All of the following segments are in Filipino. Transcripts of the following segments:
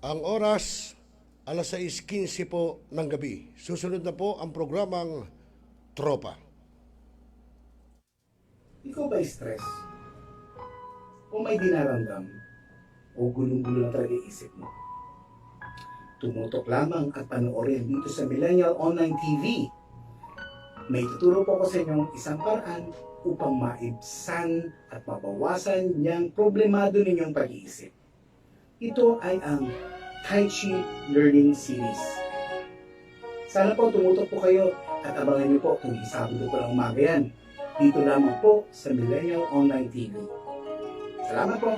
Ang oras, alas 6:15 po ng gabi. Susunod na po ang programang Tropa. Ikaw ba stress? O may dinaramdam? O gulong-gulo na talaga isip mo? Tumutok lamang at panoorin dito sa Millennial Online TV. May tuturo po ko sa inyong isang paraan upang maibsan at mabawasan niyang problemado ninyong pag-iisip. Ito ay ang Tai Chi Learning Series. Sana po tumutok po kayo at abangan niyo po kung Sabado po ng umaga yan. Dito lamang po sa Millennial Online TV. Salamat po!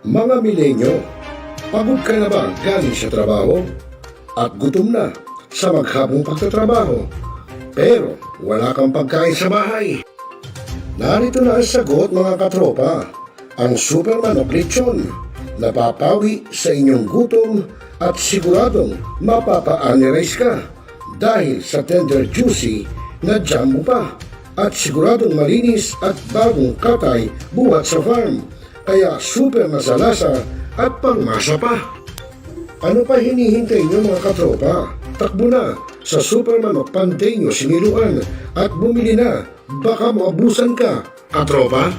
Mga milenyo, pagod ka na ba galing sa trabaho? At gutom na sa maghabong pagtatrabaho? Pero wala kang pagkain sa bahay? Narito na ang sagot mga katropa. Ang super manok lechon, napapawi sa inyong gutom at siguradong mapapa-analyze ka dahil sa tender juicy na jam mo pa at siguradong malinis at bagong katay buhat sa farm, kaya super masalasa at pangmasa pa. Ano pa hinihintay niyo mga katropa? Takbo na sa Super Manok Panteño Siniluan at bumili na, baka maabusan ka, katropa.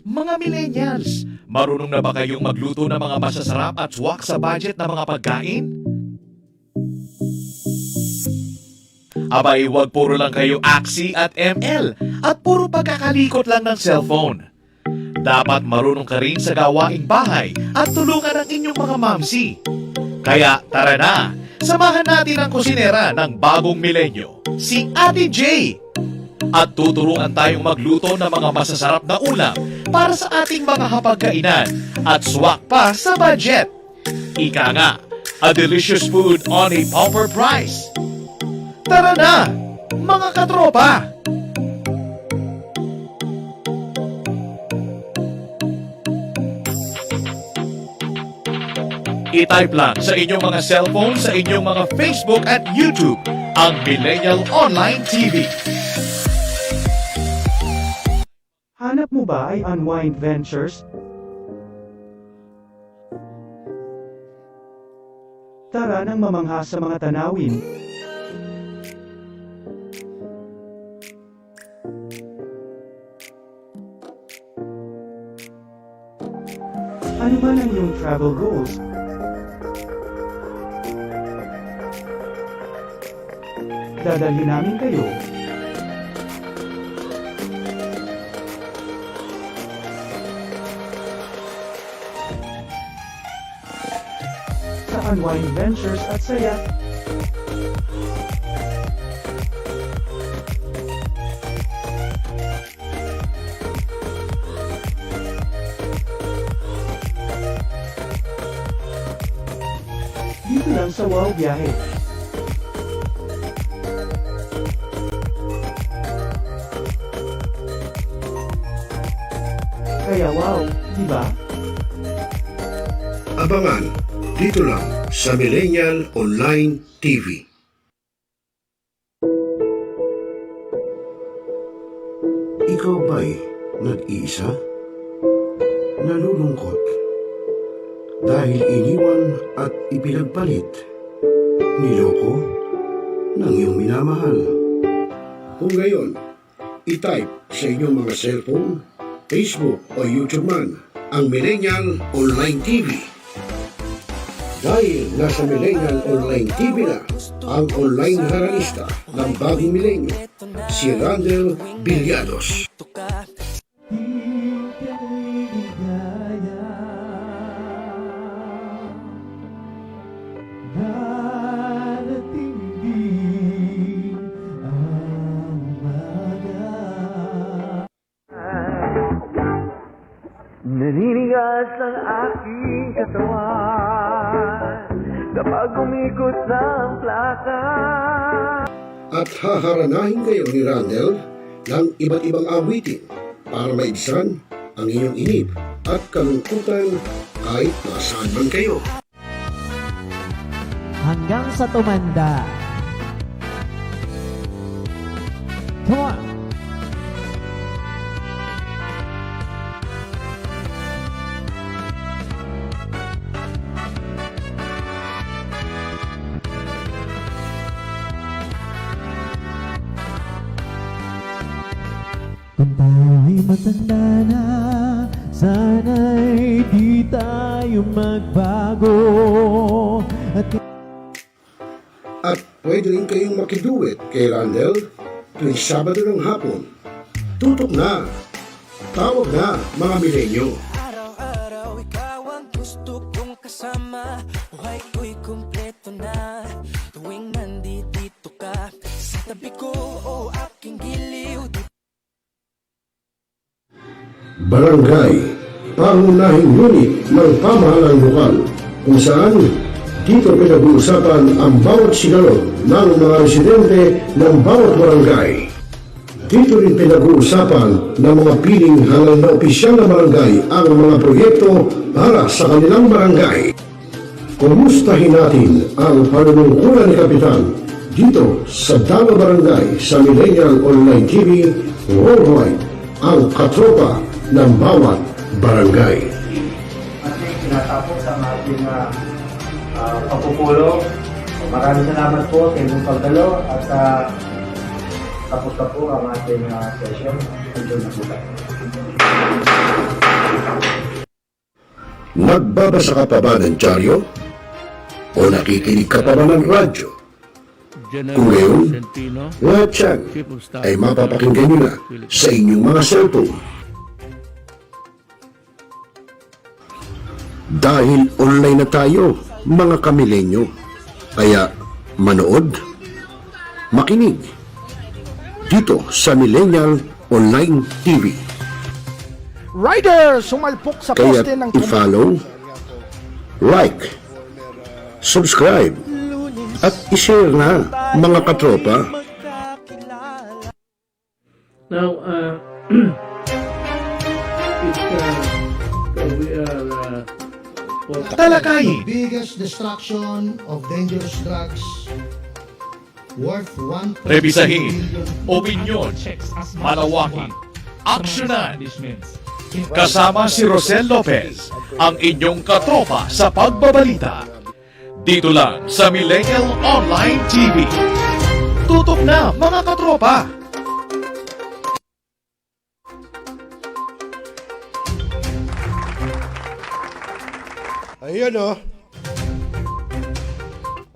Mga millennials, marunong na ba kayong magluto ng mga masasarap at swak sa budget na mga pagkain? Abay, wag puro lang kayo aksi at ML at puro pagkakalikot lang ng cellphone. Dapat marunong ka rin sa gawaing bahay at tulungan ang inyong mga mamsi. Kaya tara na, samahan natin ang kusinera ng bagong milenyo, si Ate J. At tuturuan tayong magluto ng mga masasarap na ulam para sa ating mga hapagkainan at swak pa sa budget. Ika nga, a delicious food on a proper price. Tara na, mga katropa! I-type lang sa inyong mga cellphone, sa inyong mga Facebook at YouTube, ang Millennial Online TV. Hanap mo ba ay Unwind Ventures? Tara nang mamangha sa mga tanawin. Ano man ang iyong travel goals? Dadalhin namin kayo. Sa Unwind Ventures at saya. Dito lang sa Wow Biyahe. Kaya wow, di ba? Abangan dito lang sa Millennial Online TV. Ikaw ba'y nag-iisa? Nalulungkot dahil iniwan at ipinagpalit, niloko ng iyong minamahal. Kung ngayon, i-type sa inyong mga cellphone, Facebook o YouTube man ang Millennial Online TV. Dahil nasa Millennial Online TV na ang online haralista ng bagong milenyo, si Randel Villados. Naninigas ang aking katawan kapag umikot ng plaka. At haharanahin kayo ni Randel ng iba't ibang awitin para maibsan ang inyong inip at kalungkutan kahit nasaan man kayo. Hanggang sa tumanda. Come on. Kung tayo'y matanda na, sana'y di tayo magbago. At pwede rin kayong makiduet kay Randel tuwing Sabado ng hapon. Tutok na! Tawag na, mga milenyo! Araw-araw ikaw ang gusto kong kasama. Buhay ko'y kumpleto na tuwing nandito ka sa tabi ko o aking giliw. Barangay, pangunahing unit ng pamahalaan lokal kung saan dito pinag-uusapan ang bawat sigalot ng mga residente ng bawat barangay. Dito rin pinag-uusapan ng mga piling halal na opisyal na barangay ang mga proyekto para sa kanilang barangay. Kumustahin natin ang panunungkulan ni Kapitan dito sa Dama Barangay sa Millennial Online TV Worldwide, ang katropa ng bawat barangay. Ating tinatapos ang ating pagpupulong. Maraming salamat po sa inyong pagdalo at tapos na po ang ating session. Enjoy na po tayo. Nagbabasa ka pa ba ng dyaryo? O nakikinig ka pa ba ng radyo? Kung ngayon, lahat yan ay mapapakinggan nyo na sa inyong mga cellphone. Dahil online na tayo, mga kamilenyo. Kaya manood, makinig dito sa Millennial Online TV. Rider, sumalpok sa Kaya poste ng i-follow, like, subscribe, at i-share na, mga katropa. Now, we are Talakayin, Biggest destruction of dangerous drugs worth 1. rebisahin, opinyon, malawakin, aksyonan. Kasama si Rosel Lopez, ang inyong katropa sa pagbabalita. Dito lang sa Millennial Online TV. Tutok na, mga katropa! Ayun o.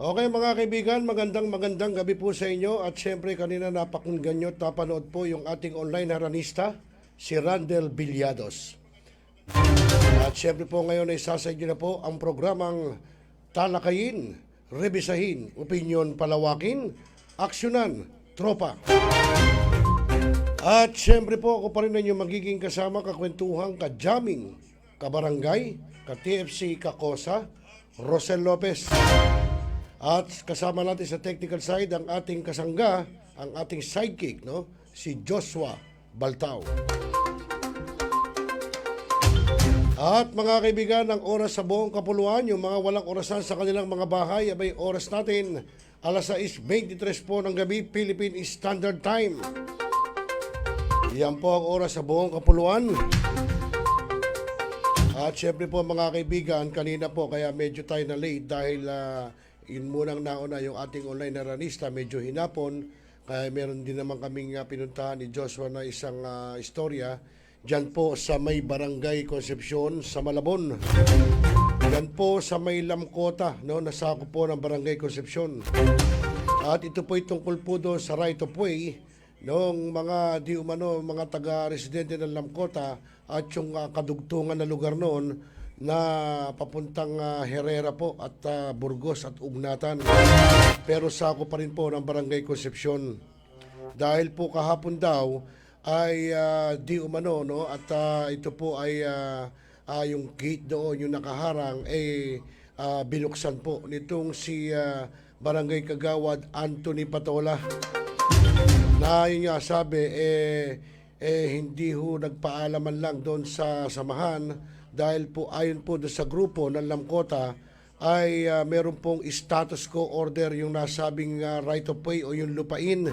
Okay mga kaibigan, magandang gabi po sa inyo. At syempre kanina napakinggan nyo at napanood po yung ating online haranista, si Randel Villados. At syempre po ngayon ay sasaydo na po ang programang Talakayin, Rebisahin, Opinyon Palawakin, Aksyonan, Tropa. At syempre po ako pa rin ang inyong magiging kasama, kakwentuhan, ka-jamming, kabarangay, ka-TFC, ka-KOSA, Rosel Lopez. At kasama natin sa technical side ang ating kasangga, ang ating sidekick, no? Si Joshua Baltao. At mga kaibigan, ang oras sa buong kapuluan, yung mga walang orasan sa kanilang mga bahay, abay oras natin, alas 6:23 po ng gabi, Philippine Standard Time. Yan po ang oras sa buong kapuluan. At syempre po mga kaibigan, kanina po kaya medyo tayo na late dahil yun munang nauna yung ating online na ranista, medyo hinapon. Kaya meron din naman kaming pinuntahan ni Joshua na isang istorya dyan po sa may Barangay Concepcion sa Malabon. Dyan po sa may LAMCOTA, no, nasako po ng Barangay Concepcion. At ito po tungkol po doon sa right of way noong mga di umano, mga taga-residente ng LAMCOTA at yung kadugtungan na lugar noon na papuntang Herrera po at Burgos at Ugnatan. Pero sako pa rin po ng Barangay Concepcion. Dahil po kahapon daw ay di umano, no, at ito po ay yung gate doon, yung nakaharang ay binuksan po nitong si Barangay Kagawad Anthony Patola. Na yun nga sabi, hindi ho nagpaalaman lang doon sa samahan dahil po ayon po doon sa grupo ng LAMCOTA ay meron pong status quo order yung nasabing right of way o yung lupain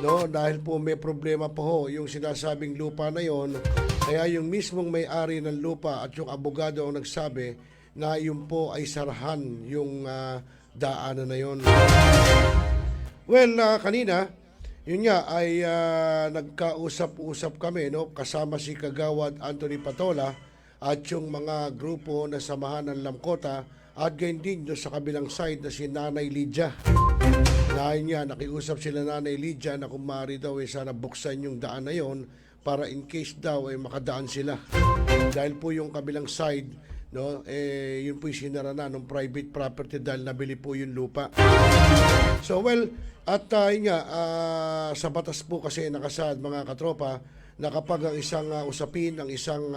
no, dahil po may problema po ho yung sinasabing lupa na yon. Kaya yung mismong may-ari ng lupa at yung abogado ang nagsabi na yun po ay sarahan yung daanan na yon. Well, kanina, yun nga ay nagkausap-usap kami, no, kasama si Kagawad Anthony Patola at yung mga grupo na samahan ng LAMCOTA at gayon din doon sa kabilang side na si Nanay Lydia. Dahil nga, nakiusap sila Nanay Lydia na kung maaari daw sana buksan yung daan na yon para in case daw makadaan sila. Dahil po yung kabilang side, no, yun po yung sinara na ng private property dahil nabili po yung lupa. So well, at yun nga, sa batas po kasi nakasaad mga katropa na kapag ang isang usapin, ang isang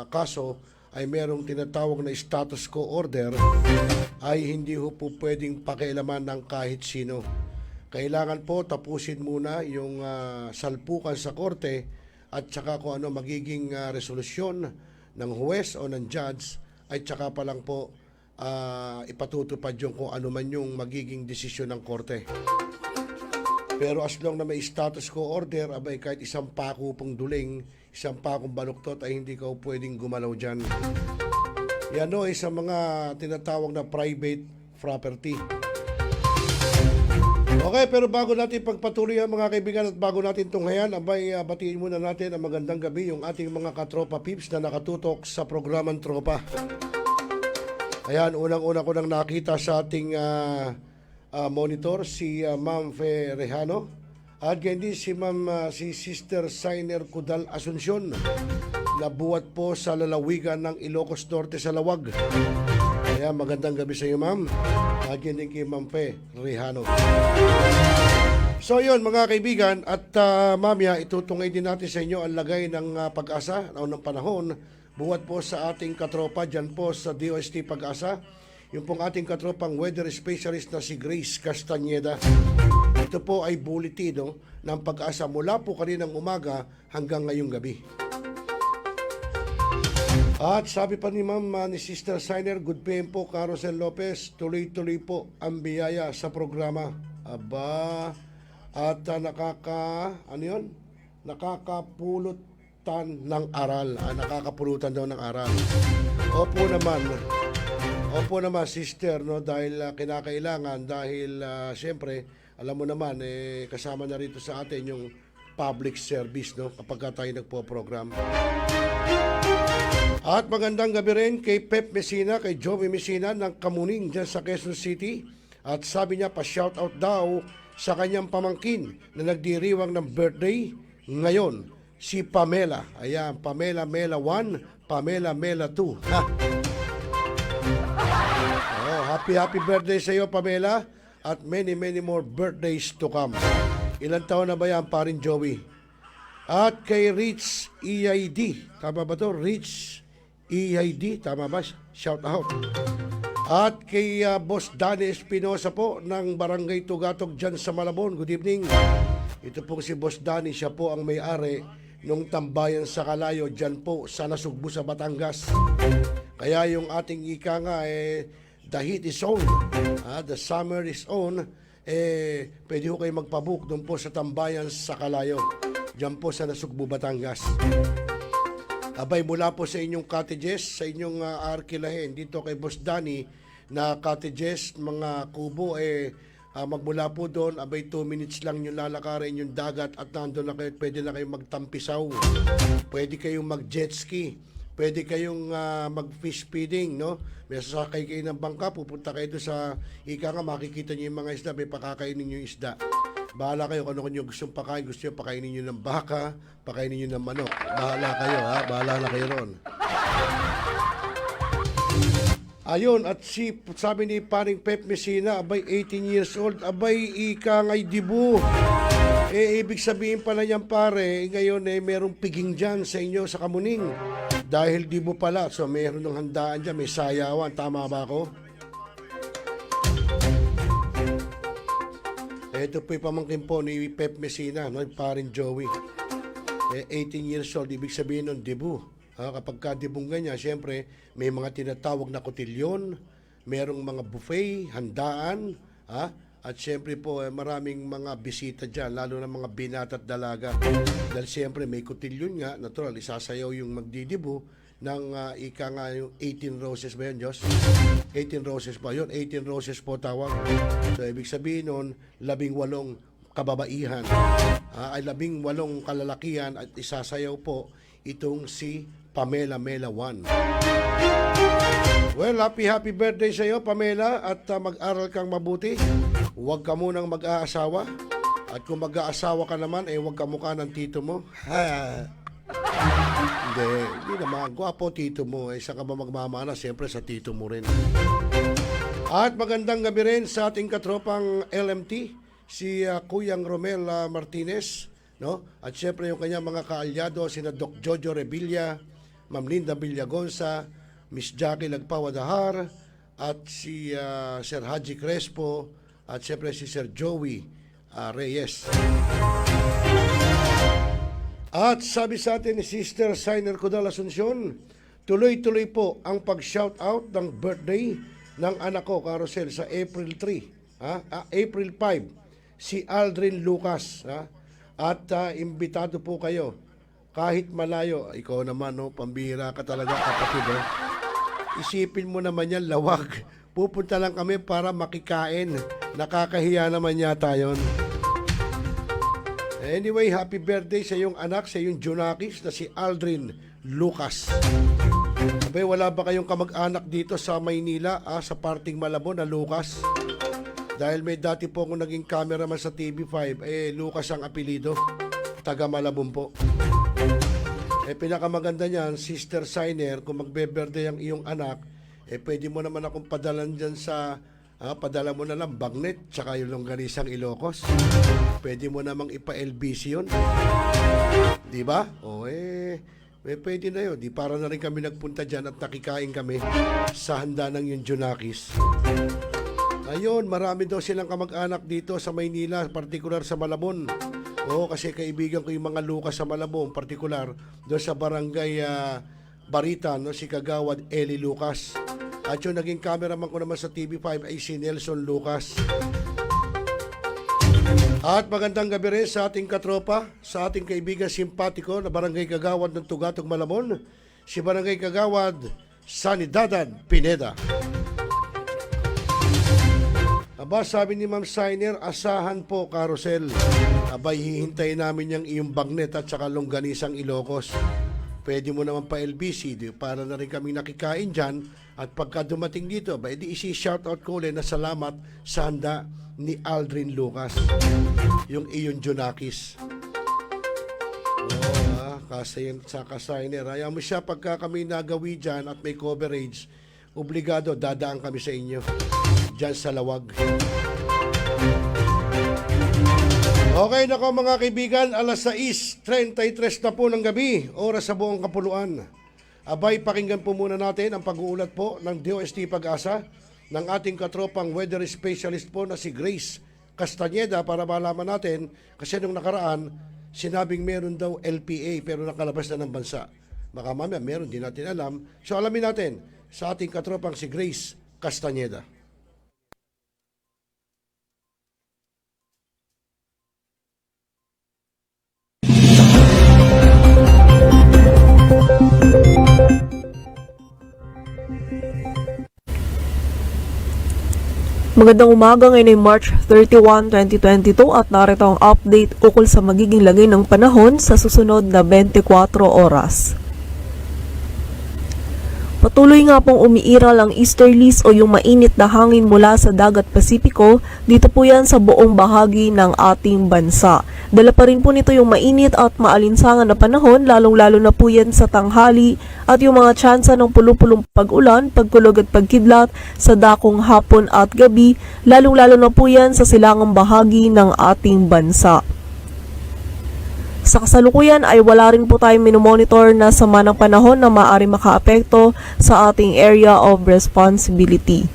kaso ay merong tinatawag na status quo order, ay hindi po pwedeng pakialaman ng kahit sino. Kailangan po tapusin muna yung salpukan sa korte at saka kung ano magiging resolusyon ng huwes o ng judge ay saka pa lang po ipatutupad yung kung ano man yung magiging desisyon ng korte. Pero as long na may status quo order, abay kahit isang pako pong duling, isang pakong baluktot ay hindi ka pwedeng gumalaw dyan. Yan o, sa mga tinatawag na private property. Okay, pero bago natin pagpatuloy mga kaibigan at bago natin tunghayan, abay batiin muna natin ang magandang gabi yung ating mga katropa peeps na nakatutok sa programang Tropa. Ayan, unang-una ko nang nakita sa ating monitor si Ma'am Ferrejano at ganyan si Ma'am si Sister Sainer Cudal Asuncion na buhat po sa lalawigan ng Ilocos Norte sa Lawag. Kaya magandang gabi sa iyo, Ma'am. At ganyan kay Ma'am Ferrejano. So yun mga kaibigan at mamaya itutungay din natin sa inyo ang lagay ng Pag-asa ng panahon buhat po sa ating katropa dyan po sa DOST Pag-asa. Yung pong ating katropang weather specialist na si Grace Castañeda. Ito po ay bulletin ng Pag-asa mula po kaninang umaga hanggang ngayong gabi. At sabi pa ni Ma'am ni Sister Sainer, good PM po Carosel Lopez, tuloy-tuloy po ang biyaya sa programa. Aba, at nakakapulutan ng aral. Nakakapulutan daw ng aral. Opo naman sister, no, dahil kinakailangan dahil siyempre alam mo naman kasama na rito sa atin yung public service, no, kapag tayo nagpo-program. At magandang gabi rin kay Pep Messina, kay Joey Messina ng Kamuning dyan sa Quezon City. At sabi niya pa-shoutout daw sa kanyang pamangkin na nagdiriwang ng birthday ngayon, si Pamela. Ayan, Pamela Mela 1, Pamela Mela 2. Ha? Happy birthday sa iyo, Pamela, at many more birthdays to come. Ilang taon na ba yan, parin Joey? At kay Rich EID, tama ba to? Rich EID, tama ba? Shout out. At kay Boss Danny Espinosa po ng Barangay Tugatog dyan sa Malabon. Good evening. Ito po si Boss Danny, siya po ang may-ari nung tambayan sa Kalayo dyan po sa Nasugbu sa Batangas. Kaya yung ating ika nga the heat is on, the summer is on, pwede ho kayo magpabook doon po sa tambayan sa Kalayo, dyan po sa Nasugbu, Batangas. Abay, mula po sa inyong cottages, sa inyong arkilahin, dito kay Boss Danny, na cottages, mga kubo, magmula po doon, abay 2 minutes lang yung lalakarin yung dagat at nandun na kayo, pwede na kayong magtampisaw, pwede kayong mag-jet ski, pwede kayong mag-fish feeding, no? May sasakay kayo ng bangka, pupunta kayo doon sa ika nga, makikita nyo yung mga isda, may pakakainin nyo yung isda. Bahala kayo kung ano nyo gustong pakain. Gusto nyo pakainin nyo ng baka, pakainin nyo ng manok. Bahala kayo, ha? Bahala na kayo ron. Ayun, at sabi ni paring Pep Messina, abay 18 years old, abay ika nga'y dibu. Ibig sabihin pala niyan pare, ngayon merong piging dyan sa inyo sa Kamuning. Dahil dibu pala, so meron ng handaan dyan, may sayawan, tama ba ako? Ito po yung pamangkin po ni Pep Messina, no, paring Joey. 18 years old, ibig sabihin ng dibu. Kapag kadibong ganyan, siyempre, may mga tinatawag na kotilyon, merong mga buffet, handaan, At siyempre po, maraming mga bisita dyan, lalo na mga binata at dalaga. Dahil siyempre may kutilyon nga, natural, isasayaw yung magdidibo ng ika nga yung 18 roses ba yun, Diyos? 18 roses ba yun? 18 roses po tawag. So, ibig sabihin nun, 18 kababaihan, ay 18 kalalakihan at isasayaw po itong si Pamela Mela 1. Well, happy birthday sa iyo, Pamela, at mag-aral kang mabuti. Huwag ka munang mag-aasawa. At kung mag-aasawa ka naman, huwag ka mukha ng tito mo. Ha! Hindi naman. Gwapo tito mo. Saan ka ba magmamana? Siyempre sa tito mo rin. At magandang gabi rin sa ating katropang LMT, si Kuyang Romel Martinez, no? At siyempre yung kanyang mga kaalyado, sina Doc Jojo Revilla, Ma'am Linda Villagonza, Miss Jackie Lagpawadahar, at si Sir Haji Crespo, at siyempre si Sir Joey Reyes. At sabi sa atin ni Sister Sainer Cudal Asuncion, tuloy-tuloy po ang pag-shoutout ng birthday ng anak ko, Carosel, sa April 3, April 5, si Aldrin Lucas. At imbitado po kayo, kahit malayo. Ikaw naman, no, pambihira ka talaga, kapatid. Isipin mo naman yan, lawag. Pupunta lang kami para makikain. Nakakahiya naman yata yun. Anyway, happy birthday sa iyong anak, sa iyong Junakis na si Aldrin Lucas. Abay, wala ba kayong kamag-anak dito sa Maynila, sa parting Malabon na Lucas? Dahil may dati po akong naging cameraman sa TV5, Lucas ang apelido, taga Malabon po. Pinakamaganda niyan, Sister Sainer, kung magbe-birthday ang iyong anak, pwede mo naman akong padalan dyan sa, padala mo na lang Bagnet, tsaka yung Longganisang Ilocos. Pwede mo namang ipa-LBC yun. Di ba? Pwede na yun. Di para na rin kami nagpunta dyan at nakikain kami sa handa ng yung Junakis. Ayun, marami daw silang kamag-anak dito sa Maynila, partikular sa Malabon. Kasi kaibigan ko yung mga Lucas sa Malabon, partikular doon sa barangay Barita, no, si Kagawad Eli Lucas. At yung naging cameraman ko naman sa TV5 ay si Nelson Lucas. At magandang gabi rin sa ating katropa, sa ating kaibigan simpatiko na barangay Kagawad ng Tugatog Malabon, si barangay Kagawad Sanidad Pineda. Aba, sabi ni Ma'am Sainer, asahan po, Carosel. Abay, hihintayin namin yung iyong Bagnet at saka Longganisang Ilocos. Pwede mo naman pa LBC, para na rin kami nakikain dyan. At pagka dumating dito, edi isi-shoutout ko ulit na salamat sa handa ni Aldrin Lucas, yung iyong Junakis. Kasi sa Sainer, ayaw mo siya pagka kami nagawi dyan at may coverage, obligado, dadaan kami sa inyo dyan sa Lawag. Okay na ko mga kaibigan, alas 6:33 na po ng gabi, oras sa buong kapuluan. Abay, pakinggan po muna natin ang pag-uulat po ng DOST Pag-asa ng ating katropang weather specialist po na si Grace Castañeda para malaman natin, kasi nung nakaraan, sinabing meron daw LPA pero nakalabas na ng bansa. Baka mamaya meron, di natin alam. So alamin natin sa ating katropang si Grace Castañeda. Magandang umaga, ngayon ay March 31, 2022 at narito ang update ukol sa magiging lagay ng panahon sa susunod na 24 oras. Patuloy nga pong umiiral ang easterlies o yung mainit na hangin mula sa dagat Pasipiko, dito po yan sa buong bahagi ng ating bansa. Dala pa rin po nito yung mainit at maalinsangan na panahon, lalong-lalo na po yan sa tanghali at yung mga tsansa ng pulupulong pag-ulan, pagkulog at pagkidlat sa dakong hapon at gabi, lalong-lalo na po yan sa silangang bahagi ng ating bansa. Sa kasalukuyan ay wala rin po tayong minomonitor na sama ng panahon na maaari makaapekto sa ating area of responsibility.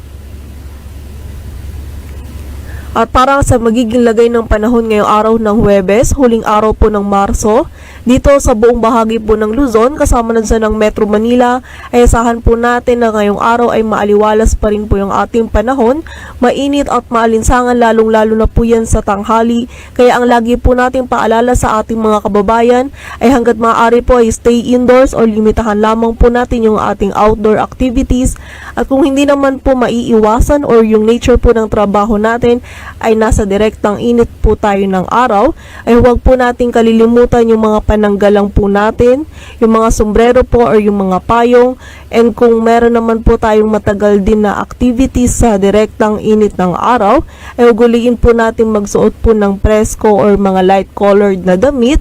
At para sa magiging lagay ng panahon ngayong araw ng Huwebes, huling araw po ng Marso, Dito sa buong bahagi po ng Luzon, kasama na dyan ng Metro Manila, ay asahan po natin na ngayong araw ay maaliwalas pa rin po yung ating panahon. Mainit at maalinsangan, lalong-lalo na po yan sa tanghali. Kaya ang lagi po nating paalala sa ating mga kababayan ay hanggat maaari po ay stay indoors o limitahan lamang po natin yung ating outdoor activities. At kung hindi naman po maiiwasan or yung nature po ng trabaho natin ay nasa direktang init po tayo ng araw, ay huwag po natin kalilimutan yung mga pananggalang po natin, yung mga sombrero po or yung mga payong, and kung meron naman po tayong matagal din na activities sa direktang init ng araw, ay uguliin po natin magsuot po ng presko or mga light colored na damit,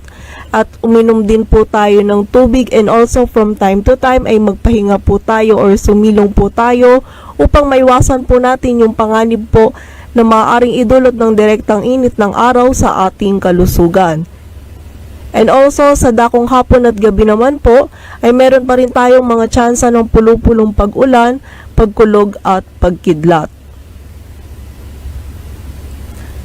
at uminom din po tayo ng tubig, and also from time to time ay magpahinga po tayo or sumilong po tayo upang maiwasan po natin yung panganib po na maaaring idulot ng direktang init ng araw sa ating kalusugan. And also sa dakong hapon at gabi naman po ay meron pa rin tayong mga tsansa ng pulu-pulong pag-ulan, pagkulog at pagkidlat.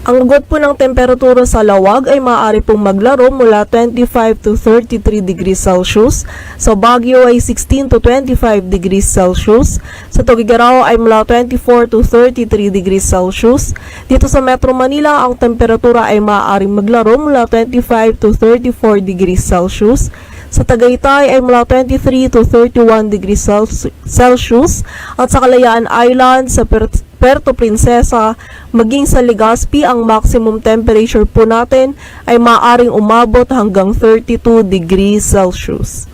Ang ugot po ng temperatura sa Lawag ay maaari pong maglaro mula 25 to 33 degrees Celsius. Sa Baguio ay 16 to 25 degrees Celsius. Sa Tuguegarao ay mula 24 to 33 degrees Celsius. Dito sa Metro Manila, ang temperatura ay maaaring maglaro mula 25 to 34 degrees Celsius. Sa Tagaytay ay mula 23 to 31 degrees Celsius. At sa Kalayaan Island, sa Puerto Princesa, maging sa Legazpi, ang maximum temperature po natin ay maaaring umabot hanggang 32 degrees Celsius.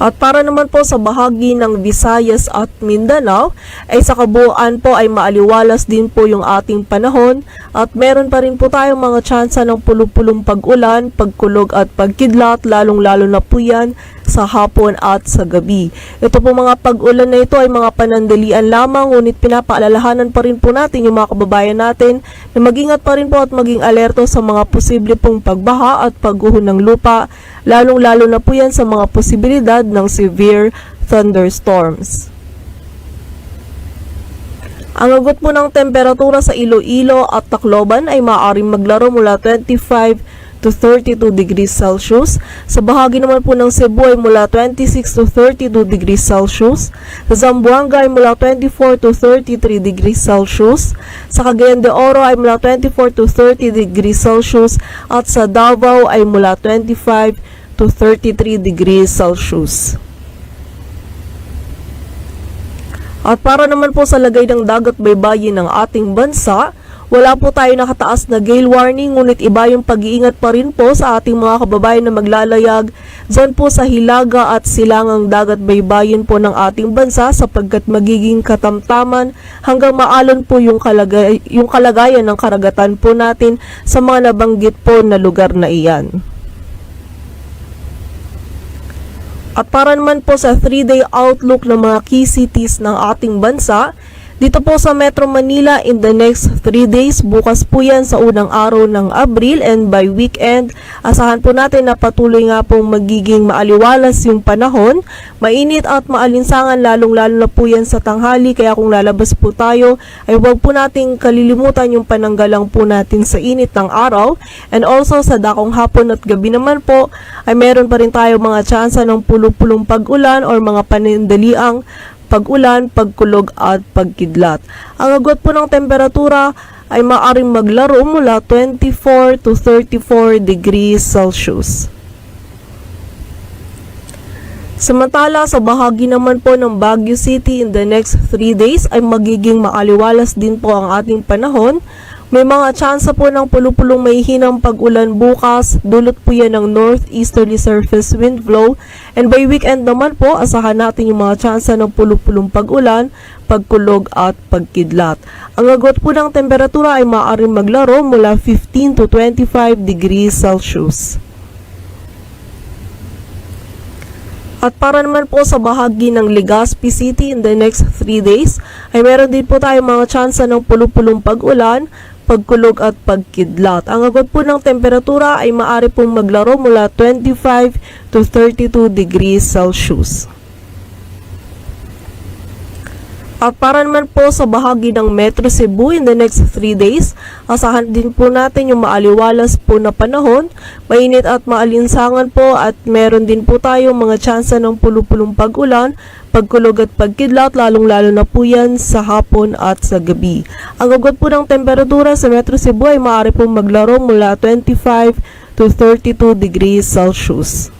At para naman po sa bahagi ng Visayas at Mindanao, ay sa kabuuan po ay maaliwalas din po yung ating panahon at meron pa rin po tayong mga tsansa ng pulu-pulong pag-ulan, pagkulog at pagkidlat, lalong-lalo na po yan sa hapon at sa gabi. Ito po mga pag-ulan na ito ay mga panandalian lamang, ngunit pinapaalalahanan pa rin po natin yung mga kababayan natin na mag-ingat pa rin po at maging alerto sa mga posible pong pagbaha at pagguho ng lupa, lalong-lalo na po yan sa mga posibilidad ng severe thunderstorms. Ang agot po ng temperatura sa Iloilo at Tacloban ay maaaring maglaro mula 25 to 32 degrees Celsius. Sa bahagi naman po ng Cebu ay mula 26 to 32 degrees Celsius. Sa Zamboanga ay mula 24 to 33 degrees Celsius. Sa Cagayan de Oro ay mula 24 to 30 degrees Celsius. At sa Davao ay mula 25 to 33 degrees Celsius. At para naman po sa lagay ng dagat baybayin ng ating bansa, wala po tayo nakataas na gale warning, ngunit iba yung pag-iingat pa rin po sa ating mga kababayan na maglalayag dyan po sa hilaga at silangang dagat baybayin po ng ating bansa, sapagkat magiging katamtaman hanggang maalon po yung kalagayan ng karagatan po natin sa mga nabanggit po na lugar na iyan. At para naman po sa 3-day outlook ng mga key cities ng ating bansa, dito po sa Metro Manila in the next 3 days, bukas po yan sa unang araw ng Abril, and by weekend, asahan po natin na patuloy nga pong magiging maaliwalas yung panahon, mainit at maalinsangan, lalong-lalo na po yan sa tanghali, kaya kung lalabas po tayo, ay huwag po nating kalilimutan yung pananggalang po natin sa init ng araw, and also sa dakong hapon at gabi naman po, ay meron pa rin tayo mga tsansa ng pulu-pulong pag-ulan or mga panandaliang pag-ulan, pagkulog at pagkidlat. Ang agot po ng temperatura ay maaaring maglaro mula 24 to 34 degrees Celsius. Samantala, sa bahagi naman po ng Baguio City in the next 3 days ay magiging maaliwalas din po ang ating panahon. May mga tsansa po ng pulu-pulong may hinang pag-ulan bukas, dulot po yan ng northeasterly surface wind flow, and by weekend naman po, asahan natin yung mga tsansa ng pulu-pulong pag-ulan, pagkulog at pagkidlat. Ang agot po ng temperatura ay maaaring maglaro mula 15 to 25 degrees Celsius. At para naman po sa bahagi ng Legazpi City in the next 3 days, ay meron din po tayong mga tsansa ng pulu-pulong pag-ulan, pagkulog at pagkidlat. Ang agot po ng temperatura ay maaari pong maglaro mula 25 to 32 degrees Celsius. At para naman po sa bahagi ng Metro Cebu in the next 3 days, asahan din po natin yung maaliwalas po na panahon, mainit at maalinsangan po at meron din po tayong mga tsansa ng pulupulong pag-ulan, pagkulog at pagkidlat, lalong-lalo na po yan sa hapon at sa gabi. Ang agad po ng temperatura sa Metro Cebu ay maaari pong maglaro mula 25 to 32 degrees Celsius.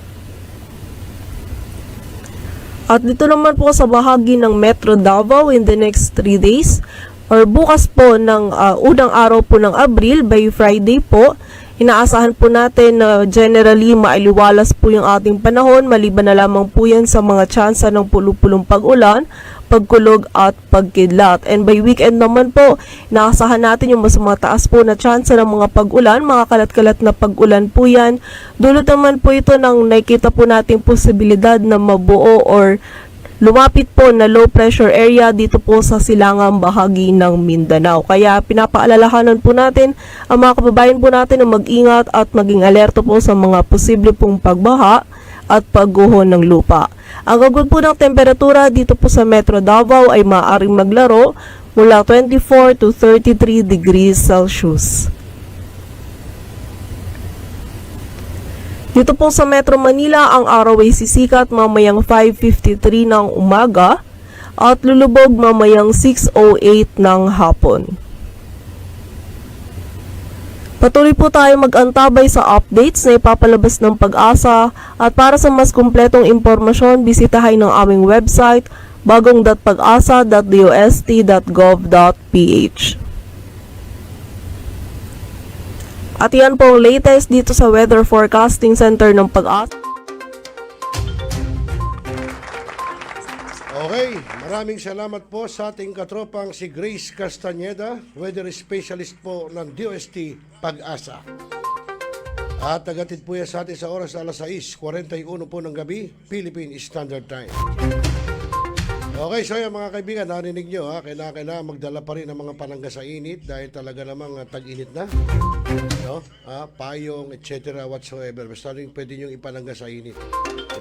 At dito naman po sa bahagi ng Metro Davao in the next 3 days or bukas po ng unang araw po ng Abril by Friday po, inaasahan po natin na generally maaliwalas po yung ating panahon, maliban na lamang po yan sa mga tsansa ng pulupulong pag-ulan, pagkulog at pagkidlat. And by weekend naman po, inaasahan natin yung mas mataas po na tsansa ng mga pag-ulan, mga kalat-kalat na pag-ulan po yan. Dulot naman po ito ng nakikita po nating posibilidad na mabuo or lumapit po na low pressure area dito po sa silangang bahagi ng Mindanao. Kaya pinapaalalahanan po natin ang mga kababayan po natin na mag-ingat at maging alerto po sa mga posible pong pagbaha at pagguho ng lupa. Ang agad po ng temperatura dito po sa Metro Davao ay maaaring maglaro mula 24 to 33 degrees Celsius. Dito po sa Metro Manila, ang araw ay sisikat mamayang 5:53 ng umaga at lulubog mamayang 6:08 ng hapon. Patuloy po tayo mag-antabay sa updates na ipapalabas ng PAGASA at para sa mas kumpletong impormasyon, bisitahin ang aming website bagong.pagasa.dost.gov.ph. At yan po ang latest dito sa Weather Forecasting Center ng PAGASA. Okay, maraming salamat po sa ating katropang si Grace Castañeda, weather specialist po ng DOST PAGASA. At nagatid po yan sa atin sa oras alas 6:41 po ng gabi, Philippine Standard Time. Okay, so yan mga kaibigan, narinig nyo kailangan magdala pa rin ng mga panangga sa init dahil talaga namang tag-init na. No? Payong, etc. whatsoever. Basta rin pwede nyo ipanangga sa init.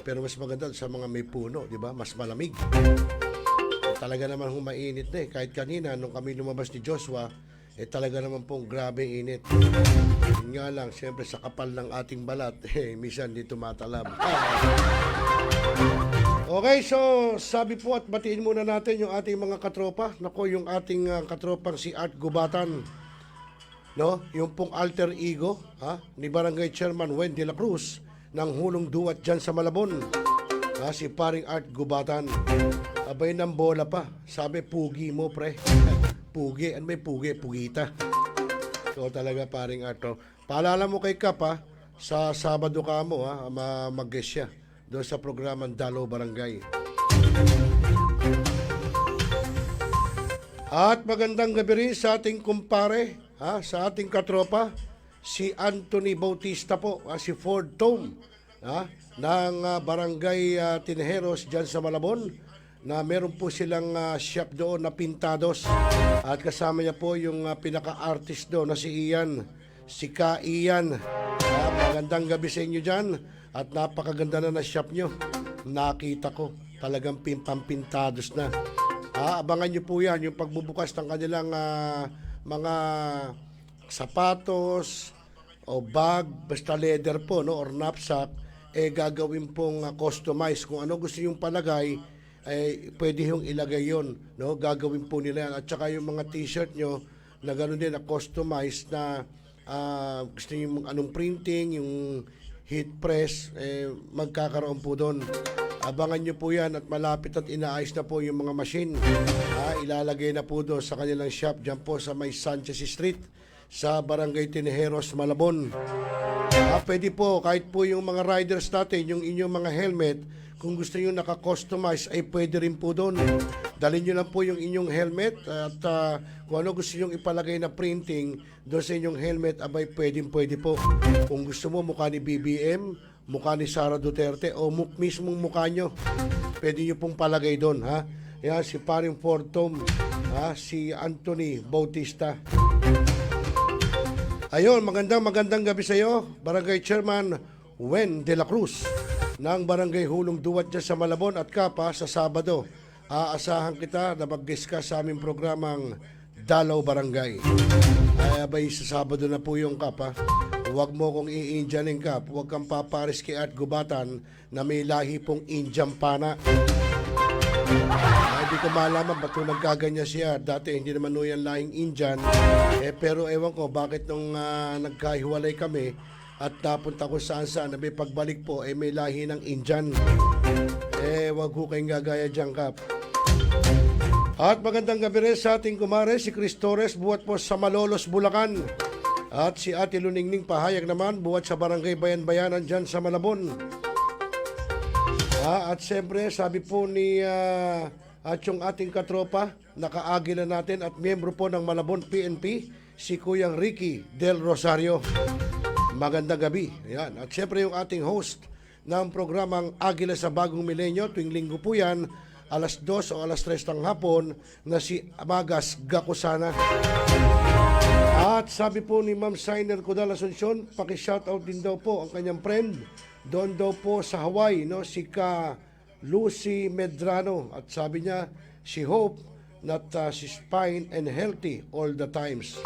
Pero mas maganda sa mga may puno, di ba? Mas malamig. Talaga naman humainit na Kahit kanina, nung kami lumabas ni Joshua, talaga naman pong grabe init. Yun nga lang, siyempre sa kapal ng ating balat, minsan di tumatalab. Okay, so sabi po at batiin muna natin yung ating mga katropa. Nako, yung ating katropang si Art Gubatan. No? Yung pong alter ego ni Barangay Chairman Wen de la Cruz ng hulong duwat dyan sa Malabon. Si paring Art Gubatan. Abay ng bola pa. Sabi, pugi mo pre. Pugi. Ano may pugi? Pugita. So talaga paring Art. Paalala mo kay Kap sa Sabado ka mo mag-guest siya doon sa programang Dalo Barangay. At magandang gabi rin sa ating kumpare, sa ating katropa, si Anthony Bautista po, si Ford Tom, ng Barangay Tinjeros dyan sa Malabon, na meron po silang shop doon na Pintados. At kasama niya po yung pinaka-artist doon na si Ian, si Ka Ian. Magandang gabi sa inyo dyan. At napakaganda na shop nyo. Nakita ko. Talagang pampintados na. Abangan nyo po yan. Yung pagbubukas ng kanilang mga sapatos o bag, basta leather po, no, or knapsack, gagawin pong customize. Kung ano gusto yung palagay, pwede yung ilagay yon, no? Gagawin po nila yan. At saka yung mga t-shirt nyo, na gano'n din, na customize na gusto yung anong printing, yung heat press, magkakaroon po doon. Abangan nyo po yan at malapit at inaayos na po yung mga machine. Ilalagay na po doon sa kanilang shop dyan po sa may Sanchez Street sa Barangay Tinjeros, Malabon. Pwede po, kahit po yung mga riders natin, yung inyong mga helmet, kung gusto nyo naka-customize, ay pwede rin po doon. Dalhin nyo lang po yung inyong helmet at kung ano gusto nyo ipalagay na printing doon sa inyong helmet, abay pwede po. Kung gusto mo mukha ni BBM, mukha ni Sara Duterte o mismong mukha nyo, pwede nyo pong palagay doon. Yan, si paring Ford Tom, si Anthony Bautista. Ayun, magandang gabi sa iyo, Barangay Chairman Wen de la Cruz ng Barangay Hulong Duwat dyan sa Malabon at Kapa sa Sabado. aasahan kita na mag-discuss sa aming programang Dalaw Barangay. Ay abay sa Sabado na po yung Kap ha. Huwag mo kong i-Indianin Kap. Huwag kang papariski at gubatan na may lahi pong Indian pana. Hindi ko malaman ba't kung nagkaganya siya. Dati hindi naman no yan lahing Indian. Pero ewan ko bakit nung nagkahiwalay kami at napunta ko saan na may pagbalik po may lahi ng Indian. Wag ko kayong gagaya dyan Kap. At magandang gabi rin sa ating kumare si Chris Torres buhat po sa Malolos, Bulacan. At si Ate Luningning Pahayag naman buhat sa Barangay Bayan-Bayanan dyan sa Malabon. At siyempre sabi po ni at yung ating katropa nakaagila natin at miyembro po ng Malabon PNP si Kuyang Ricky Del Rosario. Magandang gabi. Yan. At siyempre yung ating host ng programang Agila sa Bagong Milenyo tuwing linggo po yan alas 2 o alas 3 ng hapon na si Magas Gakusana. At sabi po ni Ma'am Sainer Codal Asuncion, paki-shoutout din daw po ang kanyang friend doon daw po sa Hawaii, no, si Ka Lucy Medrano. At sabi niya, she hope that she's fine and healthy all the times.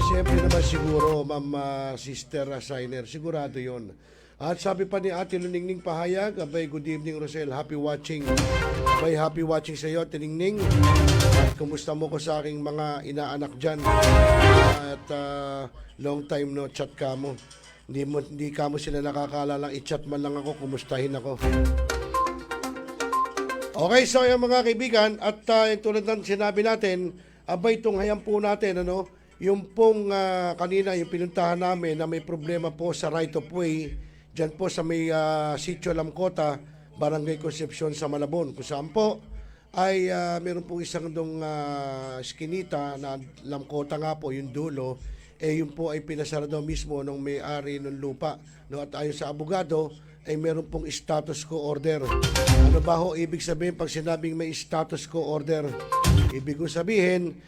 Siyempre naman siguro, Ma'am Sister Sainer, sigurado yon. At sabi pa ni Ate Luningning Pahayag, abay, good evening Rosel, happy watching. Abay, happy watching sa iyo, Tiningning. At kumusta mo ko sa aking mga inaanak dyan. At long time no chat ka mo. Hindi ka mo sila nakakalalang i-chat man lang ako, kumustahin ako. Okay, so yung mga kaibigan, at tulad ng sinabi natin, abay tunghayan po natin, ano, yung pong kanina, yung pinuntahan namin na may problema po sa right of way, dyan po sa may sitio LAMCOTA, Barangay CONCEPCION sa Malabon. Kung saan po ay meron po isang dong skinita na LAMCOTA nga po, yung dulo, yun po ay pinasara daw mismo ng may-ari ng lupa. No? At ayon sa abogado, ay meron pong status quo order. Ano ba ho ibig sabihin pag sinabing may status quo order? Ibig ko sabihin,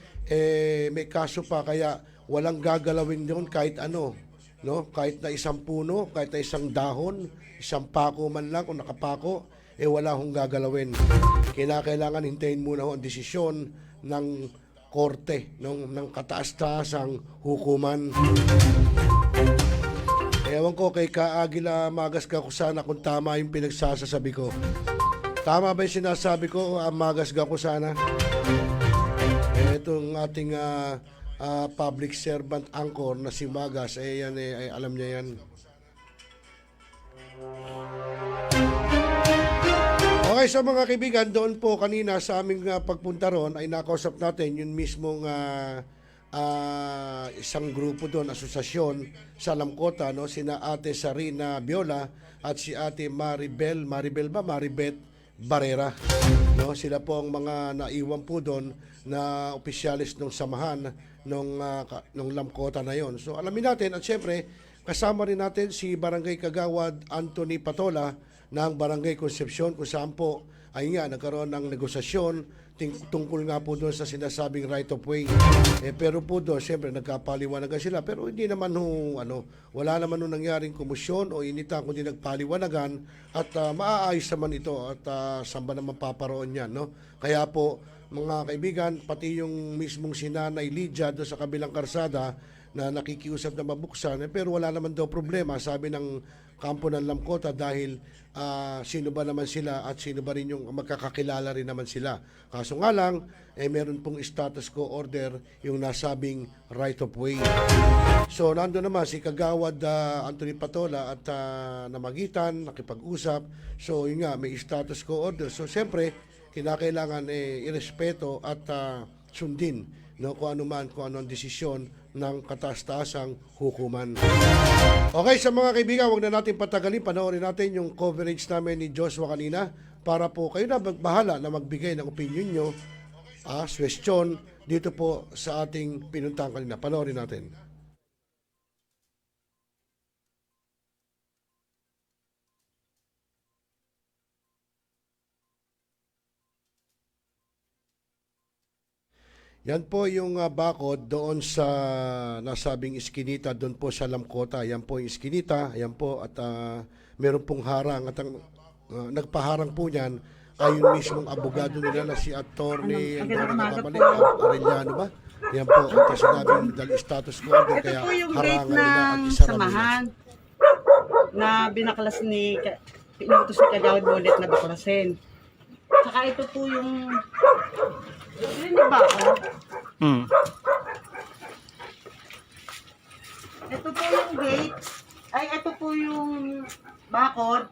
may kaso pa kaya walang gagalawin doon kahit ano. No, kahit na isang puno, kahit na isang dahon, isang pako man lang kung nakapako, wala hong gagalawin. Kailangan hintayin muna ho ang desisyon ng korte, ng kataas-taasang hukuman. Ewan ko kay Kaagila Magas Gakusana kung tama yung pinagsasabi ko. Tama ba yung sinasabi ko, Magas Gakusana? Itong ating public servant anchor na si Magas, yan, alam niya yan. Okay, so mga kaibigan, doon po kanina sa aming pagpunta ron ay nakausap natin yung mismong isang grupo doon, asosasyon sa LAMCOTA, no? Sina Ate Sarina Biola at si Ate Maribeth Barrera. No, sila po ang mga naiwan po doon na opisyalis ng samahan ng LAMCOTA na yon. So alamin natin at syempre kasama rin natin si Barangay Kagawad Anthony Patola ng Barangay CONCEPCION kung saan po ay nga nagkaroon ng negosasyon tungkol nga po doon sa sinasabing right of way. Pero po doon syempre nagkapaliwanagan sila pero hindi naman wala naman nangyaring komisyon o inita kundi nagpaliwanagan at maaayos naman ito at saan ba naman paparoon yan, no? Kaya po mga kaibigan, pati yung mismong sinanay Lydia doon sa kabilang karsada na nakikiusap na mabuksan, pero wala naman daw problema, sabi ng kampo ng LAMCOTA dahil sino ba naman sila at sino ba rin yung magkakakilala rin naman sila. Kaso nga lang, meron pong status quo order yung nasabing right of way. So nando naman si Kagawad Anthony Patola at namagitan, nakipag-usap. So yun nga, may status quo order. So siyempre, kinakailangan irespeto at sundin, no, kung ano ang desisyon ng kataas-taasang hukuman. Okay, sa mga kaibigan, wag na natin patagalin, panoorin natin yung coverage namin ni Joshua kanina para po kayo na magbahala na magbigay ng opinion nyo, suwestyon dito po sa ating pinuntahan kanina. Panoorin natin. Yan po yung bakod doon sa nasabing iskinita doon po sa LAMCOTA. Yan po yung iskinita, yan po at meron pong harang at nagpaharang po niyan ay yung mismong abogado nila na si Attorney Arellano ba? Yan po, ang sinabing dahil status ko order, ito kaya po yung gate harangan nila at ng isara nila. samahan na binaklas ni pinutos ni Kagawad Bullet na baklasin. Saka ito po yung hindi ba ako? Ito po yung gate, ay ito po yung bakod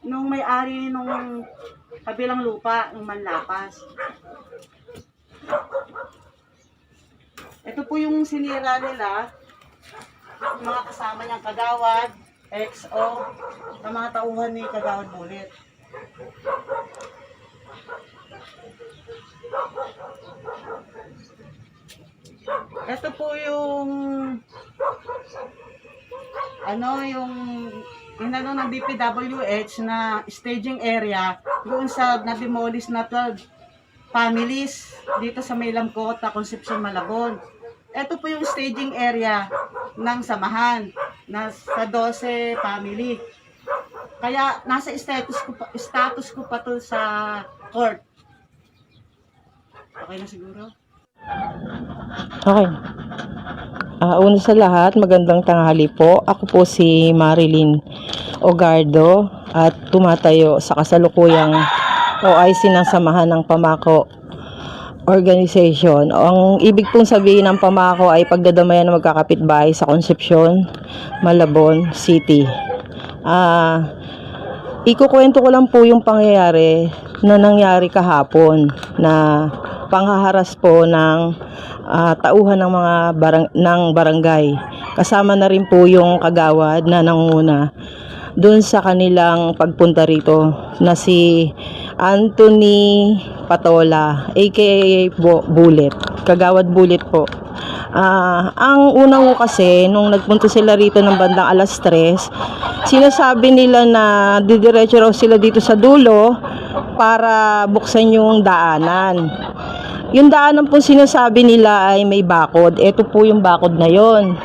nung may-ari nung kabilang lupa, ng Manlapas. Ito po yung sinira nila, yung mga kasama niyang Kagawad, XO, ng mga tauhan ni Kagawad Bullet. Ito po yung yung ng DPWH na staging area doon sa na-demolish na 12 families dito sa may LAMCOTA, CONCEPCION, Malabon. Ito po yung staging area ng samahan na sa 12 family. Kaya nasa status ko pa to sa court. Okay na siguro? Okay. Una sa lahat, magandang tanghali po. Ako po si Marilyn Ogardo at tumatayo sa kasalukuyang OIC ng Samahan ng Pamako Organization. Ang ibig pong sabihin ng Pamako ay pagdadamayan ng magkakapitbahay sa Concepcion, Malabon City. Ikukwento ko lang po yung pangyayari na nangyari kahapon na panghaharas po ng tauhan ng mga barangay. Kasama na rin po yung kagawad na nanguna doon sa kanilang pagpunta rito na si Anthony Patola aka Bullet, Kagawad Bullet po. Ang una ko kasi nung nagpunta sila rito ng bandang alas 3, sinasabi nila na didiretso raw sila dito sa dulo para buksan yung daanan. Yung daanan po sinasabi nila ay may bakod. Ito po yung bakod na yon.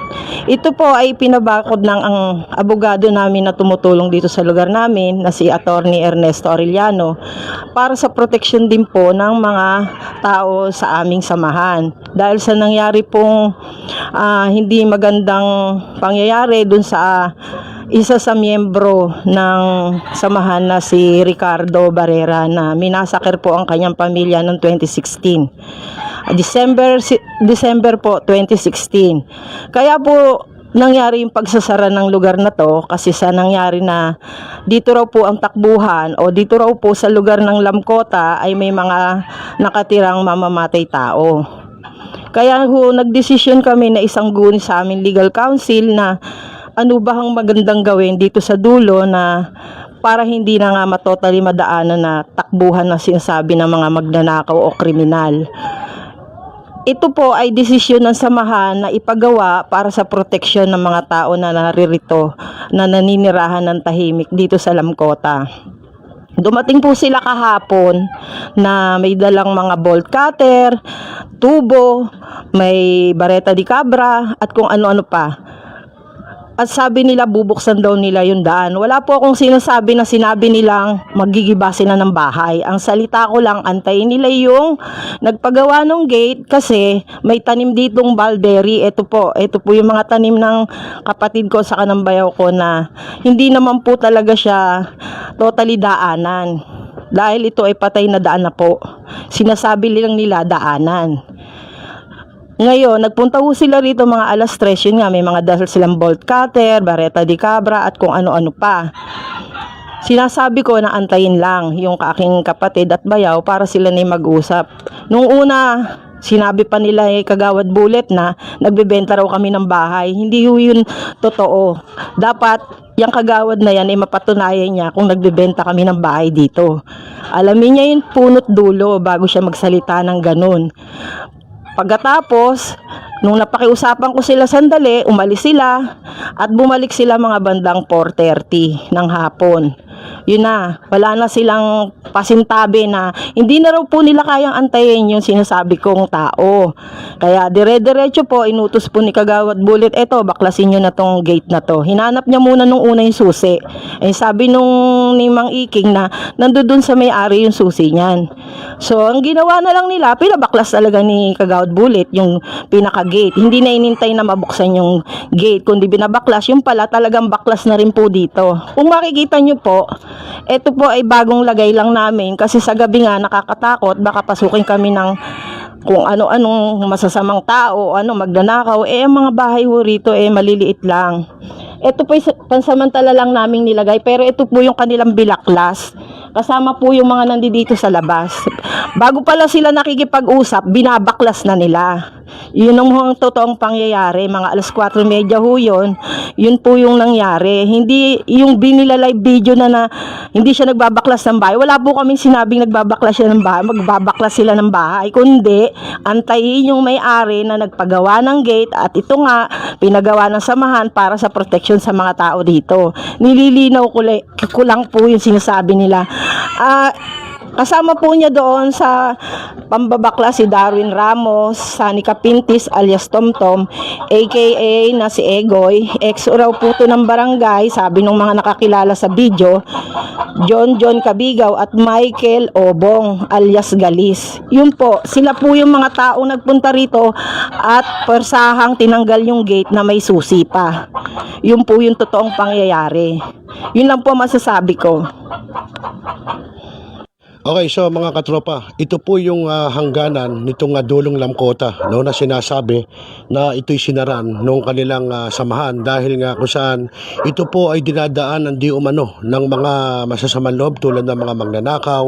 Ito po ay pinabakod ng ang abogado namin na tumutulong dito sa lugar namin na si Attorney Ernesto Arellano para sa protection din po ng mga tao sa aming samahan. Dahil sa nangyari pong hindi magandang pangyayari dun sa isa sa miyembro ng samahan na si Ricardo Barrera na minasakir po ang kanyang pamilya noong 2016. December po 2016. Kaya po nangyari yung pagsasara ng lugar na to kasi sa nangyari na dito raw po ang takbuhan o dito raw po sa lugar ng LAMCOTA ay may mga nakatirang mamamatay tao. Kaya nagdesisyon kami na isang guni sa aming legal counsel na ano ba ang magandang gawin dito sa dulo na para hindi na nga matotally madaanan na takbuhan na sinasabi ng mga magnanakaw o kriminal. Ito po ay desisyon ng samahan na ipagawa para sa proteksyon ng mga tao na naririto na naninirahan ng tahimik dito sa LAMCOTA. Dumating po sila kahapon na may dalang mga bolt cutter, tubo, may bareta di cabra at kung ano-ano pa. At sabi nila bubuksan daw nila yung daan. Wala po akong sinasabi na sinabi nilang magigiba sila ng bahay. Ang salita ko lang, antayin nila yung nagpagawa ng gate kasi may tanim ditong mulberry. Ito po yung mga tanim ng kapatid ko sa kanambayaw ko na hindi naman po talaga siya totally daanan. Dahil ito ay patay na daan na po. Sinasabi lang nila daanan. Ngayon, nagpunta ho sila rito mga alas 3, yun nga, may mga dahil silang bolt cutter, bareta di cabra, at kung ano-ano pa. Sinasabi ko na antayin lang yung aking kapatid at bayaw para sila na mag-usap. Nung una, sinabi pa nila Kagawad Bullet na nagbebenta raw kami ng bahay. Hindi ho yun totoo. Dapat, yung kagawad na yan ay mapatunayan niya kung nagbebenta kami ng bahay dito. Alamin niya yung punot dulo bago siya magsalita ng ganun. Pagkatapos, nung napakiusapan ko sila sandali, umalis sila at bumalik sila mga bandang 4:30 ng hapon. yun na, wala na silang pasintabi na hindi na raw po nila kayang antayin yung sinasabi kong tao. Kaya dire-diretso po, inutos po ni Kagawad Bullet, eto, baklasin nyo na tong gate na to. Hinanap niya muna nung una yung susi. Eh, sabi ni Mang Iking na nandoon sa may-ari yung susi niyan. So, ang ginawa na lang nila, pinabaklas talaga ni Kagawad Bullet yung pinaka-gate. Hindi na inintay na mabuksan yung gate, kundi binabaklas. Yung pala, talagang baklas na rin po dito. Kung makikita nyo po, ito po ay bagong lagay lang namin kasi sa gabi nga nakakatakot, baka pasukin kami ng kung ano-anong masasamang tao, magnanakaw. Ang mga bahay ho rito maliliit lang. Ito po pansamantala lang naming nilagay, pero ito po yung kanilang bilaklas. Kasama po yung mga nandito sa labas. Bago pala sila nakikipag-usap, binabaklas na nila. Yun ang totoong pangyayari. Mga 4:30 ho yun. Yun po yung nangyari. Hindi yung binilalive video na hindi siya nagbabaklas ng bahay. Wala po kaming sinabing nagbabaklas siya ng bahay, magbabaklas sila ng bahay. Kundi, antayin yung may-ari na nagpagawa ng gate at ito nga, pinagawa ng samahan para sa protection sa mga tao dito. Nililinaw ko lang po yung sinasabi nila. Kasama po niya doon sa pambabakla si Darwin Ramos, Sunny Capintis alias Tomtom, aka na si Egoy, ex-raw po to ng barangay, sabi ng mga nakakilala sa video, John Kabigaw at Michael Obong alias Galis. Yun po, sila po yung mga taong nagpunta rito at persahang tinanggal yung gate na may susi pa. Yun po yung totoong pangyayari. Yun lang po masasabi ko. Okay, so mga katropa, ito po yung hangganan nitong dulong LAMCOTA, no, na sinasabi na ito'y sinaran nung kanilang samahan dahil nga kung saan ito po ay dinadaanan di umano ng mga masasamang loob tulad ng mga magnanakaw,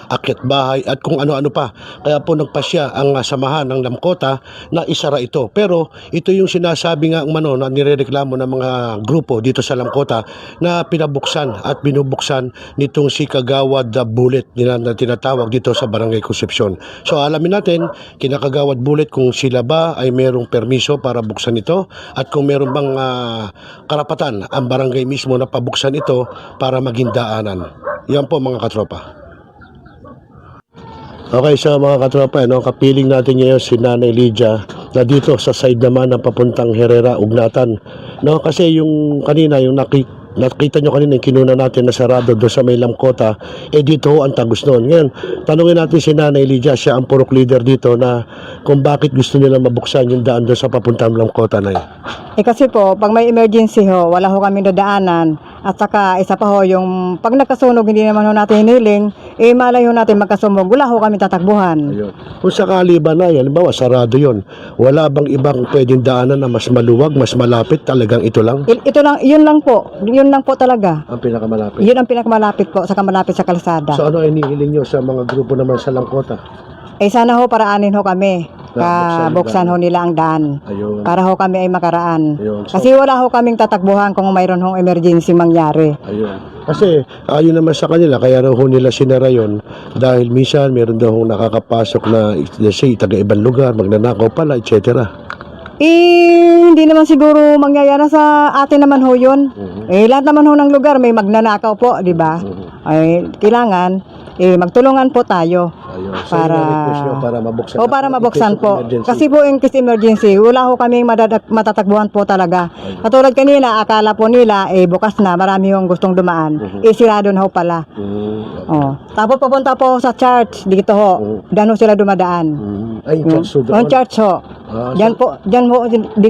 akyat bahay at kung ano-ano pa. Kaya po nagpasya ang samahan ng LAMCOTA na isara ito. Pero ito yung sinasabi nga na nirereklamo ng mga grupo dito sa LAMCOTA na pinabuksan at binubuksan nitong si Kagawad Bullet na tinatawag dito sa Barangay CONCEPCION. So alamin natin, kinakagawad Bullet kung sila ba ay merong permiso para buksan ito at kung meron bang karapatan ang barangay mismo na pabuksan ito para maging daanan. Yan po mga katropa. Okay, so mga katropa, kapiling natin ngayon si Nanay Lydia na dito sa side naman ng papuntang Herrera, Ugnatan. No, kasi yung kanina, yung nakita nyo kanina yung kinuna natin na sarado doon sa may LAMCOTA, dito ho ang tagos noon. Ngayon, tanungin natin si Nanay Lydia, siya ang purok leader dito na kung bakit gusto nila mabuksan yung daan doon sa papuntang LAMCOTA na yun. Kasi po, pag may emergency ho, wala ho kami dadaanan. At saka isa pa ho, yung pag nagkasunog, hindi naman ho natin hiniling, malayo natin magkasunog, wala ho kami tatakbuhan. Ayun. Kung sakali ba na yan, halimbawa sarado yun, wala bang ibang pwedeng daanan na mas maluwag, mas malapit, talagang ito lang? Ito lang, yun lang po talaga. Ang pinakamalapit? Yun ang pinakamalapit po, saka malapit sa kalsada. So ano ay hinihiling nyo sa mga grupo naman sa LAMCOTA? Sana ho, paraanin ho kami. Buksan ho nila ang daan. Ayun. Para ho kami ay makaraan. Ayun. So, kasi wala ho kaming tatakbuhan kung mayroon hong emergency mangyari. Ayun. Kasi ayon naman sa kanila, kaya raw ho nila sinara yun dahil minsan meron daw nakakapasok na taga-ibang lugar, magnanakaw pala, etc. Hindi naman siguro mangyayari sa atin naman ho yun. Lahat naman ho ng lugar may magnanakaw po, di ba? Ay, kailangan magtulungan po tayo. Ayun. So, para mabuksan. para mabuksan po. Kasi po in case emergency, wala ho kaming matatakbuhan po talaga. Ayun. Katulad kanina, akala po nila bukas na, marami yung gustong dumaan. Sirado na ho pala. Tapos pupunta po sa church dito ho. Diyan ho sila dumadaan. Ay, church doon. Ang church ho.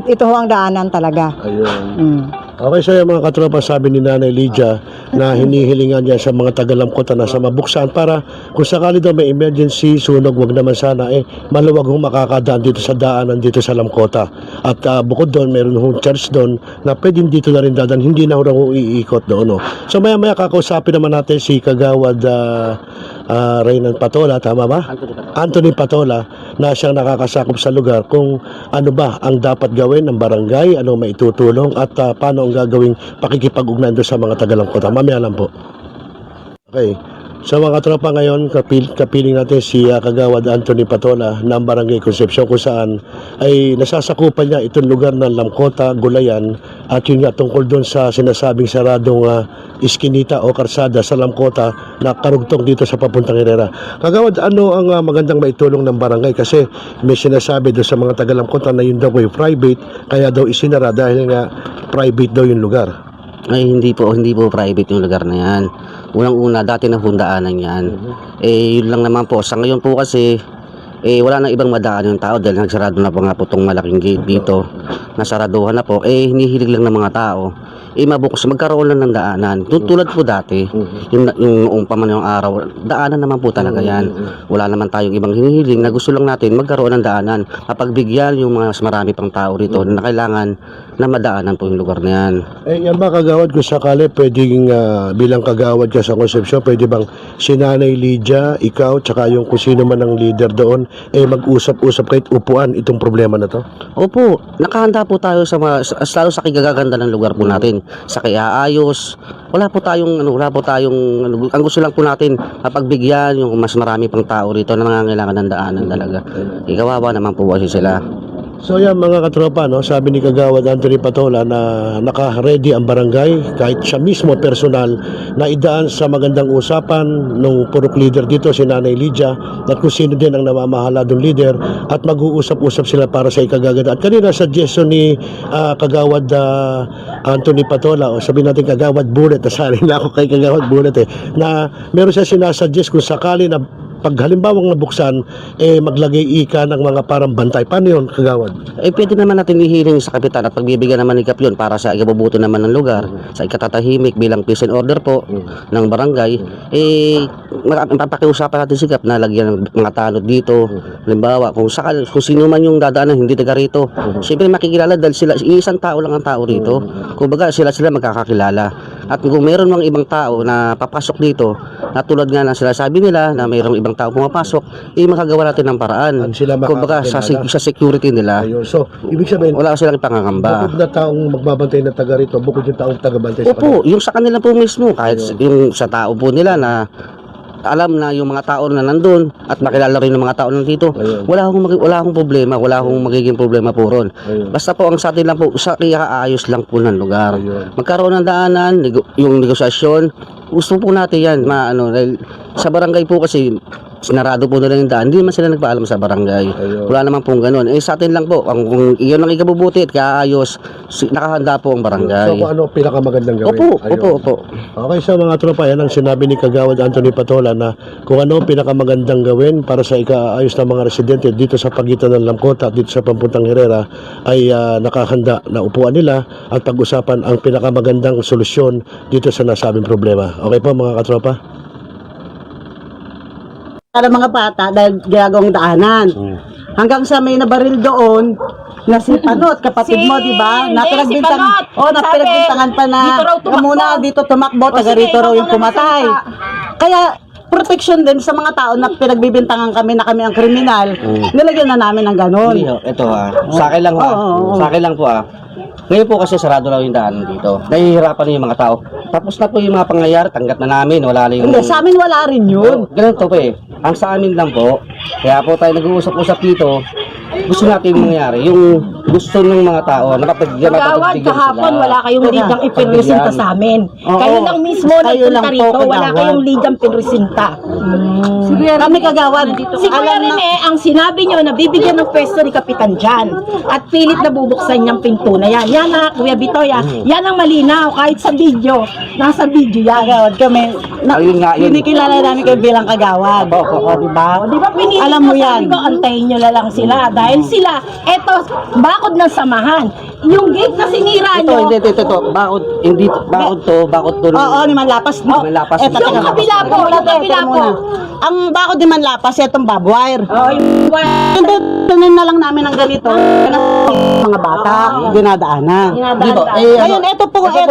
Ito ho ang daanan talaga. Ayun. Okay, so yung mga katropa, sabi ni Nanay Lydia na hinihilingan niya sa mga taga-LAMCOTA na sa mabuksan para kung sakali daw may emergency, sunog, wag naman sana, maluwag hong makakadaan dito sa daanan dito sa LAMCOTA. At bukod doon, meron hong church doon na pwedeng dito na rin dadan, hindi na ho iikot doon. No? So maya-maya kakausapin naman natin si Kagawad Reynan Patola, tama ba? Anthony Patola, na siyang nakakasakop sa lugar kung ano ba ang dapat gawin ng barangay, ano maitutulong at paano ang gagawing pakikipag-ugnayan doon sa mga taga-LAMCOTA. Mamaya lang po. Okay. Sa mga tropa ngayon, kapiling natin si Kagawad Anthony Patola ng Barangay Concepcion kung saan ay nasasakupan niya itong lugar ng Lamcota, Gulayan at yun nga tungkol doon sa sinasabing saradong iskinita o karsada sa Lamcota na karugtong dito sa papuntang Herrera. Kagawad, ano ang magandang maitulong ng barangay kasi may sinasabi doon sa mga taga Lamcota na yun daw ay private kaya daw isinara dahil nga private daw yung lugar. Ay hindi po private yung lugar na yan. Unang-una dati na hundaanan yan. Yun lang naman po. Sa ngayon po kasi wala nang ibang madaan yung tao dahil nagsarado na po nga po itong malaking gate dito. Nasaraduhan na po. Hinihilig lang ng mga tao. Mabukas, magkaroon lang ng daanan. Tulad po dati, yung noong pa man yung araw, daanan naman po talaga yan. Wala naman tayong ibang hinihiling na gusto lang natin magkaroon ng daanan. Papagbigyan yung mga mas marami pang tao rito na kailangan na madaanan po yung lugar na yan. Yan ba kagawad kung sakali pwedeng bilang kagawad ka sa Concepcion, pwede bang si Nanay Lydia, ikaw, tsaka yung kung sino man ang leader doon, mag-usap-usap kahit upuan itong problema na to? Opo, nakahanda po tayo lalo sa kigagaganda ng lugar po natin. Sa kaiaayos, wala po tayong ang gusto lang po natin pagbigyan yung mas marami pang tao rito na nangangailangan ng daanan talaga. Ikawawa naman po kasi sila. So yan mga katropa, no, sabi ni Kagawad Anthony Patola na naka-ready ang barangay kahit siya mismo personal na idaan sa magandang usapan nung purok leader dito si Nanay Lydia at kung sino din ang namamahala ng leader at mag-uusap-usap sila para sa ikagaganda. At kanina suggestion ni Kagawad Anthony Patola o sabihin natin Kagawad Bullet, nasali na ako kay Kagawad Bullet na meron siya sinasuggest kung sakali na pag halimbawang nabuksan, maglagay ika ng mga parang bantay. Paano yun, Kagawad? Pwede naman natin ihiling sa kapitan at pagbibigyan naman ni Kap yun para sa ikabubuti naman ng lugar, sa ikatatahimik bilang peace and order po ng barangay. Papakiusapan natin si Kap na lagyan ng mga tanod dito. Halimbawa, kung sino man yung dadaanan, hindi taga rito. Siyempre makikilala dahil sila, isang tao lang ang tao rito. Kumbaga sila magkakakilala. At kung meron mga ibang tao na papasok dito, na tulad nga na sila sabi nila na mayroong ibang tao pumapasok, makagawa natin ng paraan. Kumbaga sa security nila. Ayun. So, ibig sabihin, wala silang pangangamba. Bukod na taong magbabantay na taga rito, bukod yung taong tagabantay sa kanila. Opo, yung sa kanila po mismo, kahit yung sa tao po nila na alam na yung mga tao na nandun at makilala rin ng mga tao nandito, wala akong problema, wala akong magiging problema po ron. Basta po ang sa atin lang po, sa kaya-ayos lang po ng lugar. Magkaroon ng daanan, yung negosasyon, gusto po natin yan, sa barangay po kasi sinarado po nila yung daan, hindi naman sila nagpaalam sa barangay. Wala naman pong ganun. Sa atin lang po, kung iyon ang ikabubuti at kaayos, nakahanda po ang barangay. So kung ano pinakamagandang gawin? Opo. Okay, so mga tropa, yan ang sinabi ni Kagawad Anthony Patola na kung ano pinakamagandang gawin para sa ikaayos ng mga residente dito sa pagitan ng Lamcota at dito sa papuntang Herrera ay nakahanda na upuan nila at pag-usapan ang pinakamagandang solusyon dito sa nasabing problema. Okay po mga katropa? Para mga bata dahil ginagawang daanan. Hanggang sa may nabaril doon na si Panot, kapatid mo, di ba? Napinagbintangan pa na muna dito tumakbo, taga rito raw yung pumatay. Kaya protection din sa mga tao na pinagbibintangan kami na kami ang kriminal, nilagyan na namin ng ganun. Ito sa akin lang po Ngayon po kasi sarado na yung daan dito. Nahihirapan na yung mga tao. Tapos na po yung mga pangyayari, tanggap na namin, wala na yung... Hindi, sa amin wala rin yun. Ganito po Ang sa amin lang po, kaya po tayo nag-uusap-usap dito, gusto natin mangyari, yung gusto ng mga tao, Kagawad, kahapon wala kayong lidyang ipinresinta sa amin. Kayo lang mismo nagpunta rito, wala kayong lidyang pinresinta. Kami Kagawad. Si Kuya Rene, ang sinabi nyo na bibigyan ng pwesto ni Kapitan Jan at pilit na bubuksan niyang pinto na yan. Yan na, Kuya Bitoya, yan ang malinaw, kahit sa video, nasa video yan. Kagawad kami, kinikilala namin kayo bilang Kagawad. Diba? Alam mo yan. Sabi ko, antayin nyo na lang sila. Dahil sila, eto, bakod ng samahan. Yung gate na sinira nyo. Ito. Bakod to. Oo, ni Manlapas. Yung kabila po. Ang bakod ni Manlapas, itong barbed wire. Yung Tunan na lang namin ng ganito, mga bata, dinadaanan. Dito, Ngayon, ito po, yung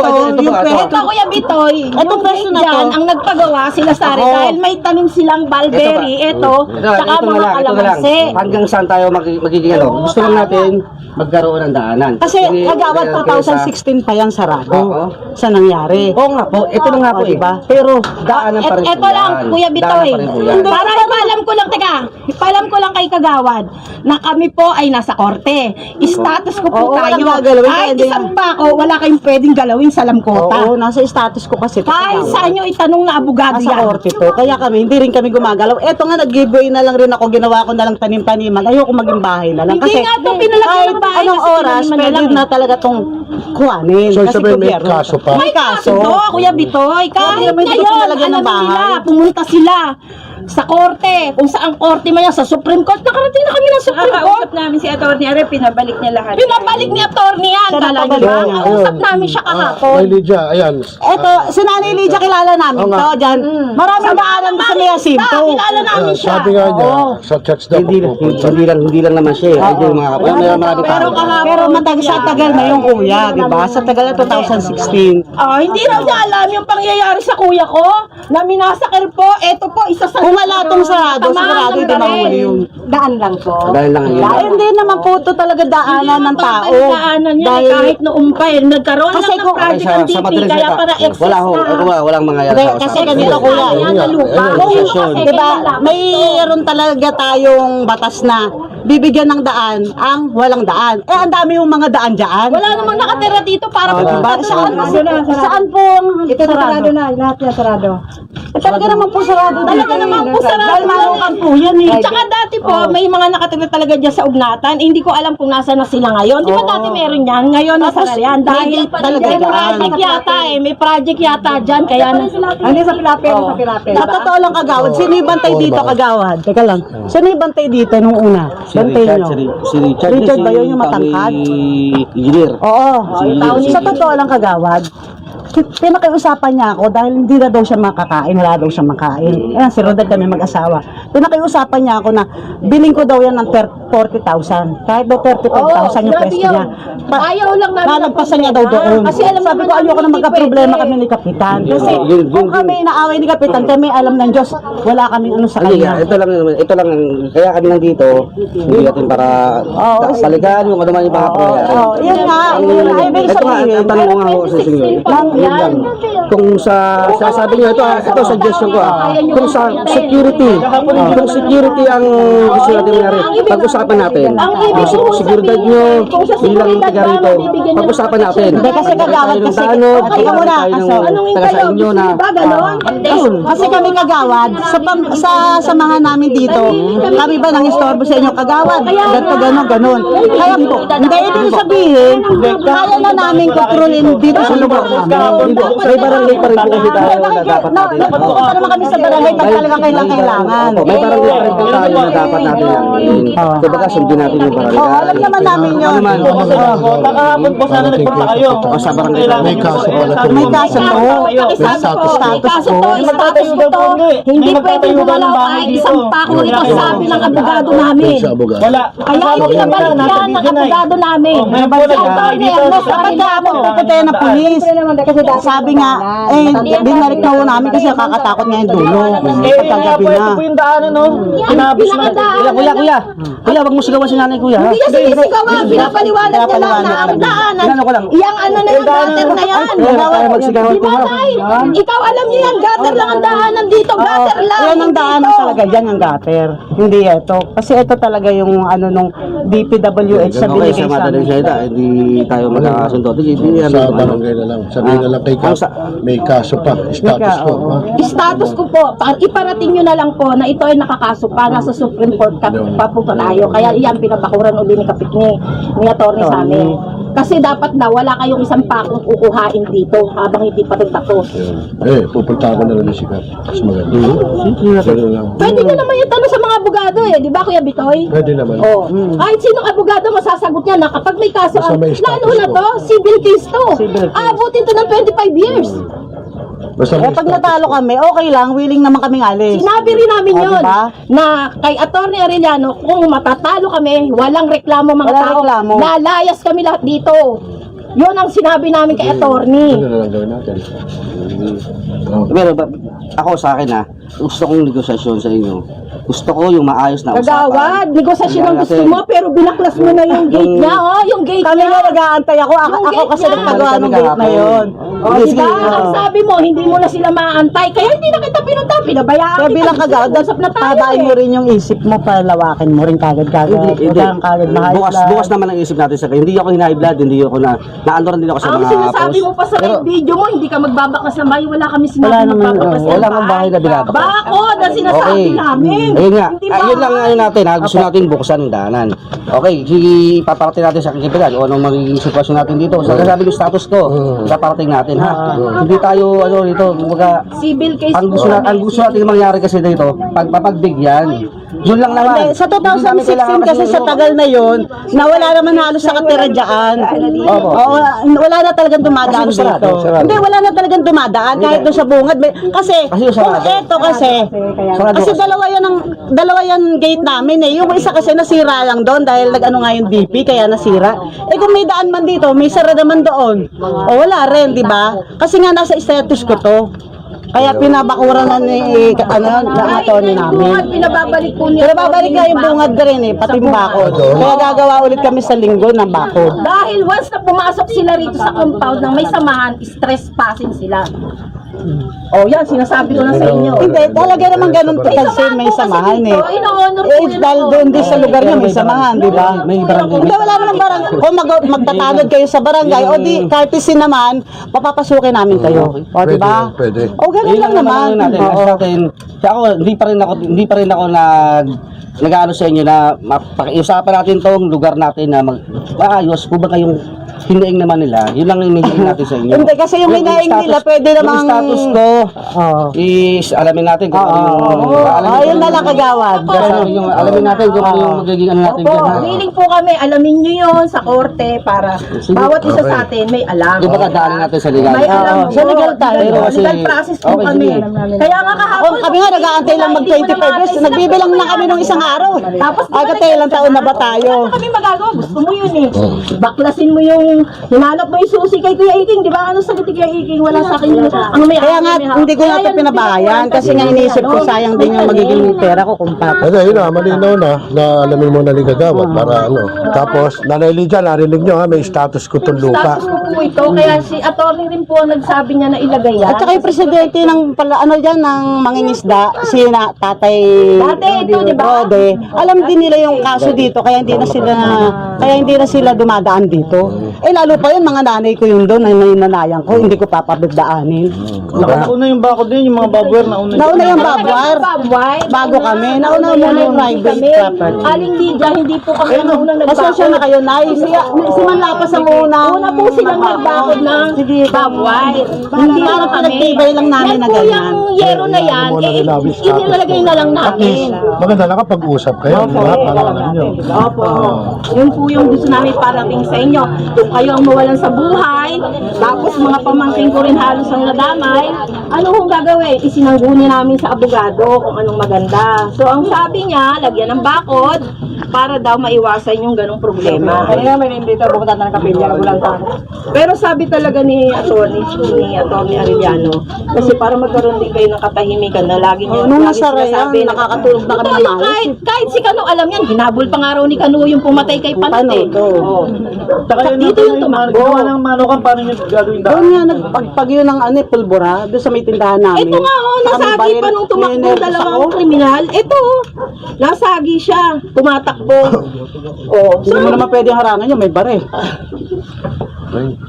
pwesto. Ito, Kuya Bitoy, Itong pwesto na to. dyan, ang nagpagawa sila Sari Ako. dahil may tanim silang balberry, ito, tsaka ito mga kalamansi. Hanggang saan tayo magiging ano? Gusto lang natin magkaroon ng daanan. Kasi kagawad 2016 pa yan sarado sa nangyari. Oo nga po, ito na nga po diba? Pero daanan pa rin po Ito lang, yan. Kuya Bitoy. Daanan pa rin po yan. Para ipaalam ko lang, ipaalam ko lang kay Kagawad na kami po ay nasa korte. Status ko po tayo. Kahit isang bako, wala kayong pwedeng galawin sa LAMCOTA. Oo, nasa status ko kasi. Kahit saan nyo itanong na abogado nasa yan. korte to. Kaya kami, hindi rin kami gumagalaw. Eto nga, nag-giveaway na lang rin ako. Ginawa ko na lang tanim-taniman. Ayoko maging bahay na lang. Hindi Kasi nga ito, pinalagyan ng bahay anong kasi oras, tinaniman na pwede lang. na talaga tong kuhanin. So, Kasi sabihin, may gobyerno. kaso pa? May kaso to, Kuya Bitoy. Kahit naman, hindi ko ngayon, pinalagyan alam ng bahay. nila, pumunta sila sa korte, kung saan korte man yan, sa Supreme Court, nakarating na kami ng Supreme Court. namin si Atty. Are, pinabalik niya lahat. Pinabalik ni attorney yan, Siya kala nyo napabalik ba? niya. Kausap namin siya kahapon. May Lydia, ayan. Eto, si Nanay Lydia, kilala namin Oo nga. to dyan. Maraming daanan sa Maya Simto. Kilala namin siya. Sabi nga niya, sa church daw Hindi lang naman siya. Ay, yung mga maraming Pero tao. kahapon, Pero sa tagal na yung kuya, di ba? Sa tagal na 2016. Hindi raw niya alam yung pangyayari sa kuya ko, na minasakir po, eto po, isa sa... Kung wala tong sarado, sigurado hindi mahuli yung Daan lang po. Dahil lang yun. Dahil hindi naman po ito talaga daanan ng tao. Daanan niya, kahit noong pa, nagkaroon lang ng project ang DP, kaya para excess Wala ho, walang mangyayari sa Kasi usapan. ganito kuya, Negosasyon. diba, mayroon talaga tayong batas na bibigyan ng daan ang walang daan. Ang dami yung mga daan dyan. Wala namang nakatira dito para Diba? Saan po ang sarado na? Lahat na sarado. Talaga naman po sarado. Talaga naman po sarado. Dahil malukan po yan eh. Tsaka dati po, may mga nakatira talaga dyan sa ugnatan. Hindi ko alam kung nasa na sila ngayon. Di ba dati meron yan? Ngayon nasa na yan. Dahil may project yata eh. May project yata dyan. Kaya na... Hindi sa Pilapel, sa Pilapel. Sa totoo lang kagawad. Sino yung bantay dito kagawad? Teka lang. Sino yung bantay dito nung una? Bantay nyo. Si Richard. Richard ba yun yung matangkad? Engineer. Oo. Sa totoo lang kagawad. Pinakiusapan niya ako dahil hindi na daw siya makakain, wala daw siya makain. Ayan, si Rodel kami mag-asawa. Pinakiusapan niya ako na biling ko daw yan ng 40,000. Kahit daw 35,000 yung pwesto niya. Ayaw lang namin. Lalagpasan niya daw doon. Kasi alam Sabi ko, ayoko na magka-problema kami ni Kapitan. Kasi kung kami naaway ni Kapitan, kami alam ng Diyos, wala kami ano sa kanya. Ito lang, kaya kami nandito, hindi natin para saligan yung ano man yung mga pangyayari. Yan nga, ay may Ito nga, sabihin. ang tanong ko nga ho sa inyo. Yun lang. Kung sabi niyo, ito suggestion ko kung sa security ang gusto natin mangyari, pag-usapan natin. Yung seguridad nyo, bilang taga rito, pag-usapan natin. Hindi kasi kagawad kasi, tayo taga sa inyo na, kasi kami kagawad, sa samahan namin dito, kami ba nang istorbo sa inyo kagawad? Ganon. Kaya po, hindi ibig sabihin, kaya na namin kontrolin dito sa lugar namin. May barangay pa rin po kasi tayo na dapat natin. Pupunta naman kami sa barangay pag talaga kailangan. May barangay pa rin po tayo na dapat natin yan. So baka sundin natin yung barangay. Alam naman namin yun. Nakahapon po sana nagpunta kayo. Sa barangay. May kaso pala ito. May kaso to. Status ko. Hindi pwede gumalaw kahit isang pako. Ito sabi ng abogado namin. Wala. Kaya yung pinabalik yan ng abogado namin. Kapag mo, pupunta yan ng pulis. Kasi sabi nga, binalik na ho namin kasi nakakatakot nga yung dulo. Pagkagabi na. Ito po yung daanan, no? Pinabis na. Kuya, wag mo sigawan si nanay, kuya. Hindi kasi sinisigawan. Pinapaliwanag niya lang na ang daanan. Iyang ano na yung gutter na yan. Di ba, Nay? Ikaw alam niyo yan. Gutter lang ang daanan dito. Gutter lang. Yan ang daanan talaga. Yan ang gutter. Hindi ito. Kasi ito talaga yung ano nung DPWH sa binigay sa amin. Hindi tayo magkakasundo. Sa barangay na lang. Sabihin na lang kay may kaso pa. Status ko. Status ko po, iparating nyo na lang po na ito ay nakakaso pa, nasa Supreme Court pa po tayo. Kaya iyan pinapakuran uli ni ni attorney sa amin. Kasi dapat na wala kayong isang pakong kukuhain dito habang hindi pa rin tapos. Pupunta ka na lang si Kat. Mas maganda. Pwede nyo naman yung tanong sa mga abogado di ba Kuya Bitoy? Pwede naman. Kahit sinong abogado masasagot niya na kapag may kaso, Basta may lalo status na to, civil case to. Abutin to ng 25 years. pag natalo kami, okay lang, willing naman kaming alis. Sinabi rin namin O, yun diba? na kay Atty. Arellano, kung matatalo kami, walang reklamo mga Walang tao. reklamo. Lalayas kami lahat dito. Yun ang sinabi namin kay Atty. Pero ako sa akin gusto kong negosasyon sa inyo. Gusto ko yung maayos na usapan. Kagawad, negosasyon ang gusto mo, pero binaklas mo na yung gate niya, yung gate Kami niya. nga nag-aantay ako kasi nagpagawa ng gate na yun. Diba? Ang sabi mo, hindi mo na sila maaantay, kaya hindi na kita pinunta, pinabayaan Kaya kita. bilang kagawad, tabain mo rin yung isip mo, palawakin mo rin kagad-kagad. Hindi. Bukas naman ang isip natin sa hindi ako hinahiblad, hindi ako naano rin din ako sa Ang mga sinasabi mo pa sa video mo, hindi ka magbabakas ng bahay, wala kami sinabi magbabakas ng bahay. wala kang bahay na binabakas. Bakod ang sinasabi namin. Ayun nga, Hindi yun lang bahay. ngayon natin gusto natin buksan yung daanan. Okay, ipaparating natin sa kikipilan o anong magiging sitwasyon natin dito. Sa sabi ng status ko, ipaparating natin Hindi tayo dito, kumbaga Civil case ang gusto natin mangyari kasi dito, pagpapagbigyan. Yun lang naman. Sa 2016 kasi sa tagal na yun, na wala naman halos sa katira dyan. Wala na talagang dumadaan dito. Hindi, wala na talagang dumadaan kahit doon sa bungad. Kasi, kung eto kasi dalawa yan gate namin eh. Yung isa kasi nasira lang doon dahil nag-ano nga yung DP kaya nasira. Eh kung may daan man dito, may sara naman doon. O wala rin, di ba? Kasi nga nasa status ko to. Kaya pinabakuran na ni attorney namin. Pinababalik po niya. Pinababalik nga yung bungad ka rin pati yung bakod. Kaya gagawa ulit kami sa linggo ng bakod. Dahil once na pumasok sila rito sa compound ng may samahan, stress passing sila. Yan, sinasabi ko na sa inyo. Hindi, talaga naman ganun po kasi may samahan dahil doon din sa lugar niyo may samahan, di ba? Hindi, wala naman barangay. Kung magtatanod kayo sa barangay, o di, courtesy naman, papapasukin namin kayo. O, di ba? Pwede. O, ganun lang naman. Kaya ako, hindi pa rin ako nag-ano sa inyo na pakiusapan natin tong lugar natin na maayos kung ba kayong hinaing naman nila. Yun lang yung hinaing natin sa inyo. Hindi, kasi yung hinaing nila pwede namang yung status ko alamin natin kung ano yung yun na lang kagawad. Alamin natin kung ano yung magiging ano natin dyan. Willing po kami, alamin nyo yun sa korte para bawat isa sa atin may alam. Di ba kadaanin natin sa legal? May alam Sa legal tayo. Legal process po kami. Kaya nga kahapon, kami nga nag-aantay lang mag-25 years. Nagbibilang na kami nung isang araw. Tapos agad ilang taon na ba tayo? Ano kami magagawa? Gusto mo yun baklasin mo yung hinanap mo yung susi kay Kuya Iking, di ba? Ano sagot ni Kuya Iking? Wala sa akin yun. Kaya nga, hindi ko na ito pinabayan kasi nga iniisip ko sayang din yung magiging pera ko kung paano. Yun na, malinaw na alamin mo na ni Kagawad para Tapos, Nanay Lydia, narinig nyo may status ko itong lupa. Status ko po ito, kaya si attorney rin po ang nagsabi niya na ilagay yan. At saka yung presidente ng ng mangingisda, si Tatay Dati ito, di ba? Rode, alam din nila yung kaso dito kaya hindi na sila dumadaan dito. Lalo pa yun, mga nanay ko yun doon, na nanayang ko, hindi ko papabigdaanin. Nauna yung bakod din, yung mga babwer, Nauna yung babwer. Bago kami, nauna muna yung private property. Aling Lydia, hindi po kami ang unang nagbakod. Pasensya na kayo, Nay. Si Manlapas ang una. Una po silang nagbakod ng babway. Hindi Para pinagtibay lang namin na ganyan. Yung yero na yan, inilalagay na lang namin. Maganda nakapag-usap kayo. Opo. Yun po yung gusto namin parating sa inyo. Kung kayo ang mawalan sa buhay, tapos mga pamangking ko rin halos ang nadamay, ano kung gagawin? Isinangguni namin sa abogado kung anong maganda. So ang sabi niya, lagyan ng bakod para daw maiwasan yung ganong problema. Kaya may dito, bukutan ng kapilya na bulang tayo. Pero sabi talaga ni attorney Arellano, kasi para magkaroon din kayo ng katahimikan na lagi niyo nung nasara yan, nakakatulog na kami ng maayos. Kahit si Kano alam yan, hinabol pa nga raw ni Kano yung pumatay kay Panate. Dito yung tumakbo. Gawa ng manukan, paano nyo gagawin daan? Doon nga, nagpagpag yun ng pulbura, doon sa may tindahan namin. Ito nga nasagi pa nung tumakbo dalawang kriminal. Ito nasagi siya, tumatakbo. Hindi mo naman pwede harangan yun, may bare.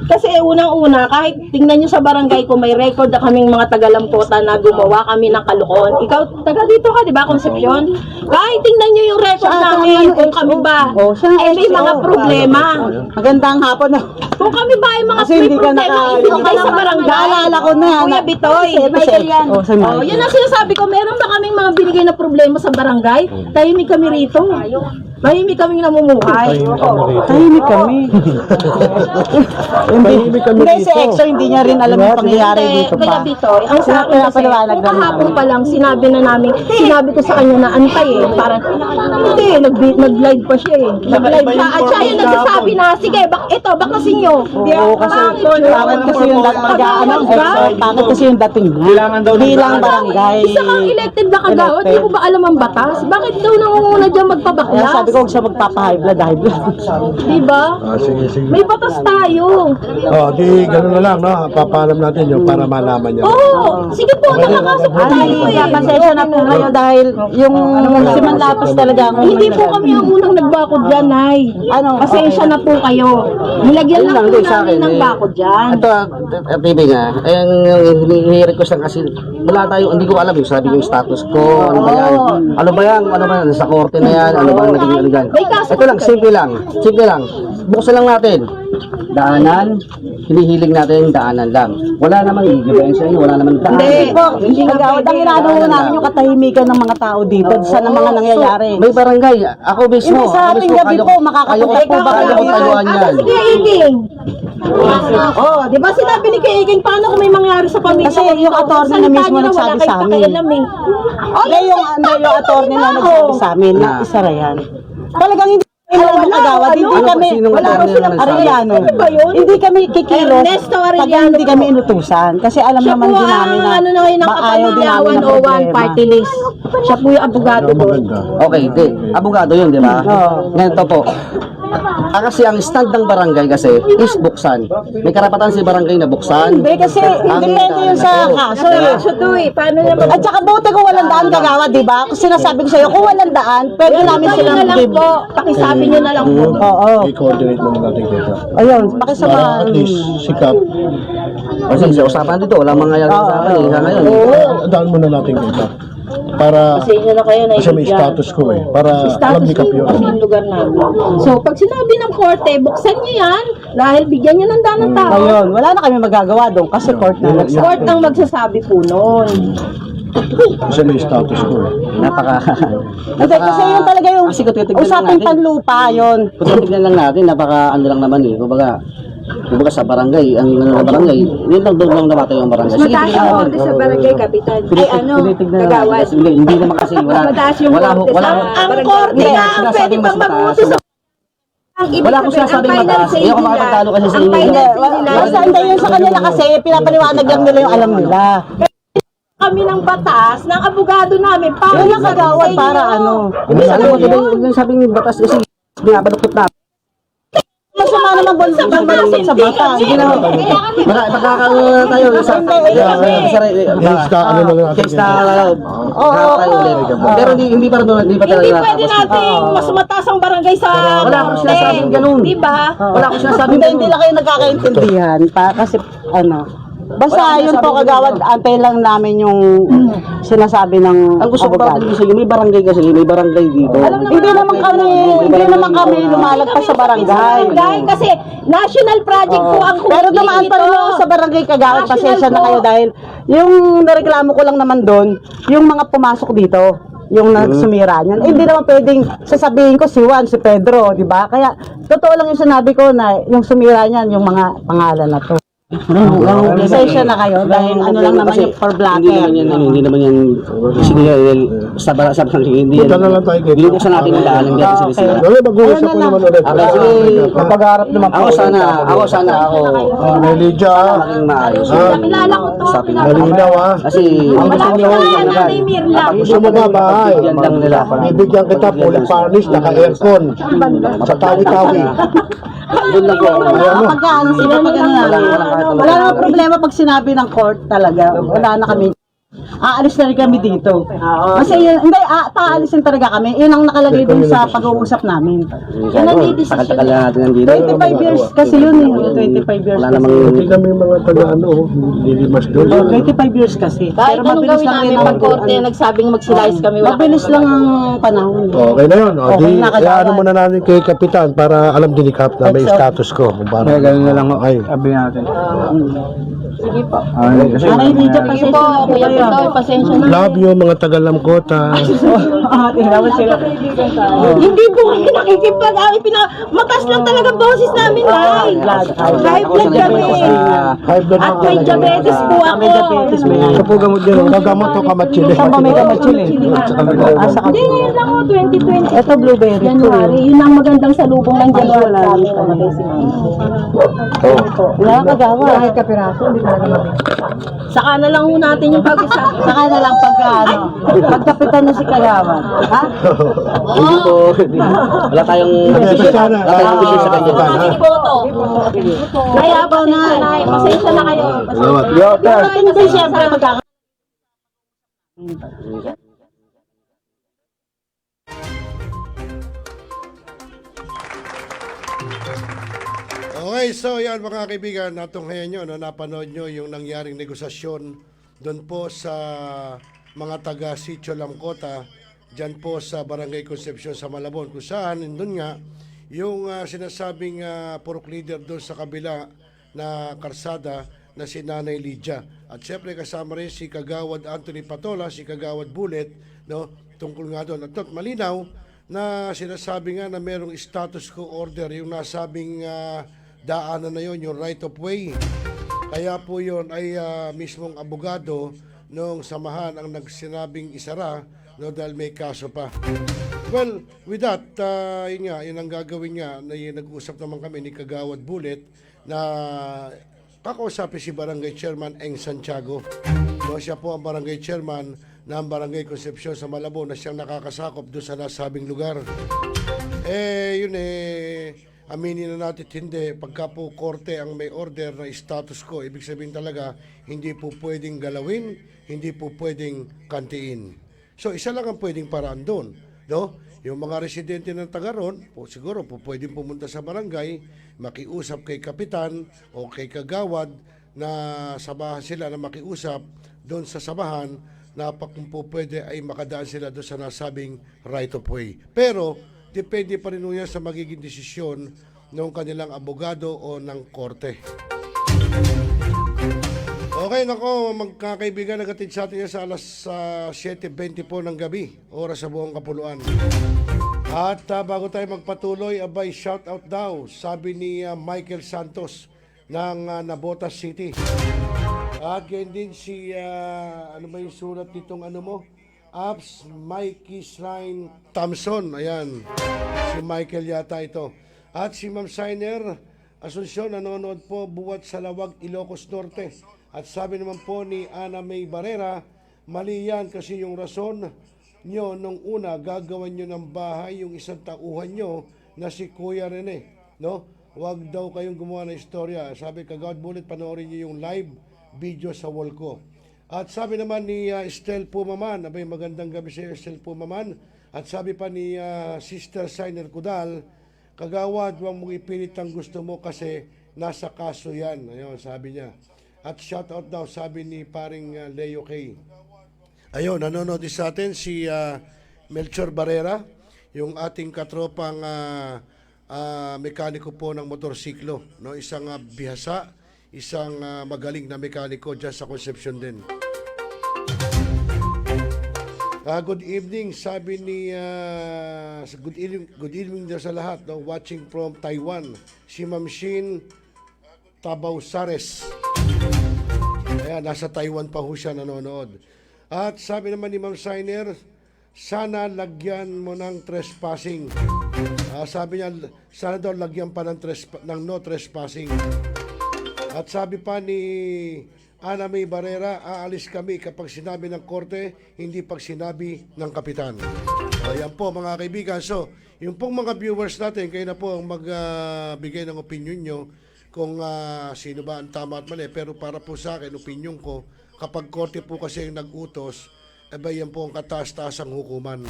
Kasi unang-una, kahit tingnan nyo sa barangay ko, may record na kaming mga taga-LAMCOTA na gumawa kami ng kalokohan. Ikaw, taga dito ka, di ba, CONCEPCION? Kahit tingnan nyo yung record namin, kung kami ba, may mga problema. Magandang hapon na. Kung kami ba ay mga problema, ibigay sa barangay. Naalala ko na. Kuya Bitoy, Michael yan. Yan ang sinasabi ko, meron ba kaming mga binigay na problema sa barangay? Tahimik kami rito. Tahimik kaming namumuhay. Tahimik kami. Hindi si EXO, hindi niya rin alam yung pangyayari dito Kaya pa. dito, ang sa akin kasi, kung kahapon pa lang, sinabi ko sa kanya na antay eh. Parang, hindi, nag-live pa siya eh. Nag-live siya. At siya yung nagsasabi na, sige, bakasin nyo. Oo, kasi bakit kasi yung bakit kasi yung dating niya? Bilang barangay. Isa kang elected na kagawad, di mo ba alam ang batas? Bakit daw nangunguna dyan magpabaklas? Kaya sabi ko, huwag siya magpapa-high blood. Diba? Sige. May batas tayo. Di gano'n na lang, no? Papaalam natin yung para malaman niya. Oo, sige po, nakakasapot tayo Kaya eh. pasensya na po kayo dahil yung si Manlatos talaga ang Hindi po kami ang unang nagbakod dyan, Nay. Pasensya na po kayo. Nilagyan lang po namin ng bakod dyan. Ito, TV nga, hini-request lang kasi wala tayo, hindi ko alam yung sabi yung status ko, ano ba yan? Ano ba yan? Sa korte na yan? Ano ba naging ano yan? Ito lang, simple lang. Buksan lang natin. Daanan, hinihiling natin daanan lang. Wala namang i-given sa inyo, wala namang daanan. Hindi po, hindi nagawad. Ang inaano namin yung katahimikan ng mga tao dito sa mga nangyayari. May barangay, ako mismo. Hindi sa ating gabi po, makakapunta po ba kayo tayuan yan? Sige, Iging. Di ba sinabi ni Kay Iging, paano kung may mangyari sa pamilya? Kasi yung attorney na mismo nagsabi sa amin. Hindi yung attorney na nagsabi sa amin na isara yan. Talagang hindi hindi kami kikilos pag hindi kami inutusan kasi alam naman din namin na maayaw din namin ng problema. Party list. Siya po yung abogado doon. Okay, abogado yun, di ba? Ganito po. Kasi ang stand ng barangay kasi is buksan. May karapatan si barangay na buksan. Hindi kasi depende yun sa kaso eh. Paano niya At saka buti kung walang daan kagawad, di ba? Kasi sinasabi ko sa'yo, kung walang daan, pwede namin silang give. Pakisabi niyo na lang po. Oo. I-coordinate muna natin dito. Ayun, pakisama. At least, sikap. Kasi usapan dito, wala mangyayari usapan eh. Ngayon. Daan muna natin dito. Para Kasi inyo na kayo na kasi may status ko eh. Para alam ni Kap yun. kasi yung lugar namin. So, pag sinabi ng korte, buksan niyo yan dahil bigyan niyo ng daan ng tao. Ayun, wala na kami magagawa doon kasi court na nagsabi. Court ang magsasabi po noon. Kasi may status ko eh. Hindi, kasi yun talaga yung usapin panlupa yun. Kung titignan lang natin, ano lang naman eh. Kumbaga sa barangay, ang barangay, yun lang doon lang namatay yung barangay. Sige, Mataas yung konti sa barangay, Kapitan. Ay kagawad. Hindi naman kasi Mataas yung konti sa ang korte nga ang pwede pang mamutos sa wala akong sinasabing mataas. Hindi ako makapagtalo kasi sa inyo. Basta hindi yun sa kanila kasi pinapaliwanag lang nila yung alam nila. Kami ng batas, ng abogado namin, para yun ang kagawad para ano. Hindi sabing batas kasi binabaluktot na. Masama naman bon sa bata. Sige na. Magkakaroon tayo sa case na pero hindi pa talaga. Hindi pwede natin mas mataas ang barangay sa wala akong sinasabing ganun. Di ba? Wala akong sinasabing ganun. Hindi lang kayo nagkakaintindihan pa kasi basta yun po kagawad, antay lang namin yung sinasabi ng ang gusto ko pa din sa'yo, may barangay kasi, may barangay dito. Hindi naman kami lumalagpas sa barangay. Kasi national project po ang pero dumaan pa rin ako sa barangay kagawad, pasensya na kayo dahil yung nareklamo ko lang naman doon, yung mga pumasok dito, yung nagsumira niyan. Hindi naman pwedeng sasabihin ko si Juan, si Pedro, di ba? Kaya totoo lang yung sinabi ko na yung sumira niyan, yung mga pangalan na to. Pasensya na kayo dahil ano lang naman yung for blacker. Hindi naman yan sa hindi buksan natin ang daan ng biyahe sila. Mag-uusap ko naman ulit. Sige, pag-aarap naman ako sana may Lydia maging maayos. Kilala ko to. Malinaw Kasi gusto mo nga bahay. Bibigyan kita fully furnished, naka-aircon. Sa tawi-tawi. doon lang po. Pagkaan sila wala namang problema pag sinabi ng court talaga. Wala na kami. Aalis na rin kami dito. Kasi yun, hindi, paalisin talaga kami. Yun ang nakalagay dun sa pag-uusap namin. Yun ang Tagal natin nandito. 25 years kasi yun eh. 25 years Wala kasi. namang Hindi kami mga taga-ano, lilimas doon. 25 years kasi. Kahit Pero anong mabilis gawin lang namin rin pag korte, nagsabing magsilayas kami. Mabilis lang ang panahon. Okay na yun. Okay na, kagawad. Ano muna namin kay Kapitan para alam din ni Kap na may status ko. Kaya ganun na lang. Okay. Sabi natin. Sige po. Aray, Lydia, Sige po, Kuya Pedro. pasensya na. Love you mga taga LAMCOTA. Hindi po kayo nakikipag-away. Matas lang talaga boses namin, Nay. High blood kami. At may diabetes po ako. Sa po gamot din. Gagamot o kamatsili. Saan ba may kamatsili? Hindi, ngayon lang o, 2020. Ito blueberry. January. Yun ang magandang salubong ng January. Namatay si Mama. Wala kagawa. Kahit kapiraso, hindi talaga mabigyan. Saka na lang ho natin yung pag-isa. Saka na lang pagkapitan na si Kagawan. Ha? Hindi po. Wala tayong ambisyon sa kandidato. Hindi po to. Nayabaw na. Pasensya na kayo. Hindi siyempre magkakaroon. Okay, so yan mga kaibigan, natunghayan nyo, no, napanood nyo yung nangyaring negosasyon doon po sa mga taga Sitio LAMCOTA, dyan po sa Barangay Concepcion sa Malabon, kung saan doon nga yung sinasabing purok leader doon sa kabila na karsada na si Nanay Lydia. At syempre kasama rin si Kagawad Anthony Patola, si Kagawad Bullet, no, tungkol nga doon. At malinaw na sinasabi nga na merong status quo order yung nasabing daanan na yon, yung right of way. Kaya po yon ay mismong abogado nung samahan ang nagsinabing isara, no, dahil may kaso pa. Well, with that, yun nga, yun ang gagawin nga, na nag-usap naman kami ni Kagawad Bullet na kakausapin si Barangay Chairman Eng Santiago. No, siya po ang Barangay Chairman ng Barangay Concepcion sa Malabon na siyang nakakasakop doon sa nasabing lugar. Aminin na natin hindi, pagka po korte ang may order na status quo, ibig sabihin talaga, hindi po pwedeng galawin, hindi po pwedeng kantiin. So, isa lang ang pwedeng paraan doon. No? Yung mga residente ng Tagaron, po, siguro po pwedeng pumunta sa barangay, makiusap kay kapitan o kay kagawad na samahan sila na makiusap doon sa samahan na kung po pwede ay makadaan sila doon sa nasabing right of way. Pero, depende pa rin yan sa magiging desisyon ng kanilang abogado o ng korte. Okay, nako, magkakaibigan, nagatid sa atin yan sa alas 7:20 po ng gabi, oras sa buong Kapuluan. At bago tayo magpatuloy, abay, shout out daw, sabi ni Michael Santos ng Navotas City. At ganyan din si, ano ba yung sulat nitong ano mo? Apps Mikey Shrine Thompson, ayan, si Michael yata ito. At si Ma'am Signer Asunsyon, nanonood po buwat sa Lawag, Ilocos Norte. At sabi naman po ni Ana May Barrera, mali yan kasi yung rason nyo nung una gagawan nyo ng bahay yung isang tauhan nyo na si Kuya Rene, no? Huwag daw kayong gumawa ng istorya. Sabi Kagawad Bullet, panoorin nyo yung live video sa wall ko. At sabi naman ni Estel Pumaman, abay magandang gabi sa Estel Pumaman. At sabi pa ni Sister Signer Kudal, Kagawad, huwag mong ipilit ang gusto mo kasi nasa kaso yan. Ayun, sabi niya. At shout out daw, sabi ni paring Leo K. Ayun, nanonood sa atin si Melchor Barrera, yung ating katropang mekaniko po ng motorsiklo. No? Isang bihasa, isang magaling na mekaniko dyan sa Concepcion din. Good evening, sabi ni good evening daw sa lahat, no? Watching from Taiwan, si Ma'am Shin Tabausares. Ayan, nasa Taiwan pa ho siya nanonood. At sabi naman ni Ma'am Signer, sana lagyan mo ng trespassing. Sabi niya, sana daw lagyan pa ng no trespassing. At sabi pa ni Ana May Barrera, aalis kami kapag sinabi ng korte, hindi pag sinabi ng kapitan. Ayan po mga kaibigan. So, yung pong mga viewers natin, kayo na po ang magbigay ng opinion nyo kung sino ba ang tama at mali. Pero para po sa akin, opinion ko, kapag korte po kasi yung nag-utos, yan po ang kataas-taasang hukuman.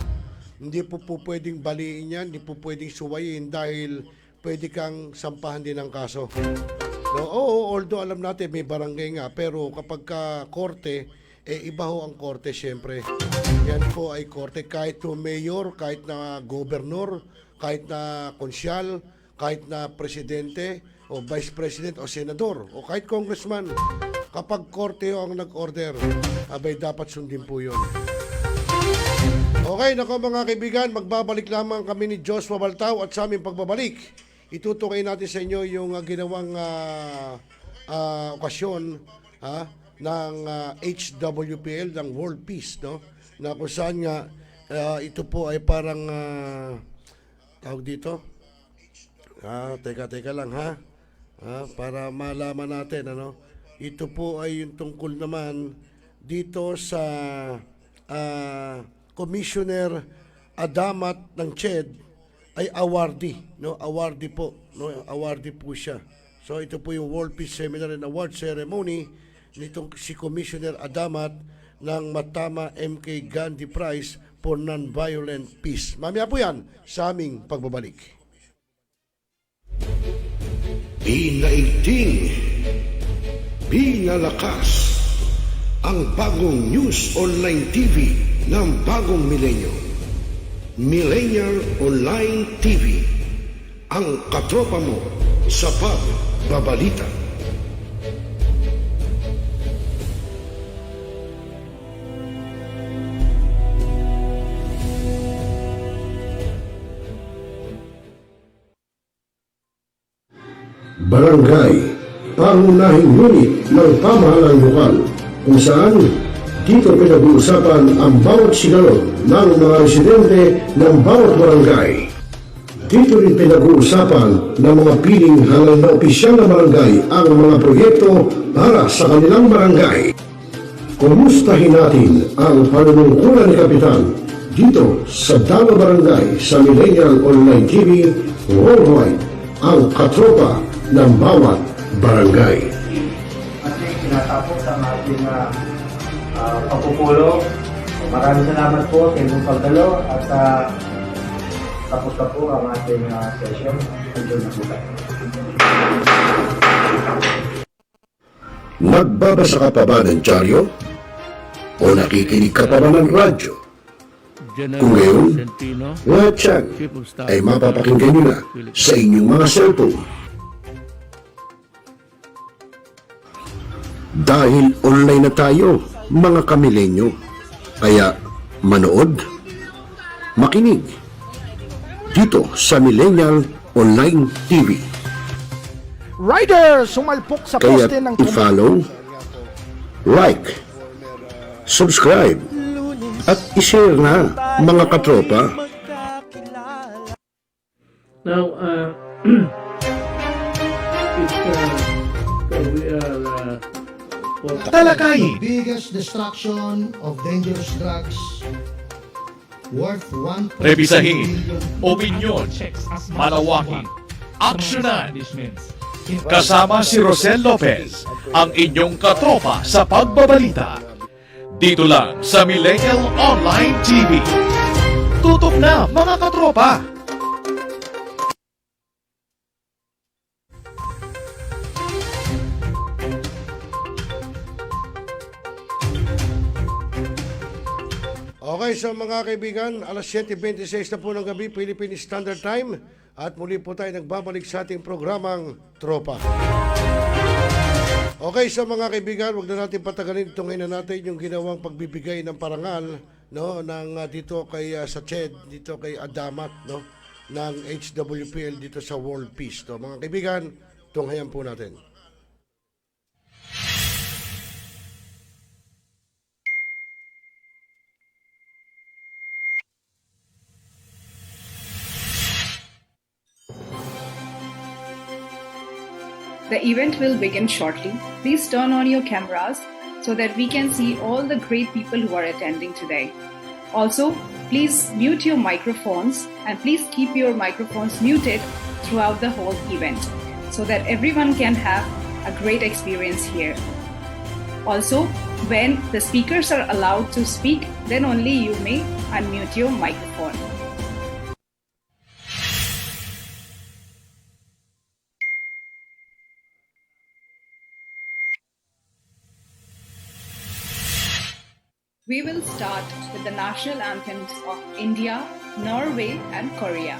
Hindi po pwedeng baliin yan, hindi po pwedeng suwayin dahil pwede kang sampahan din ng kaso. No, oo, although alam natin may barangay nga, pero kapag korte, iba ho ang korte syempre. Yan po ay korte, kahit na mayor, kahit na gobernador, kahit na konsyal, kahit na presidente, o vice president, o senador, o kahit congressman. kapag korte ang nag-order, abay dapat sundin po yun. Okay, nako mga kaibigan, magbabalik lamang kami ni Joshua Baltao at sa aming pagbabalik, itutukoy natin sa inyo yung ginawang okasyon ng HWPL, ng World Peace, no? Na kung saan nga ito po ay parang tawag dito. Teka lang ha. Para malaman natin ano. Ito po ay yung tungkol naman dito sa Commissioner Adamat ng CHED ay awardee, no? Awardee po, no? Awardee po siya. So ito po yung World Peace Seminar and Award Ceremony nitong si Commissioner Adamat ng Matama MK Gandhi Prize for Non-Violent Peace. Mamaya po yan sa aming pagbabalik. Binaigting, binalakas ang bagong news online TV ng bagong milenyo. Millennial Online TV, ang katropa mo sa pagbabalita. Barangay, pangunahing unit ng pamahalaan lokal kung saan dito pinag-uusapan ang bawat sigalot ng mga residente ng bawat barangay. Dito rin pinag-uusapan ng mga piling halal na opisyal na barangay ang mga proyekto para sa kanilang barangay. Kumustahin natin ang panunungkulan ni Kapitan dito sa Dama Barangay sa Millennial Online TV Worldwide, ang katropa ng bawat barangay. At tinatapos ang ating pagpupulong. Maraming salamat po sa inyong pagdalo at tapos na po ang ating session. Enjoy na po tayo. Nagbabasa ka pa ba ng dyaryo? O nakikinig ka pa ba ng radyo? Kung ngayon, lahat yan ay mapapakinggan nyo na sa inyong mga cellphone. Dahil online na tayo, mga kamilenyo. Kaya manood, makinig dito sa Millennial Online TV. Rider, sumalpok sa Kaya poste ng i-follow, like, subscribe, at i-share na, mga katropa. Now, we are Talakayin. Biggest destruction of dangerous drugs worth 1. Rebisahin, opinyon, malawakin, aksyonan. Kasama si Rosel Lopez, ang inyong katropa sa pagbabalita. Dito lang sa Millennial Online TV. Tutok na, mga katropa! Okay, so mga kaibigan, alas 7:26 na po ng gabi, Philippine Standard Time. At muli po tayo nagbabalik sa ating programang Tropa. Okay, so mga kaibigan, wag na natin patagalin. Tungin na natin yung ginawang pagbibigay ng parangal, no, ng dito kay sa CHED, dito kay Adamat, no, ng HWPL dito sa World Peace. No. Mga kaibigan, tunghayan po natin. The event will begin shortly. Please turn on your cameras so that we can see all the great people who are attending today. Also, please mute your microphones and please keep your microphones muted throughout the whole event so that everyone can have a great experience here. Also, when the speakers are allowed to speak, then only you may unmute your microphone. We will start with the national anthems of India, Norway, and Korea.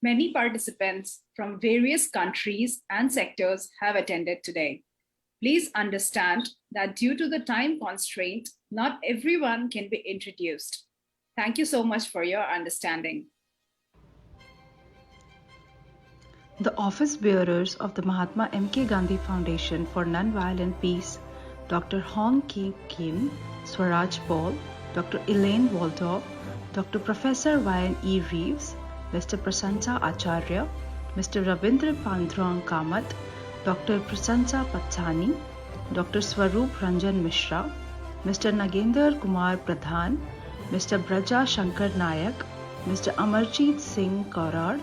Many participants from various countries and sectors have attended today. Please understand that due to the time constraint, not everyone can be introduced. Thank you so much for your understanding. The office bearers of the Mahatma M.K. Gandhi Foundation for Non-Violent Peace, Dr. Hong Kim, Swaraj Paul, Dr. Elaine Waldorf, Dr. Professor Y.N.E. Reeves, Mr. Prasanta Acharya, Mr. Rabindra Pandrong Kamat, Dr. Prasanta Patani, Dr. Swaroop Ranjan Mishra, Mr. Nagender Kumar Pradhan, Mr. Braja Shankar Nayak, Mr. Amarjeet Singh Kaurad,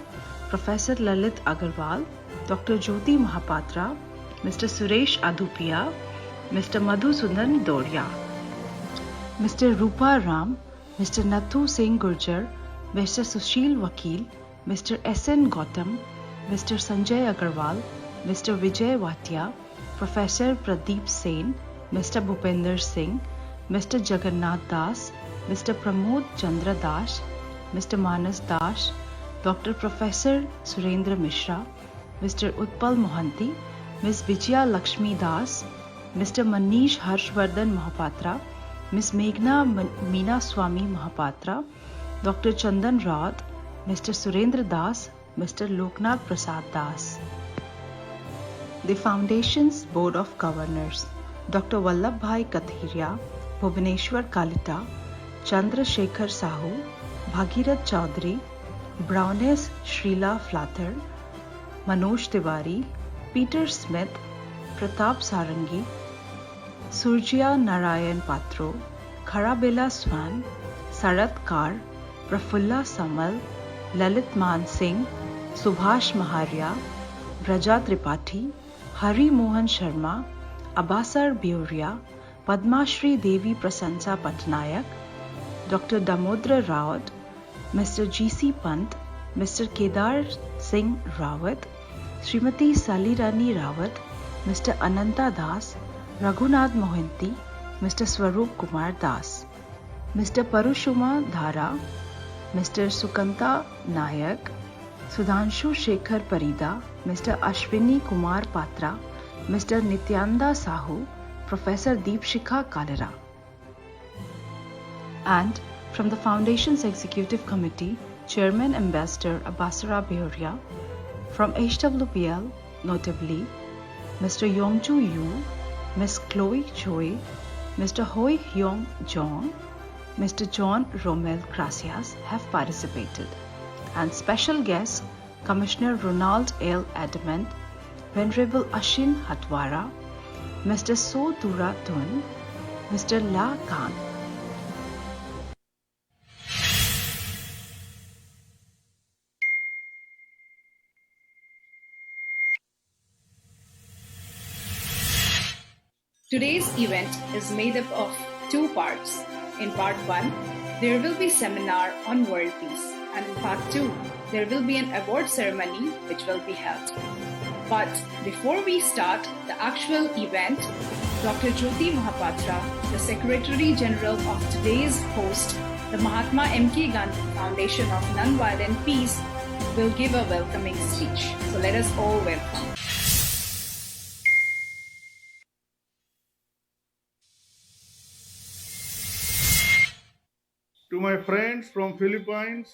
Professor Lalit Agarwal, Dr. Jyoti Mahapatra, Mr. Suresh Adupia, Mr. Madhusudan Doria, Mr. Rupa Ram, Mr. Nathu Singh Gurjar, Mr. Sushil Vakil, Mr. S.N. Gautam, Mr. Sanjay Agarwal, Mr. Vijay Watia, Professor Pradeep Sen, Mr. Bhupender Singh, Mr. Jagannath Das, Mr. Pramod Chandra Das, Mr. Manas Das, Dr. Professor Surendra Mishra, Mr. Utpal Mohanty, Ms. Vijaya Lakshmi Das, Mr. Manish Harshvardhan Mahapatra, Ms. Meghna Meena Swami Mahapatra, Dr. Chandan Raut, Mr. Surendra Das, Mr. Loknath Prasad Das. The Foundation's Board of Governors, Dr. Vallabhbhai Kathiria, Bhubaneswar Kalita, Chandra Shekhar Sahu, Bhagirath Chaudhary, Brownness Shrila Flather, Manoj Tiwari, Peter Smith, Pratap Sarangi, Surjya Narayan Patro, Kharabela Swan, Sarat Kar, Prafulla Samal, Lalit Man Singh, Subhash Maharya, Braja Tripathi, Hari Mohan Sharma, Abasar Beuria, Padma Shri Devi Prasansa Patnayak, Dr. Damodra Raut, Mr. G.C. Pant, Mr. Kedar Singh Rawat, Srimati Salirani Rawat, Mr. Ananta Das, Raghunath Mohanty, Mr. Swaroop Kumar Das, Mr. Parushuma Dhara, Mr. Sukanta Nayak, Sudhanshu Shekhar Parida, Mr. Ashwini Kumar Patra, Mr. Nityanda Sahu, Professor Deepshikha Kalera. And from the Foundation's Executive Committee, Chairman Ambassador Abasara Beuria, from HWPL, notably, Mr. Yongju Yu, Ms. Chloe Choi, Mr. Hoi Hyong Jong, Mr. John Romel Gracias have participated. And special guests, Commissioner Ronald L. Adamant, Venerable Ashin Hatwara, Mr. So Dura Tun, Mr. La Khan. Today's event is made up of two parts. In part 1, there will be seminar on world peace, and in part 2, there will be an award ceremony which will be held. But before we start the actual event, Dr. Jyoti Mahapatra, the Secretary General of today's host, the Mahatma M.K. Gandhi Foundation of Nonviolent Peace, will give a welcoming speech. So let us all welcome. To my friends from Philippines,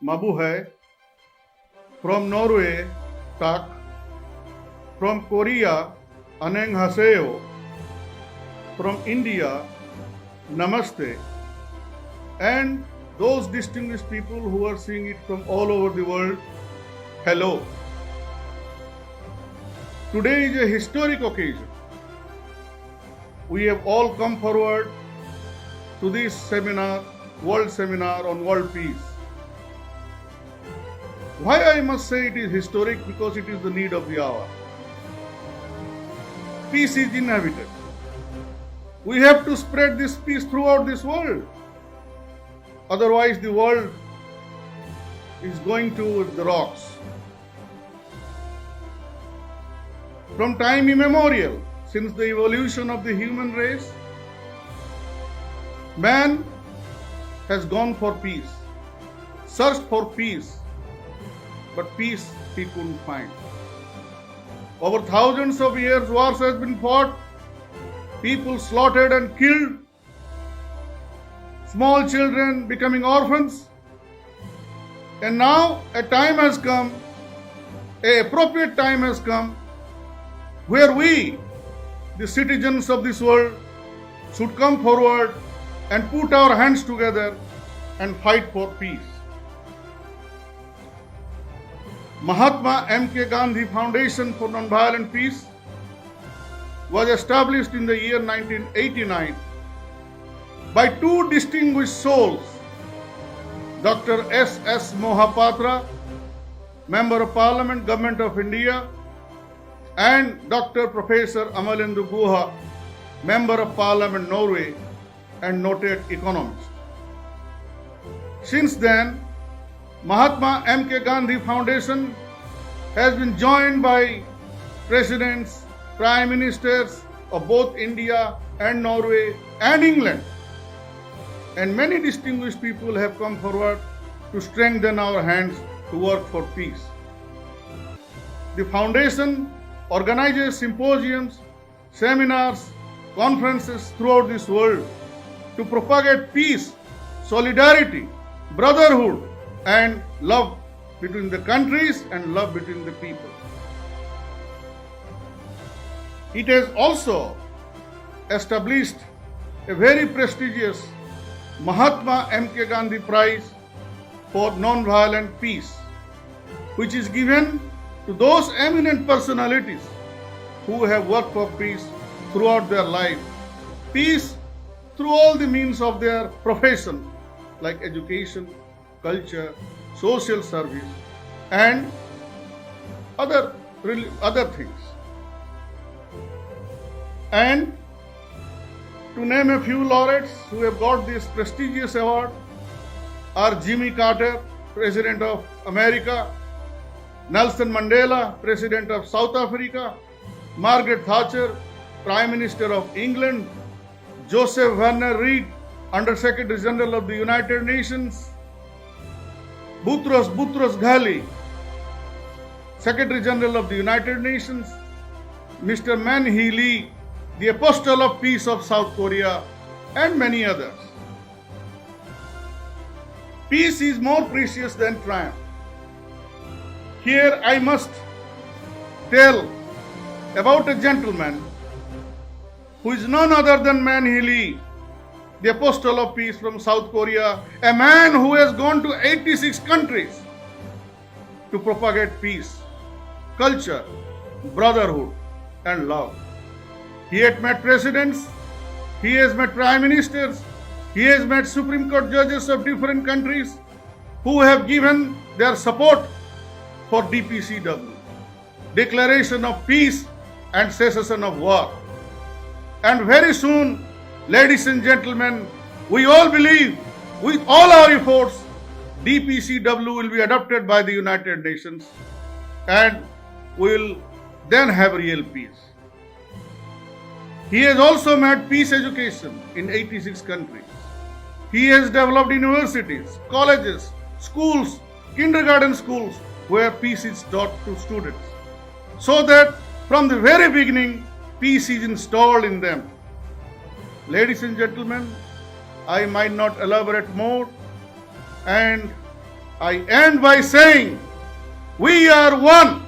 Mabuhay, from Norway, Tak, from Korea, Aneng Haseo, from India, Namaste, and those distinguished people who are seeing it from all over the world, hello. Today is a historic occasion. We have all come forward to this seminar, World Seminar on World Peace. Why I must say it is historic? Because it is the need of the hour. Peace is inevitable. We have to spread this peace throughout this world. Otherwise the world is going to the rocks. From time immemorial, since the evolution of the human race, man has gone for peace, searched for peace, but peace he couldn't find. Over thousands of years, wars has been fought, people slaughtered and killed, small children becoming orphans. And now a time has come, an appropriate time has come, where we, the citizens of this world, should come forward and put our hands together and fight for peace. Mahatma M.K. Gandhi Foundation for Nonviolent Peace was established in the year 1989 by two distinguished souls, Dr. S.S. Mohapatra, Member of Parliament, Government of India, and Dr. Professor Amalendu Guha, Member of Parliament, Norway, and noted economist. Since then, Mahatma M.K. Gandhi Foundation has been joined by presidents, prime ministers of both India and Norway and England. And many distinguished people have come forward to strengthen our hands to work for peace. The foundation organizes symposiums, seminars, conferences throughout this world to propagate peace, solidarity, brotherhood, and love between the countries and love between the people. It has also established a very prestigious Mahatma M.K. Gandhi Prize for Nonviolent Peace, which is given to those eminent personalities who have worked for peace throughout their life. Peace through all the means of their profession, like education, culture, social service, and other things. And to name a few laureates who have got this prestigious award are Jimmy Carter, President of America, Nelson Mandela, President of South Africa, Margaret Thatcher, Prime Minister of England, Joseph Werner Reed, Under Secretary General of the United Nations, Boutros Ghali, Secretary General of the United Nations, Mr. Man Hee Lee, the Apostle of Peace of South Korea, and many others. Peace is more precious than triumph. Here I must tell about a gentleman who is none other than Man Hee Lee, the Apostle of Peace from South Korea, a man who has gone to 86 countries to propagate peace, culture, brotherhood, and love. He has met presidents, he has met prime ministers, he has met Supreme Court judges of different countries who have given their support for DPCW, Declaration of Peace and Cessation of War. And very soon, ladies and gentlemen, we all believe, with all our efforts, DPCW will be adopted by the United Nations and we will then have real peace. He has also made peace education in 86 countries. He has developed universities, colleges, schools, kindergarten schools where peace is taught to students, so that from the very beginning, peace is installed in them. Ladies and gentlemen, I might not elaborate more, and I end by saying, we are one.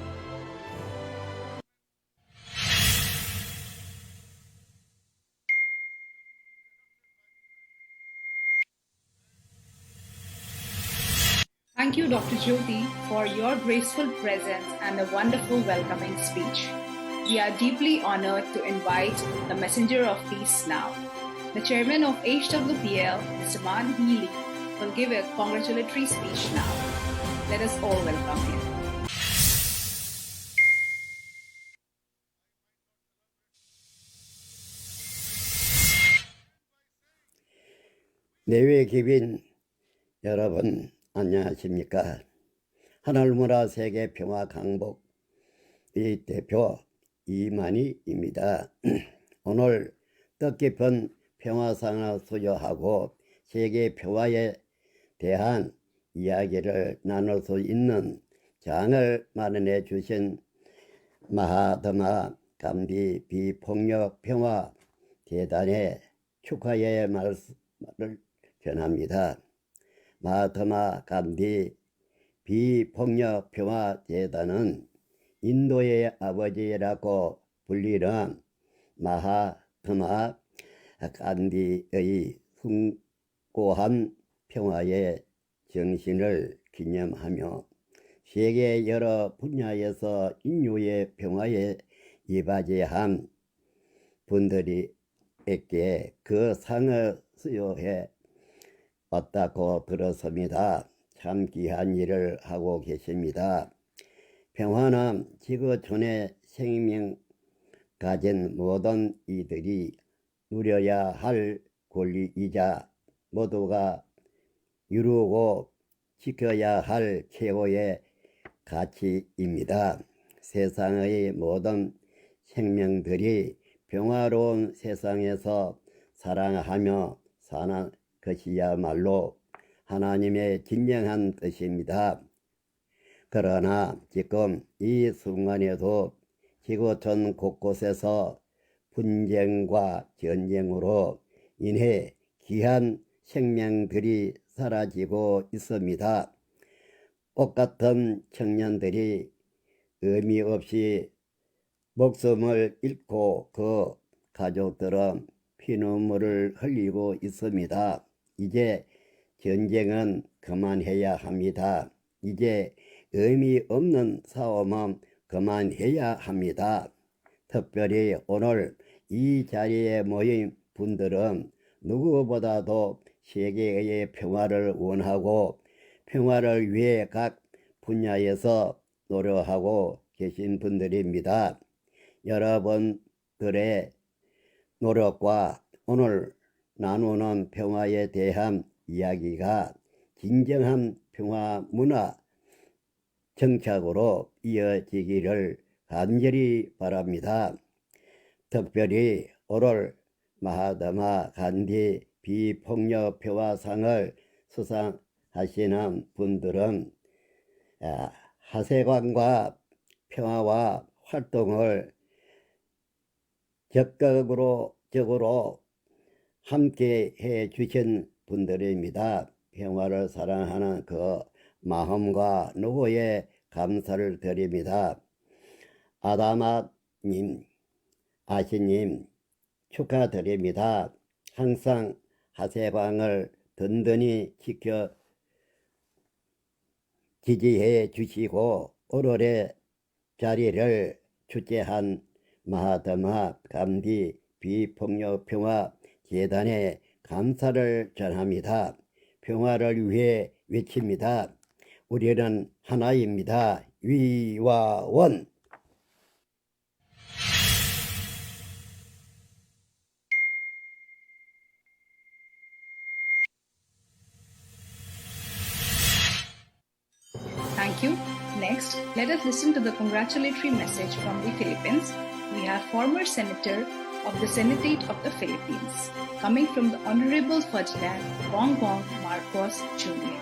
Thank you, Dr. Jyoti, for your graceful presence and a wonderful welcoming speech. We are deeply honored to invite the Messenger of Peace now. The Chairman of HPWL, Mr. Man Hee Lee, will give a congratulatory speech now. Let us all welcome him. 내외 기빈 여러분 안녕하십니까? 하늘문화 세계 평화 강복 이 대표 이만희입니다. 오늘 뜻깊은 평화상을 수여하고 세계 평화에 대한 이야기를 나눌 수 있는 장을 마련해 주신 마하트마 간디 비폭력 평화 재단에 축하의 말씀을 전합니다. 마하트마 간디 비폭력 평화 재단은 인도의 아버지라고 불리는 마하트마 간디의 숭고한 평화의 정신을 기념하며 세계 여러 분야에서 인류의 평화에 이바지한 분들에게 그 상을 수여해 왔다고 들었습니다. 참 귀한 일을 하고 계십니다. 평화는 지구촌의 생명 가진 모든 이들이 누려야 할 권리이자 모두가 이루고 지켜야 할 최고의 가치입니다. 세상의 모든 생명들이 평화로운 세상에서 사랑하며 사는 것이야말로 하나님의 진정한 뜻입니다. 그러나 지금 이 순간에도 지구촌 곳곳에서 분쟁과 전쟁으로 인해 귀한 생명들이 사라지고 있습니다. 꽃같은 청년들이 의미 없이 목숨을 잃고 그 가족들은 피눈물을 흘리고 있습니다. 이제 전쟁은 그만해야 합니다. 이제 의미 없는 싸움은 그만해야 합니다. 특별히 오늘 이 자리에 모인 분들은 누구보다도 세계의 평화를 원하고 평화를 위해 각 분야에서 노력하고 계신 분들입니다. 여러분들의 노력과 오늘 나누는 평화에 대한 이야기가 진정한 평화 문화 정착으로 이어지기를 간절히 바랍니다. 특별히 오늘 마하트마 간디 비폭력 평화상을 수상하시는 분들은 하세관과 평화와 활동을 적극적으로 함께 해 주신 분들입니다. 평화를 사랑하는 그 마음과 누구의 감사를 드립니다. 아다마님, 아시님 축하드립니다. 항상 하세방을 든든히 지지해 주시고 오늘의 자리를 주재한 마하트마 간디 비폭력 평화 재단에 감사를 전합니다. 평화를 위해 외칩니다. 우리는 하나입니다. 위와 원. Thank you. Next, let us listen to the congratulatory message from the Philippines. We have former Senator of the Senate of the Philippines, coming from the Honorable Ferdinand Bongbong Marcos Jr.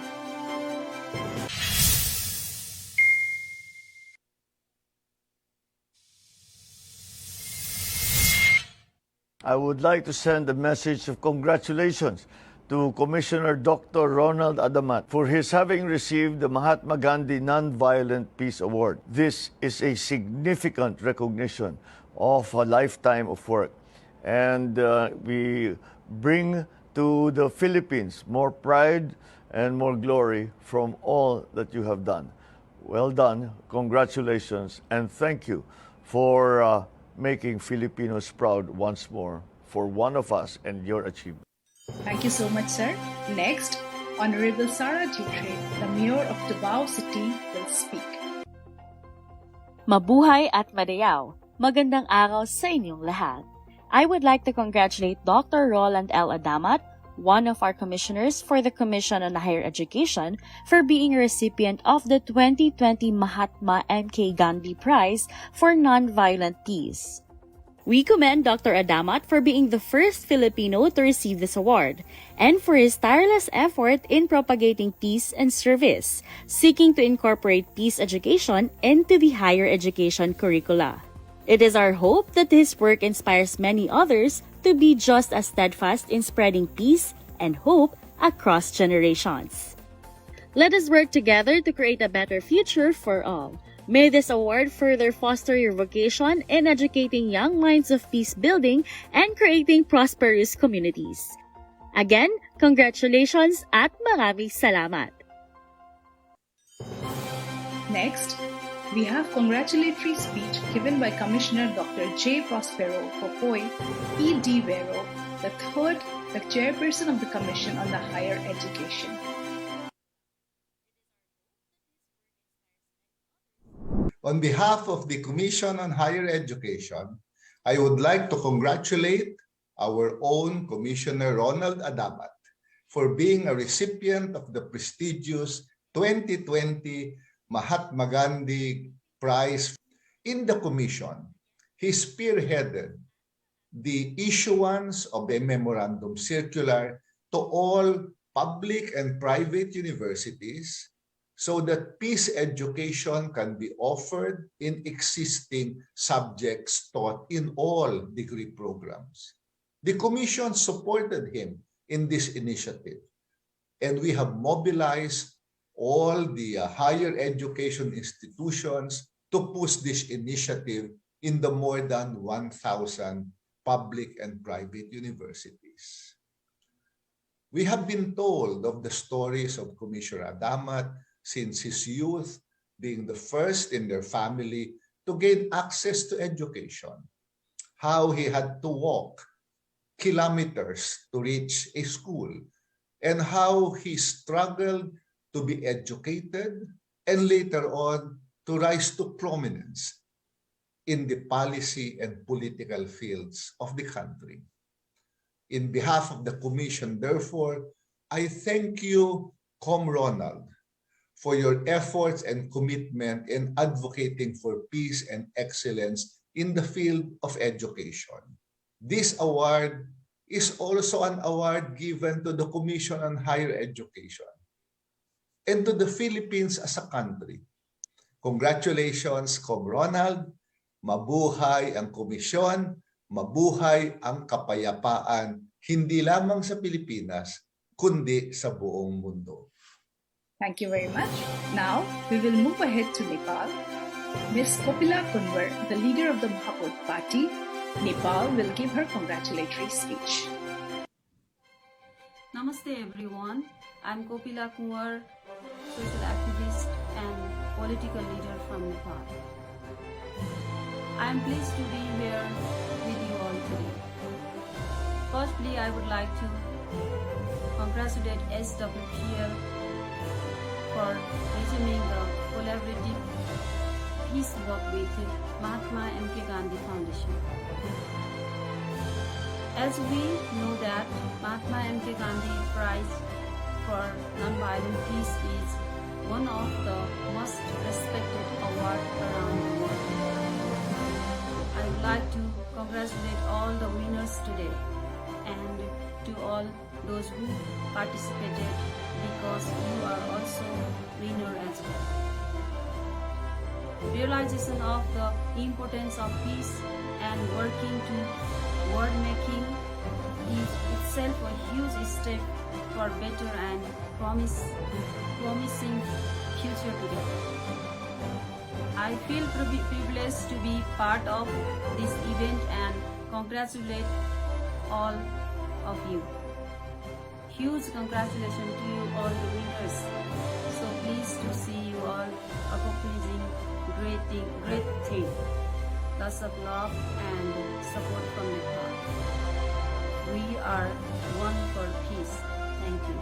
I would like to send a message of congratulations to Commissioner Dr. Ronald Adamat for his having received the Mahatma Gandhi Nonviolent Peace Award. This is a significant recognition of a lifetime of work, and we bring to the Philippines more pride and more glory from all that you have done. Well done, congratulations, and thank you for making Filipinos proud once more for one of us and your achievement. Thank you so much, sir. Next, Honorable Sara Dutre, the Mayor of Davao City, will speak. Mabuhay at madayaw. Magandang araw sa inyong lahat. I would like to congratulate Dr. Roland L. Adamat, one of our commissioners for the Commission on Higher Education, for being a recipient of the 2020 Mahatma M.K. Gandhi Prize for Nonviolent Peace. We commend Dr. Adamat for being the first Filipino to receive this award and for his tireless effort in propagating peace and service, seeking to incorporate peace education into the higher education curricula. It is our hope that his work inspires many others to be just as steadfast in spreading peace and hope across generations. Let us work together to create a better future for all. May this award further foster your vocation in educating young minds of peace building and creating prosperous communities. Again, congratulations at maraming salamat. Next, we have congratulatory speech given by Commissioner Dr. J. Prospero Popoy E.D. Vero, the chairperson of the Commission on the Higher Education. On behalf of the Commission on Higher Education, I would like to congratulate our own Commissioner Ronald Adamat for being a recipient of the prestigious 2020 Mahatma Gandhi Prize. In the Commission, he spearheaded the issuance of a memorandum circular to all public and private universities so that peace education can be offered in existing subjects taught in all degree programs. The Commission supported him in this initiative, and we have mobilized all the higher education institutions to push this initiative in the more than 1,000 public and private universities. We have been told of the stories of Commissioner Adamat since his youth, being the first in their family to gain access to education, how he had to walk kilometers to reach a school, and how he struggled to be educated and later on to rise to prominence in the policy and political fields of the country. In behalf of the Commission, therefore, I thank you, Com Ronald, for your efforts and commitment in advocating for peace and excellence in the field of education. This award is also an award given to the Commission on Higher Education and to the Philippines as a country. Congratulations, Com Ronald. Mabuhay ang komisyon, mabuhay ang kapayapaan, hindi lamang sa Pilipinas, kundi sa buong mundo. Thank you very much. Now, we will move ahead to Nepal. Ms. Kopila Kunwar, the leader of the Mahapod Party, Nepal, will give her congratulatory speech. Namaste everyone. I'm Kopila Kunwar, social activist and political leader from Nepal. I am pleased to be here with you all today. Firstly, I would like to congratulate HPWL for resuming the collaborative peace work with Mahatma M.K. Gandhi Foundation. As we know that Mahatma M.K. Gandhi Prize for Nonviolent Peace is one of the most respected awards around the world. I would like to congratulate all the winners today and to all those who participated, because you are also winner as well. Realization of the importance of peace and working to world making is itself a huge step for better and promising future together. I feel privileged to be part of this event and congratulate all of you. Huge congratulations to you all the winners. So pleased to see you all accomplishing great thing. Lots of love and support from Nepal. We are one for peace. Thank you.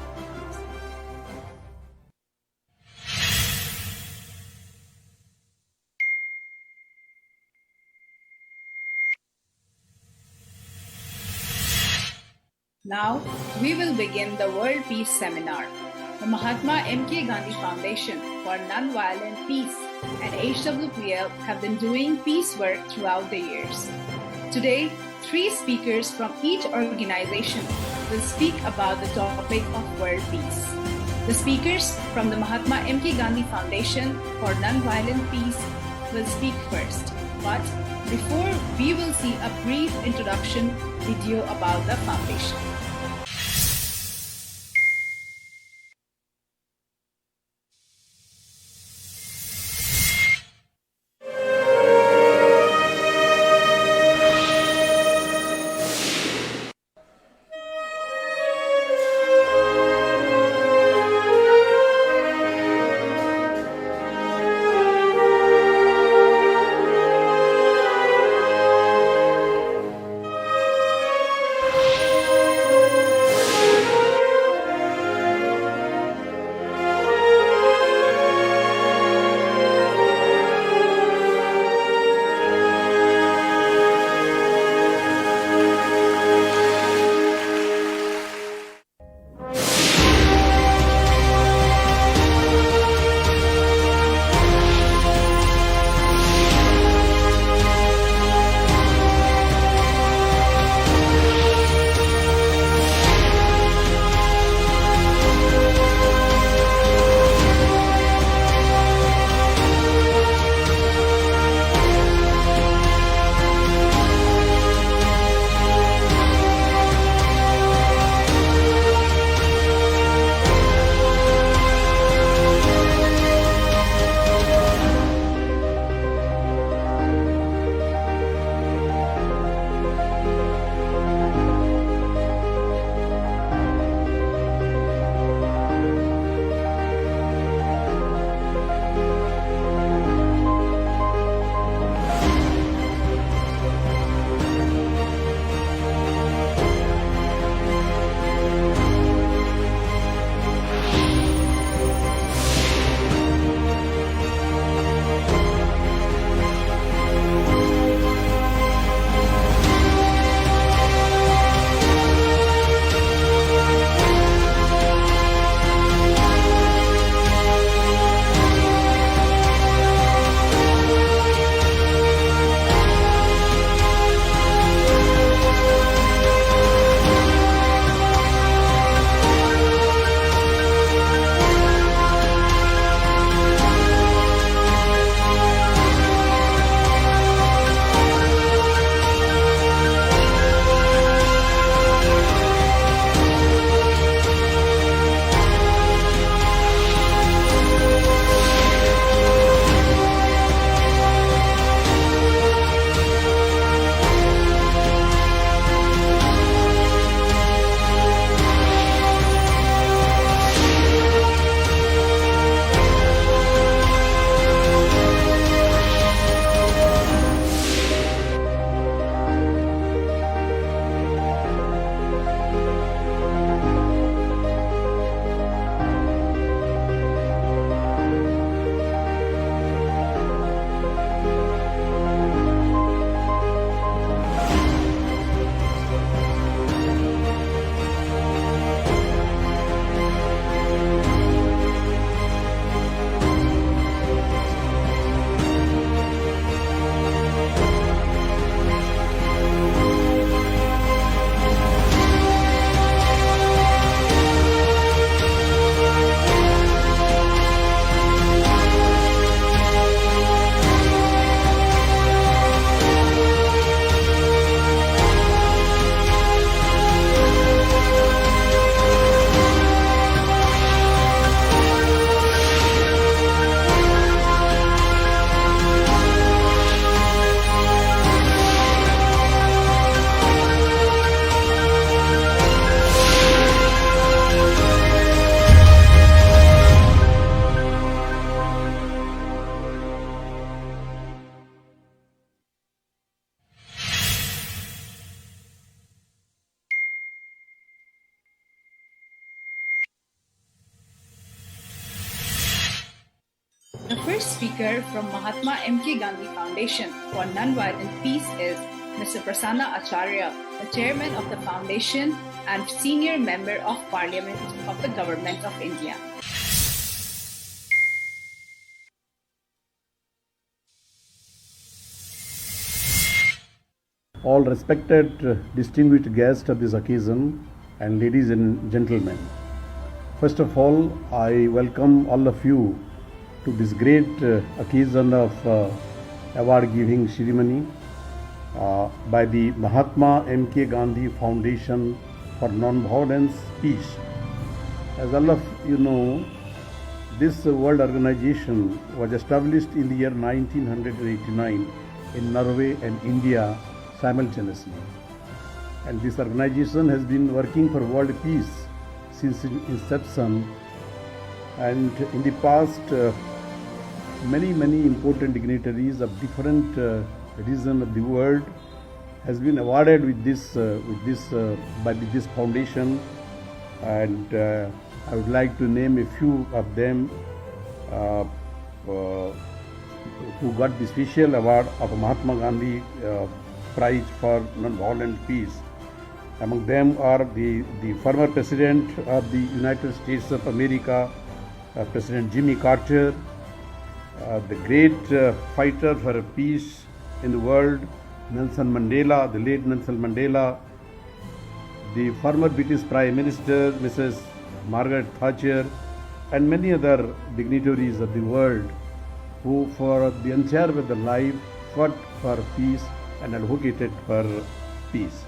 Now, we will begin the World Peace Seminar. The Mahatma M.K. Gandhi Foundation for Nonviolent Peace and HPWL have been doing peace work throughout the years. Today, 3 speakers from each organization will speak about the topic of world peace. The speakers from the Mahatma M.K. Gandhi Foundation for Nonviolent Peace will speak first. But before, we will see a brief introduction video about the foundation. The first speaker from Mahatma M.K. Gandhi Foundation for Nonviolent Peace is Mr. Prasanna Acharya, the chairman of the foundation and senior member of Parliament of the Government of India. all respected distinguished guests of this occasion, and ladies and gentlemen. First of all, I welcome all of you to this great occasion of award giving ceremony by the Mahatma M.K. Gandhi Foundation for Non-Violence Peace. As all of you know, this world organization was established in the year 1989 in Norway and India simultaneously. And this organization has been working for world peace since its inception. And in the past, many important dignitaries of different regions of the world has been awarded with this by this foundation, and I would like to name a few of them who got the special award of Mahatma Gandhi Prize for Non-Violent Peace. Among them are the former President of the United States of America, President Jimmy Carter, the great fighter for peace in the world, Nelson Mandela, the late Nelson Mandela, the former British Prime Minister, Mrs. Margaret Thatcher, and many other dignitaries of the world who for the entire of their life fought for peace and advocated for peace.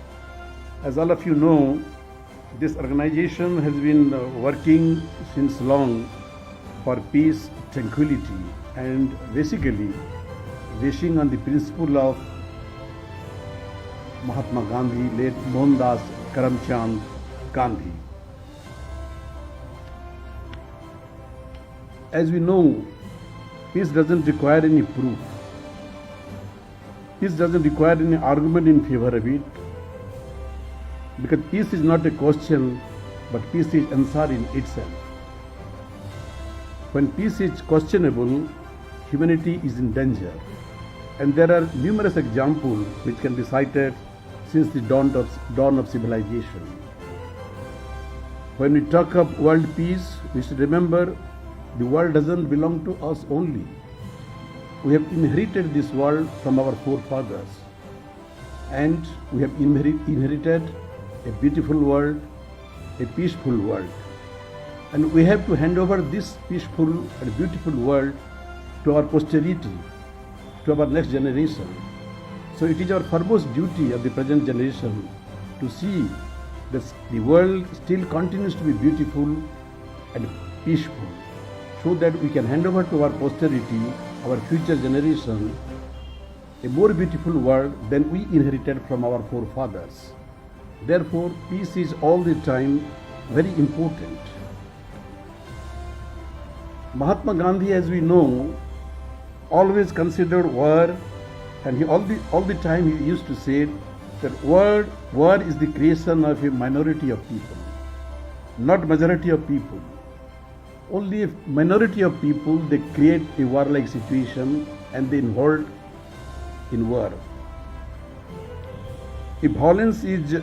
As all of you know, this organization has been working since long for peace, tranquility, and basically basing on the principle of Mahatma Gandhi, late Mohandas Karamchand Gandhi. As we know, peace doesn't require any proof. Peace doesn't require any argument in favor of it, because peace is not a question, but peace is answer in itself. When peace is questionable, humanity is in danger. And there are numerous examples which can be cited since the dawn of civilization. When we talk of world peace, we should remember the world doesn't belong to us only. We have inherited this world from our forefathers, and we have inherited a beautiful world, a peaceful world. And we have to hand over this peaceful and beautiful world to our posterity, to our next generation. So it is our foremost duty of the present generation to see that the world still continues to be beautiful and peaceful, so that we can hand over to our posterity, our future generation, a more beautiful world than we inherited from our forefathers. Therefore, peace is all the time very important. Mahatma Gandhi, as we know, always considered war, and he all the time he used to say that war is the creation of a minority of people, not majority of people. Only a minority of people, they create a warlike situation and they involve in war. If violence is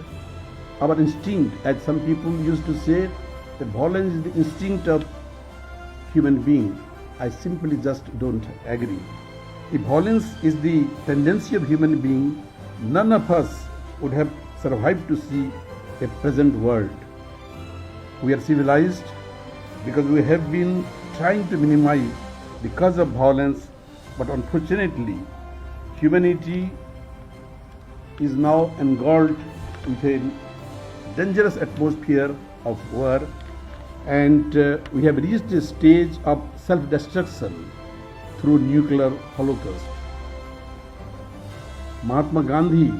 our instinct, as some people used to say, that violence is the instinct of human being, I simply just don't agree. If violence is the tendency of human being, none of us would have survived to see a present world. We are civilized because we have been trying to minimize the cause of violence, but unfortunately, humanity is now engulfed with a dangerous atmosphere of war, and we have reached a stage of self-destruction through nuclear holocaust. Mahatma Gandhi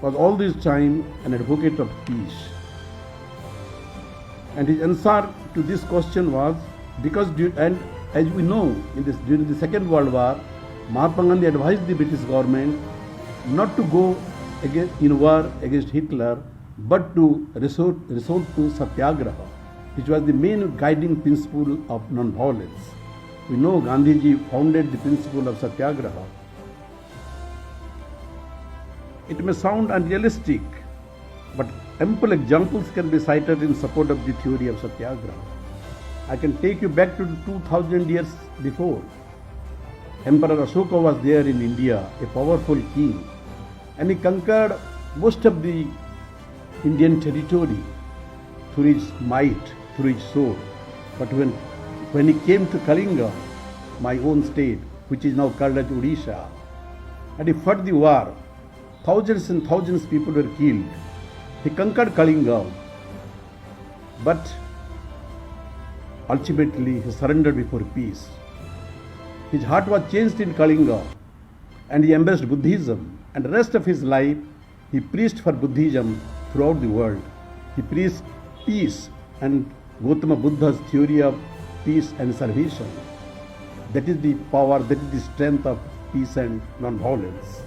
was all this time an advocate of peace. And his answer to this question was, and as we know, during the Second World War, Mahatma Gandhi advised the British government not to go in war against Hitler, but to resort to satyagraha, which was the main guiding principle of non-violence. We know Gandhiji founded the principle of satyagraha. It may sound unrealistic, but ample examples can be cited in support of the theory of satyagraha. I can take you back to 2000 years before. Emperor Ashoka was there in India, a powerful king, and he conquered most of the Indian territory through his might, through his sword. But when he came to Kalinga, my own state, which is now called as Odisha, and he fought the war, thousands and thousands of people were killed. He conquered Kalinga, but ultimately he surrendered before peace. His heart was changed in Kalinga, and he embraced Buddhism, and the rest of his life he preached for Buddhism throughout the world. He preached peace and Gautama Buddha's theory of peace and salvation. That is the power, that is the strength of peace and non-violence.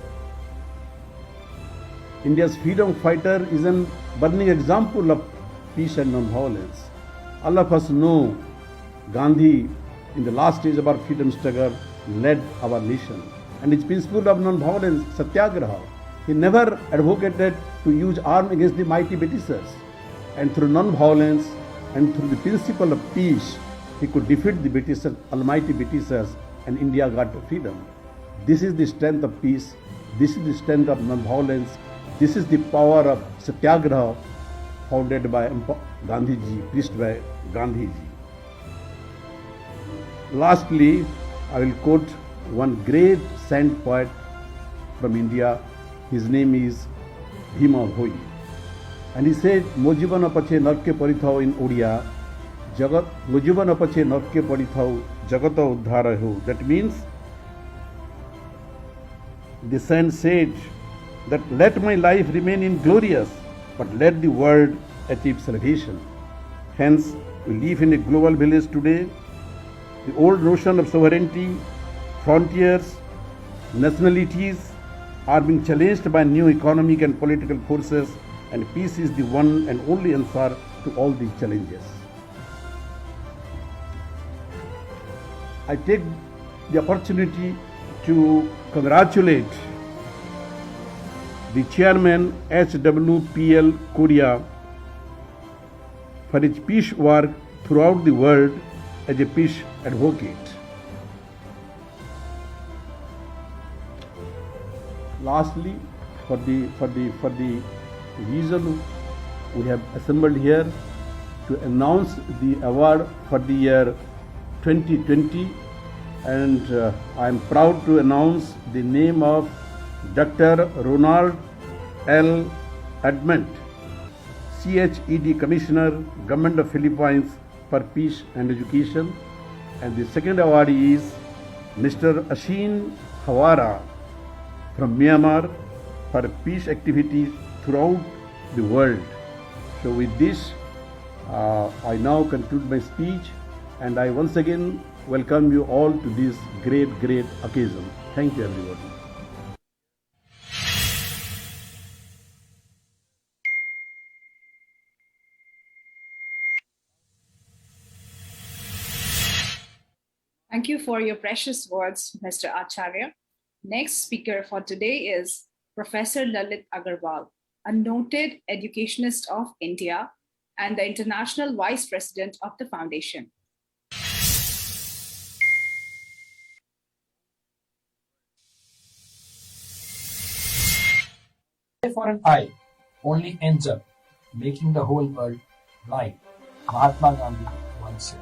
India's freedom fighter is a burning example of peace and non-violence. All of us know Gandhi, in the last stage of our freedom struggle, led our nation. And his principle of non-violence, satyagraha, he never advocated to use arms against the mighty Britishers. And through non-violence and through the principle of peace, he could defeat the Britishers, almighty Britishers, and India got freedom. This is the strength of peace. This is the strength of non-violence. This is the power of satyagraha, founded by Gandhiji, preached by Gandhiji. Lastly, I will quote one great saint poet from India. His name is Bhima Bhoi. And he said, Mo jibana pache narke parithao in Odia, Jagat, Mo jibana pache narke parithao, Jagata uddhara ho. That means, the saint said that let my life remain inglorious, but let the world achieve salvation. Hence, we live in a global village today. The old notion of sovereignty, frontiers, nationalities are being challenged by new economic and political forces, and peace is the one and only answer to all these challenges. I take the opportunity to congratulate the chairman HPWL Korea for his peace work throughout the world as a peace advocate. Lastly, for the reason we have assembled here to announce the award for the year 2020, and I am proud to announce the name of Dr. Ronald L. Adamant, CHED Commissioner, Government of Philippines for Peace and Education, and the second awardee is Mr. Ashin Hawara from Myanmar for peace activities throughout the world. So with this, I now conclude my speech, and I once again welcome you all to this great occasion. Thank you, everybody. Thank you for your precious words, Mr. Acharya. Next speaker for today is Professor Lalit Agarwal, a noted educationist of India and the International Vice President of the Foundation. For an eye only ends up making the whole world blind, Mahatma Gandhi once said.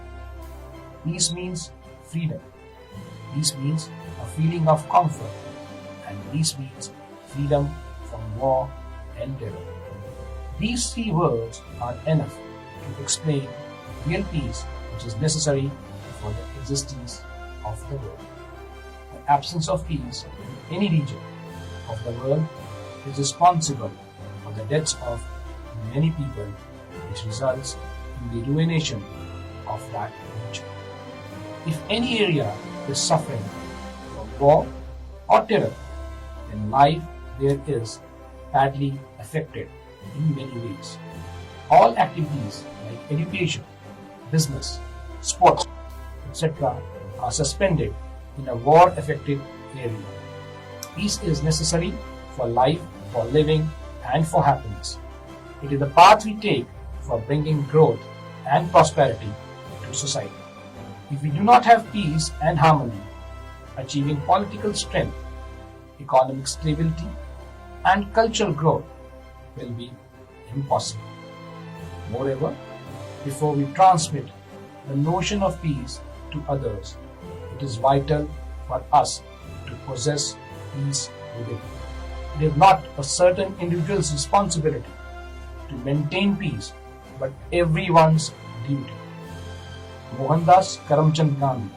Peace means freedom. Peace means a feeling of comfort, and peace means freedom from war and terror. These three words are enough to explain real peace, which is necessary for the existence of the world. The absence of peace in any region of the world is responsible for the deaths of many people, which results in the ruination of that region. If any area is suffering from war or terror, then life there is badly affected in many ways. All activities like education, business, sports, etc. are suspended in a war-affected area. Peace is necessary for life, for living, and for happiness. It is the path we take for bringing growth and prosperity to society. If we do not have peace and harmony, achieving political strength, economic stability, and cultural growth will be impossible. Moreover, before we transmit the notion of peace to others, it is vital for us to possess peace within. It is not a certain individual's responsibility to maintain peace, but everyone's duty. Mohandas Karamchand Gandhi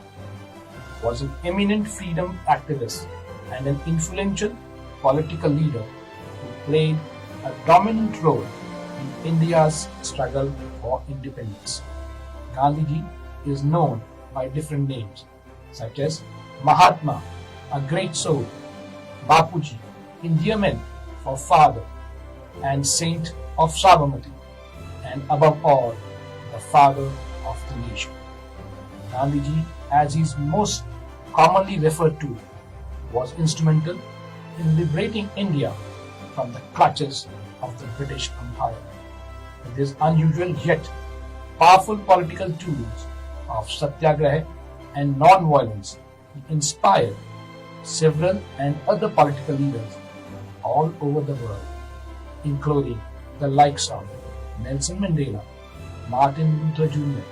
was an eminent freedom activist and an influential political leader who played a dominant role in India's struggle for independence. Gandhiji is known by different names such as Mahatma, a great soul, Bapuji, endearment for father, and saint of Sabarmati, and above all, the father of the nation. Gandhiji, as he is most commonly referred to, was instrumental in liberating India from the clutches of the British Empire. With his unusual yet powerful political tools of satyagraha and non-violence, he inspired several and other political leaders all over the world, including the likes of Nelson Mandela, Martin Luther Jr.,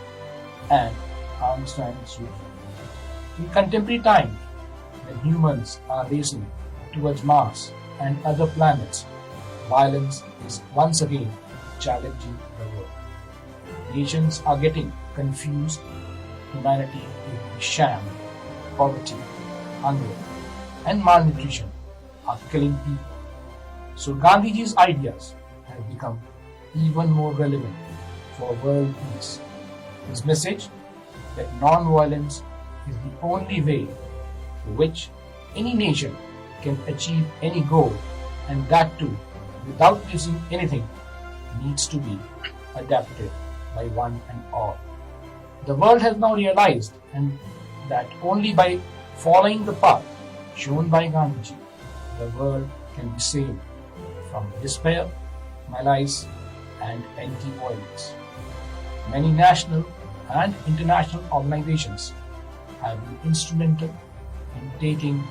and Aung San Suu Kyi. In contemporary times, when humans are racing towards Mars and other planets, violence is once again challenging the world. Nations are getting confused. Humanity is a sham. Poverty, hunger, and malnutrition are killing people. So Gandhiji's ideas have become even more relevant for world peace. His message that non-violence is the only way through which any nation can achieve any goal, and that too without losing anything, needs to be adapted by one and all. The world has now realized and that only by following the path shown by Gandhiji, the world can be saved from despair, malaise, and anti-violence. Many national and international organizations have been instrumental in taking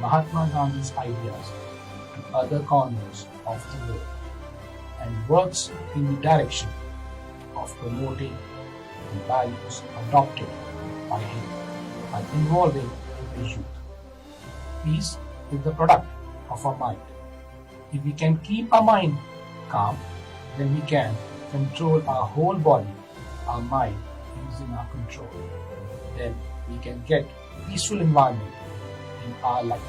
Mahatma Gandhi's ideas to other corners of the world and works in the direction of promoting the values adopted by him by involving the youth. Peace is the product of our mind. If we can keep our mind calm, then we can control our whole body. Our mind is in our control. Then we can get peaceful environment in our life.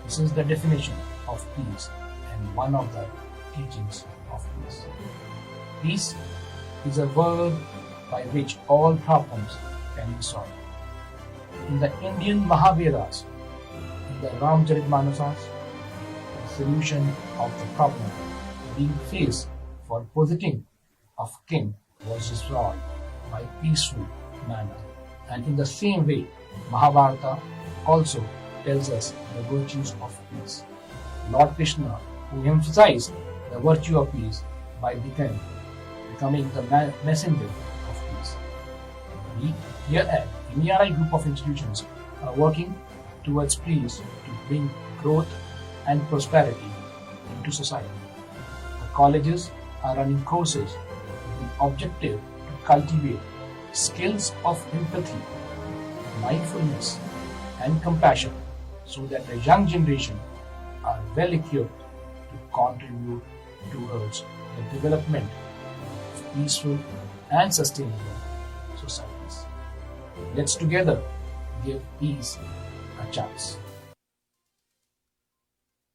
This is the definition of peace and one of the teachings of peace. Peace is a word by which all problems can be solved. In the Indian Mahavedas, in the Ramcharitmanas, the solution of the problem being faced for positing of king was resolved by peaceful manner. And in the same way, Mahabharata also tells us the virtues of peace. Lord Krishna, who emphasized the virtue of peace by becoming the messenger of peace. We here at NERI group of institutions are working towards peace to bring growth and prosperity into society. The colleges are running courses with the objective to cultivate skills of empathy, mindfulness, and compassion so that the young generation are well equipped to contribute towards the development of peaceful and sustainable societies. Let's together give peace a chance.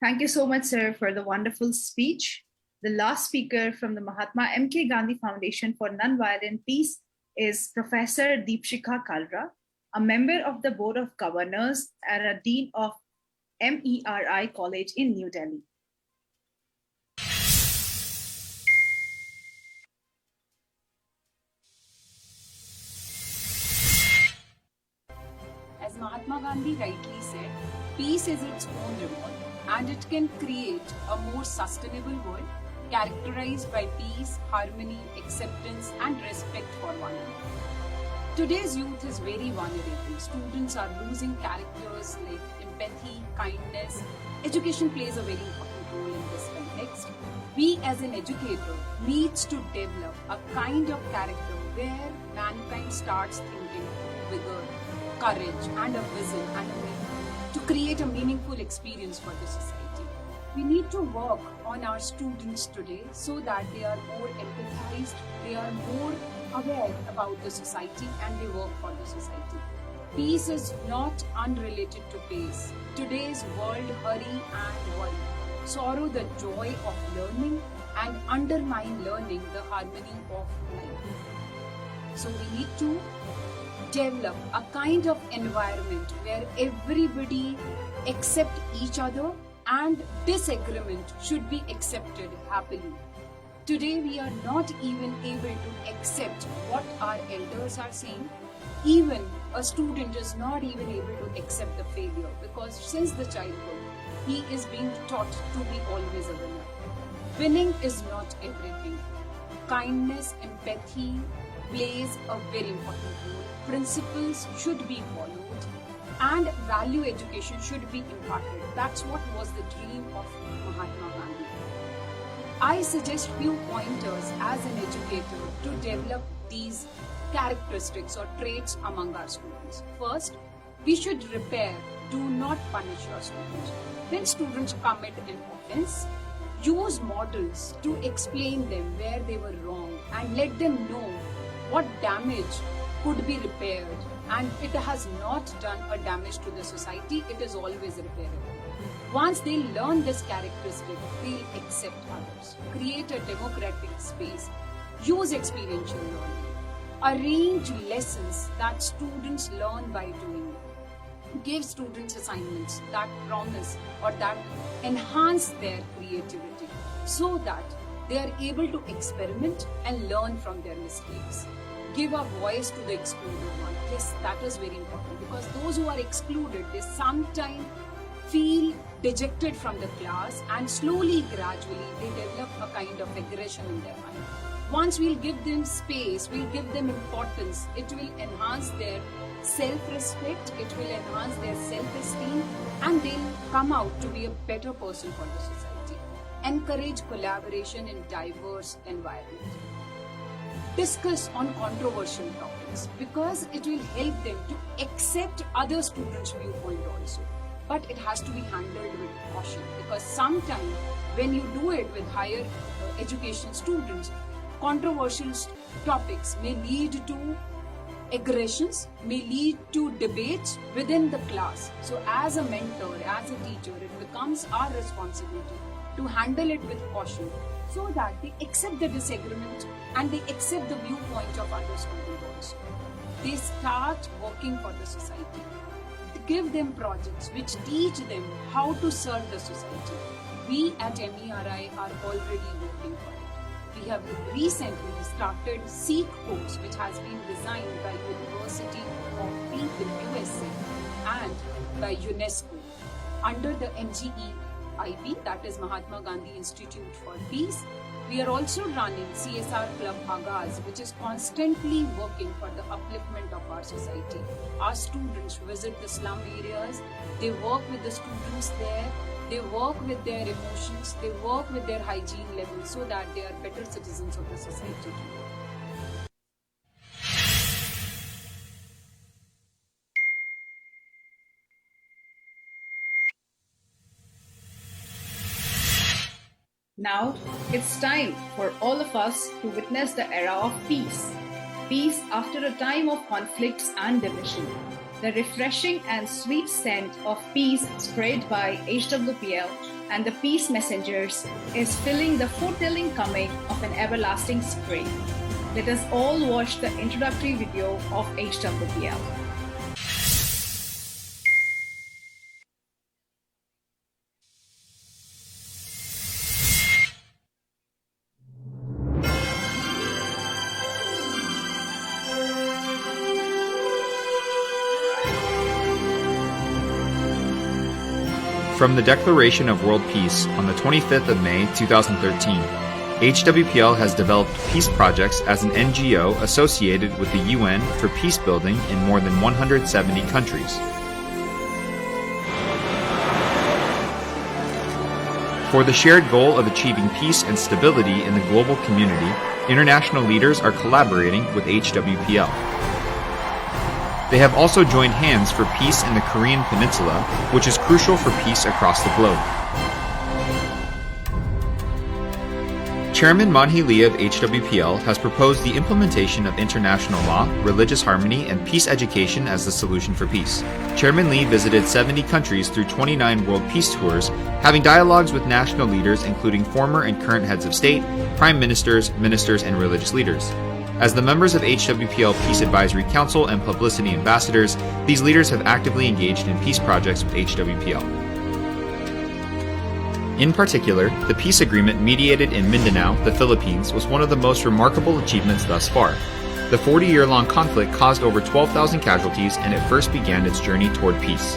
Thank you so much, sir, for the wonderful speech. The last speaker from the Mahatma M.K. Gandhi Foundation for Nonviolent Peace is Professor Deepshikha Kalra, a member of the Board of Governors and a Dean of MERI College in New Delhi. As Mahatma Gandhi rightly said, peace is its own reward, and it can create a more sustainable world characterized by peace, harmony, acceptance, and respect for one another. Today's youth is very vulnerable. Students are losing characters like empathy, kindness. Education plays a very important role in this context. We as an educator needs to develop a kind of character where mankind starts thinking with vigor, courage and a vision and a mission to create a meaningful experience for the society. We need to work on our students today so that they are more empathized, they are more aware about the society and they work for the society. Peace is not unrelated to pace. Today's world hurry and worry, sorrow the joy of learning and undermine learning the harmony of life. So we need to develop a kind of environment where everybody accept each other and disagreement should be accepted happily. Today we are not even able to accept what our elders are saying. Even a student is not even able to accept the failure because since the childhood he is being taught to be always a winner. Winning is not everything. Kindness, empathy plays a very important role. Principles should be followed and value education should be imparted. That's what was the dream of Mahatma Gandhi. I suggest few pointers as an educator to develop these characteristics or traits among our students. First, we should repair, do not punish your students. When students commit an offense, use models to explain them where they were wrong and let them know what damage could be repaired, and it has not done a damage to the society, it is always repairable. Once they learn this characteristic, they'll accept others. Create a democratic space. Use experiential learning. Arrange lessons that students learn by doing. Give students assignments that promise or that enhance their creativity so that they are able to experiment and learn from their mistakes. Give a voice to the excluded one. Yes, that is very important because those who are excluded, they sometimes feel dejected from the class and slowly, gradually, they develop a kind of aggression in their mind. Once we'll give them space, we'll give them importance, it will enhance their self-respect, it will enhance their self-esteem and they'll come out to be a better person for the society. Encourage collaboration in diverse environments. Discuss on controversial topics because it will help them to accept other students' viewpoint also. But it has to be handled with caution because sometimes when you do it with higher education students, controversial topics may lead to aggressions, may lead to debates within the class. So as a mentor, as a teacher, it becomes our responsibility to handle it with caution so that they accept the disagreement and they accept the viewpoint of other students also. They start working for the society. Give them projects which teach them how to serve the society. We at MERI are already working for it. We have recently started SEEK course which has been designed by University of Peace in USA and by UNESCO under the MGEIP, that is Mahatma Gandhi Institute for Peace. We are also running CSR Club PAGAs, which is constantly working for the upliftment of our society. Our students visit the slum areas, they work with the students there, they work with their emotions, they work with their hygiene levels so that they are better citizens of the society. Now, it's time for all of us to witness the era of peace. Peace after a time of conflicts and division. The refreshing and sweet scent of peace spread by HPWL and the peace messengers is filling the foretelling coming of an everlasting spring. Let us all watch the introductory video of HPWL. From the Declaration of World Peace on the 25th of May 2013, HWPL has developed peace projects as an NGO associated with the UN for peace building in more than 170 countries. For the shared goal of achieving peace and stability in the global community, international leaders are collaborating with HWPL. They have also joined hands for peace in the Korean Peninsula, which is crucial for peace across the globe. Chairman Man-hee Lee of HWPL has proposed the implementation of international law, religious harmony, and peace education as the solution for peace. Chairman Lee visited 70 countries through 29 World Peace Tours, having dialogues with national leaders including former and current heads of state, prime ministers, ministers, and religious leaders. As the members of HWPL Peace Advisory Council and publicity ambassadors, these leaders have actively engaged in peace projects with HWPL. In particular, the peace agreement mediated in Mindanao, the Philippines, was one of the most remarkable achievements thus far. The 40-year-long conflict caused over 12,000 casualties, and it first began its journey toward peace.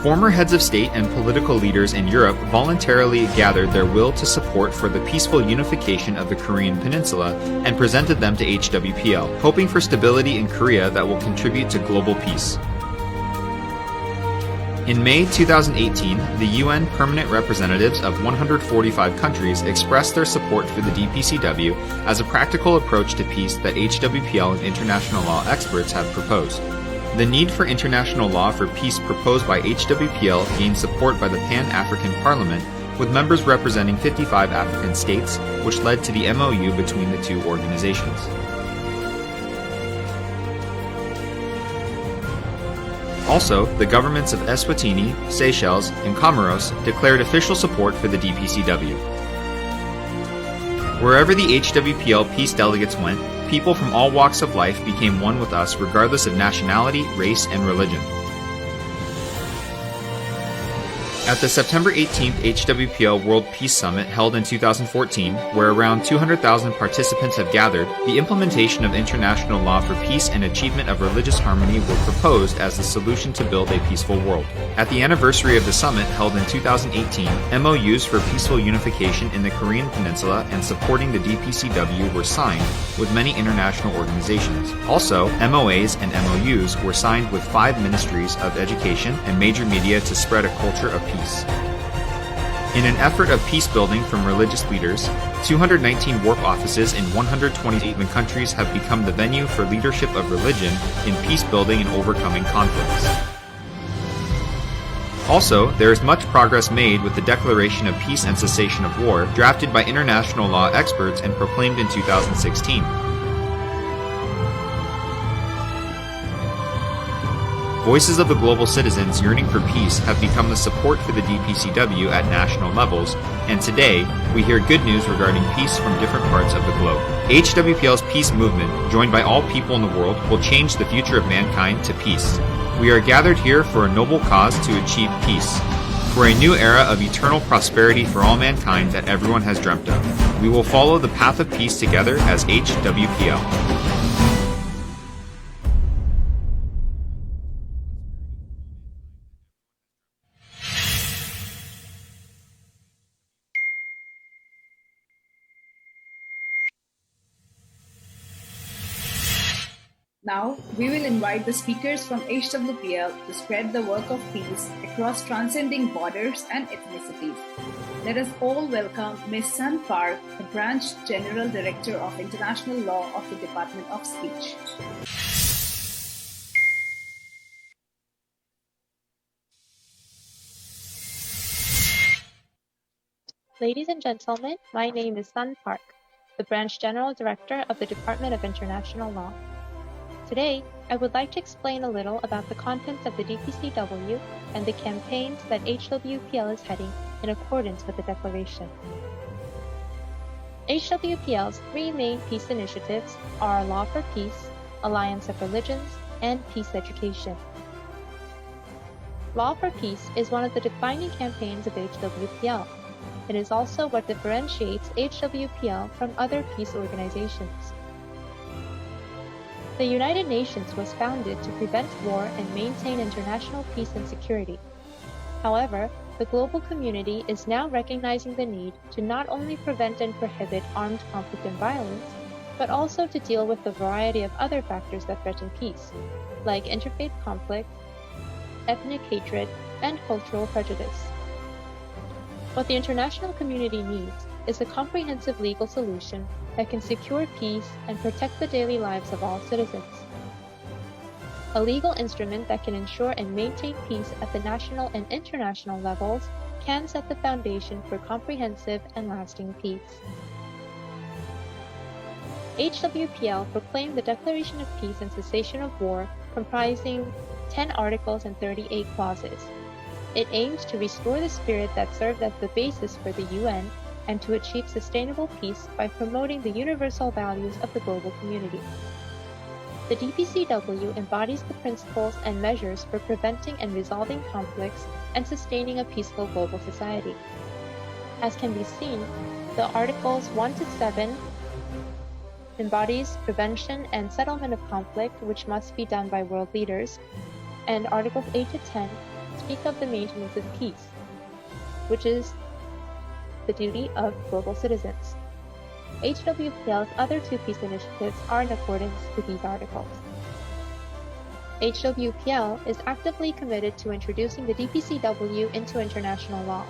Former heads of state and political leaders in Europe voluntarily gathered their will to support for the peaceful unification of the Korean Peninsula and presented them to HWPL, hoping for stability in Korea that will contribute to global peace. In May 2018, the UN permanent representatives of 145 countries expressed their support for the DPCW as a practical approach to peace that HWPL and international law experts have proposed. The need for international law for peace proposed by HWPL gained support by the Pan-African Parliament, with members representing 55 African states, which led to the MOU between the two organizations. Also, the governments of Eswatini, Seychelles, and Comoros declared official support for the DPCW. Wherever the HWPL peace delegates went, people from all walks of life became one with us regardless of nationality, race, and religion. At the September 18th HWPL World Peace Summit held in 2014, where around 200,000 participants have gathered, the implementation of international law for peace and achievement of religious harmony were proposed as the solution to build a peaceful world. At the anniversary of the summit held in 2018, MOUs for peaceful unification in the Korean Peninsula and supporting the DPCW were signed with many international organizations. Also, MOAs and MOUs were signed with 5 ministries of education and major media to spread a culture of peace. In an effort of peace building from religious leaders, 219 warp offices in 128 countries have become the venue for leadership of religion in peace building and overcoming conflicts. Also, there is much progress made with the Declaration of Peace and Cessation of War, drafted by international law experts and proclaimed in 2016. Voices of the global citizens yearning for peace have become the support for the DPCW at national levels, and today, we hear good news regarding peace from different parts of the globe. HWPL's peace movement, joined by all people in the world, will change the future of mankind to peace. We are gathered here for a noble cause to achieve peace, for a new era of eternal prosperity for all mankind that everyone has dreamt of. We will follow the path of peace together as HWPL. Now, we will invite the speakers from HWPL to spread the work of peace across transcending borders and ethnicities. Let us all welcome Ms. Sun Park, the Branch General Director of International Law of the Department of Speech. Ladies and gentlemen, my name is Sun Park, the Branch General Director of the Department of International Law. Today, I would like to explain a little about the contents of the DPCW and the campaigns that HWPL is heading in accordance with the Declaration. HWPL's 3 main peace initiatives are Law for Peace, Alliance of Religions, and Peace Education. Law for Peace is one of the defining campaigns of HWPL. It is also what differentiates HWPL from other peace organizations. The United Nations was founded to prevent war and maintain international peace and security. However, the global community is now recognizing the need to not only prevent and prohibit armed conflict and violence, but also to deal with a variety of other factors that threaten peace, like interfaith conflict, ethnic hatred, and cultural prejudice. What the international community needs is a comprehensive legal solution that can secure peace and protect the daily lives of all citizens. A legal instrument that can ensure and maintain peace at the national and international levels can set the foundation for comprehensive and lasting peace. HWPL proclaimed the Declaration of Peace and Cessation of War, comprising 10 articles and 38 clauses. It aims to restore the spirit that served as the basis for the UN and to achieve sustainable peace by promoting the universal values of the global community. The DPCW embodies the principles and measures for preventing and resolving conflicts and sustaining a peaceful global society. As can be seen, the Articles 1 to 7 embodies prevention and settlement of conflict, which must be done by world leaders, and Articles 8 to 10 speak of the maintenance of peace, which is the duty of global citizens. HWPL's other two peace initiatives are in accordance with these articles. HWPL is actively committed to introducing the DPCW into international law.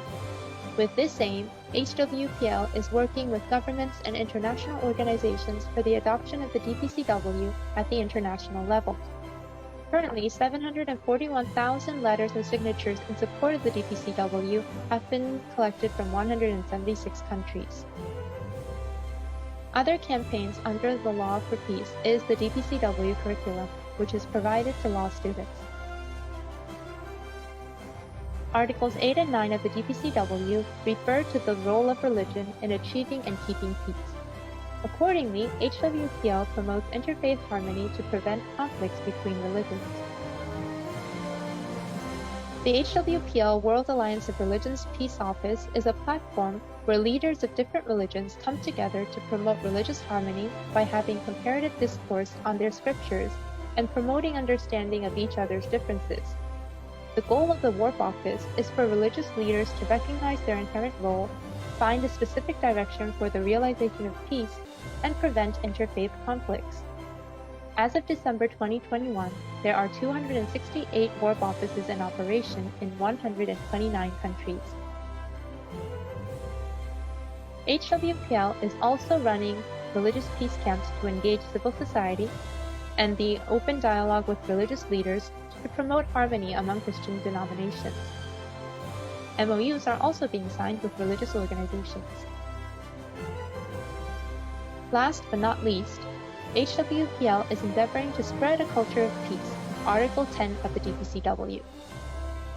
With this aim, HWPL is working with governments and international organizations for the adoption of the DPCW at the international level. Currently, 741,000 letters and signatures in support of the DPCW have been collected from 176 countries. Other campaigns under the Law for Peace is the DPCW curriculum, which is provided to law students. Articles 8 and 9 of the DPCW refer to the role of religion in achieving and keeping peace. Accordingly, HWPL promotes interfaith harmony to prevent conflicts between religions. The HWPL World Alliance of Religions Peace Office is a platform where leaders of different religions come together to promote religious harmony by having comparative discourse on their scriptures and promoting understanding of each other's differences. The goal of the WARP Office is for religious leaders to recognize their inherent role, find a specific direction for the realization of peace, and prevent interfaith conflicts. As of December 2021, there are 268 WARP offices in operation in 129 countries. HWPL is also running religious peace camps to engage civil society and the open dialogue with religious leaders to promote harmony among Christian denominations. MOUs are also being signed with religious organizations. Last but not least, HWPL is endeavoring to spread a culture of peace, Article 10 of the DPCW.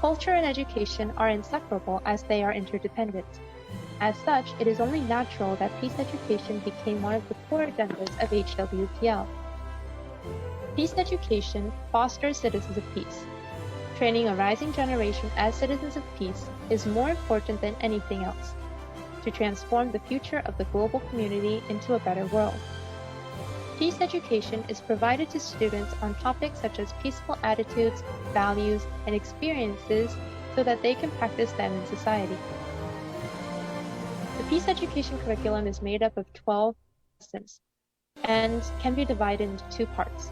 Culture and education are inseparable as they are interdependent. As such, it is only natural that peace education became one of the core agendas of HWPL. Peace education fosters citizens of peace. Training a rising generation as citizens of peace is more important than anything else to transform the future of the global community into a better world. Peace education is provided to students on topics such as peaceful attitudes, values, and experiences so that they can practice them in society. The peace education curriculum is made up of 12 lessons and can be divided into two parts.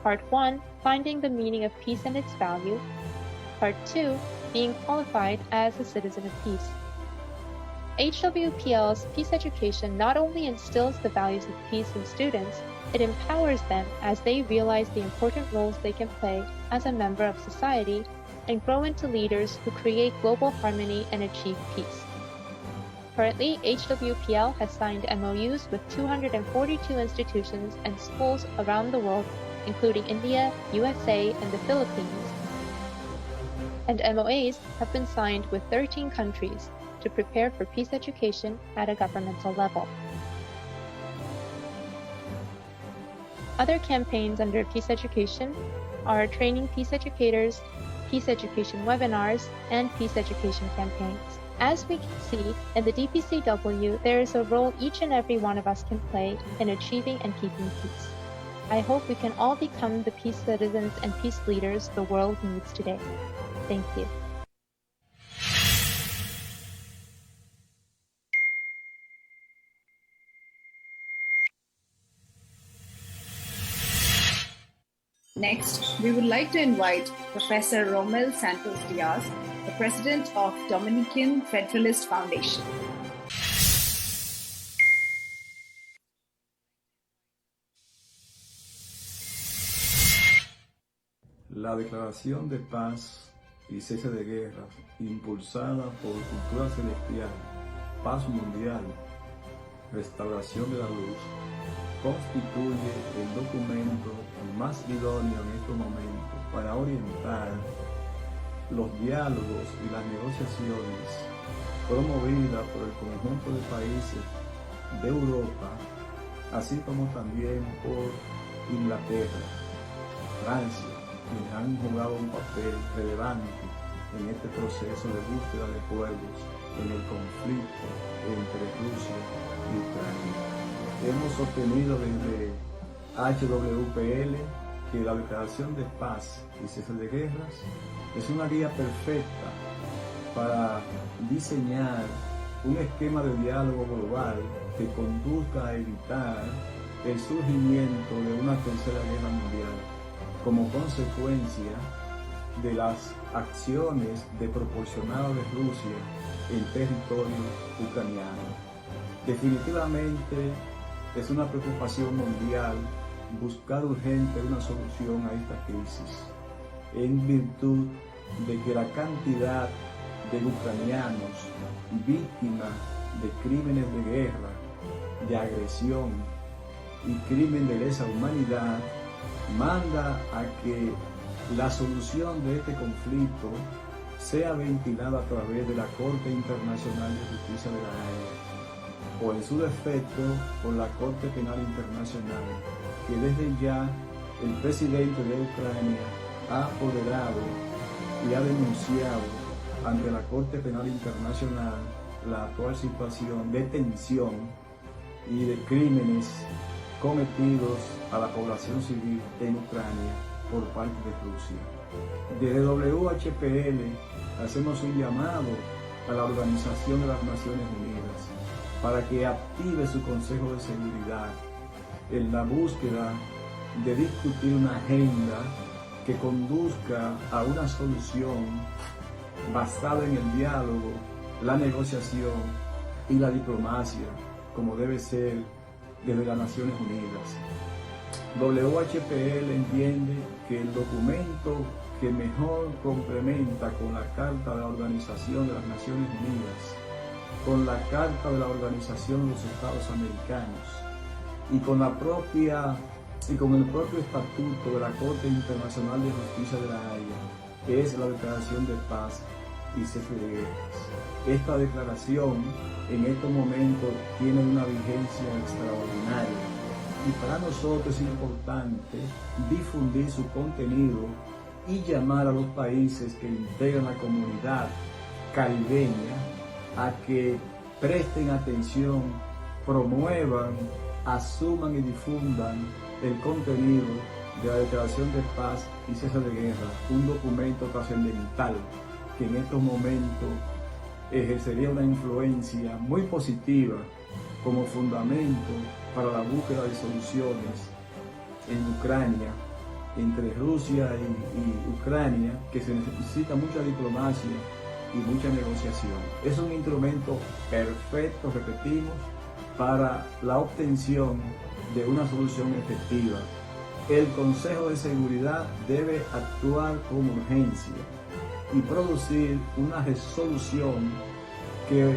Part 1, finding the meaning of peace and its value. Part 2, being qualified as a citizen of peace. HWPL's peace education not only instills the values of peace in students, it empowers them as they realize the important roles they can play as a member of society and grow into leaders who create global harmony and achieve peace. Currently, HWPL has signed MOUs with 242 institutions and schools around the world, including India, USA, and the Philippines. And MOAs have been signed with 13 countries to prepare for peace education at a governmental level. Other campaigns under peace education are training peace educators, peace education webinars, and peace education campaigns. As we can see, in the DPCW, there is a role each and every one of us can play in achieving and keeping peace. I hope we can all become the peace citizens and peace leaders the world needs today. Thank you. Next, we would like to invite Professor Romel Santos Diaz, the President of Dominican Federalist Foundation. La declaración de paz y cese de guerra, impulsada por Cultura Celestial, Paz Mundial, Restauración de la Luz, constituye el documento más idóneo en estos momentos para orientar los diálogos y las negociaciones promovidas por el conjunto de países de Europa, así como también por Inglaterra, Francia, quienes han jugado un papel relevante en este proceso de búsqueda de acuerdos en el conflicto entre Rusia y Ucrania. Hemos obtenido desde HPWL que la declaración de paz y cese de guerras es una guía perfecta para diseñar un esquema de diálogo global que conduzca a evitar el surgimiento de una tercera guerra mundial como consecuencia de las acciones desproporcionadas de Rusia en territorio ucraniano. Definitivamente es una preocupación mundial buscar urgente una solución a esta crisis, en virtud de que la cantidad de ucranianos víctimas de crímenes de guerra, de agresión y crimen de lesa humanidad manda a que la solución de este conflicto sea ventilada a través de la Corte Internacional de Justicia de la Haya, o en su defecto por la Corte Penal Internacional, que desde ya el presidente de Ucrania ha apoderado y ha denunciado ante la Corte Penal Internacional la actual situación de tensión y de crímenes cometidos a la población civil en Ucrania por parte de Rusia. Desde WHPL hacemos un llamado a la Organización de las Naciones Unidas para que active su Consejo de Seguridad en la búsqueda de discutir una agenda que conduzca a una solución basada en el diálogo, la negociación y la diplomacia, como debe ser desde las Naciones Unidas. WHPL entiende que el documento que mejor complementa con la Carta de la Organización de las Naciones Unidas, con la Carta de la Organización de los Estados Americanos y con el propio Estatuto de la Corte Internacional de Justicia de la Haya, es la Declaración de Paz y Cese de Guerras. Esta declaración en estos momentos tiene una vigencia extraordinaria y para nosotros es importante difundir su contenido y llamar a los países que integran la comunidad caribeña a que presten atención, promuevan, asuman y difundan el contenido de la Declaración de Paz y Cese de Guerra, un documento trascendental que en estos momentos ejercería una influencia muy positiva como fundamento para la búsqueda de soluciones en Ucrania, entre Rusia y Ucrania, que se necesita mucha diplomacia y mucha negociación. Es un instrumento perfecto, repetimos, para la obtención de una solución efectiva. El Consejo de Seguridad debe actuar con urgencia y producir una resolución que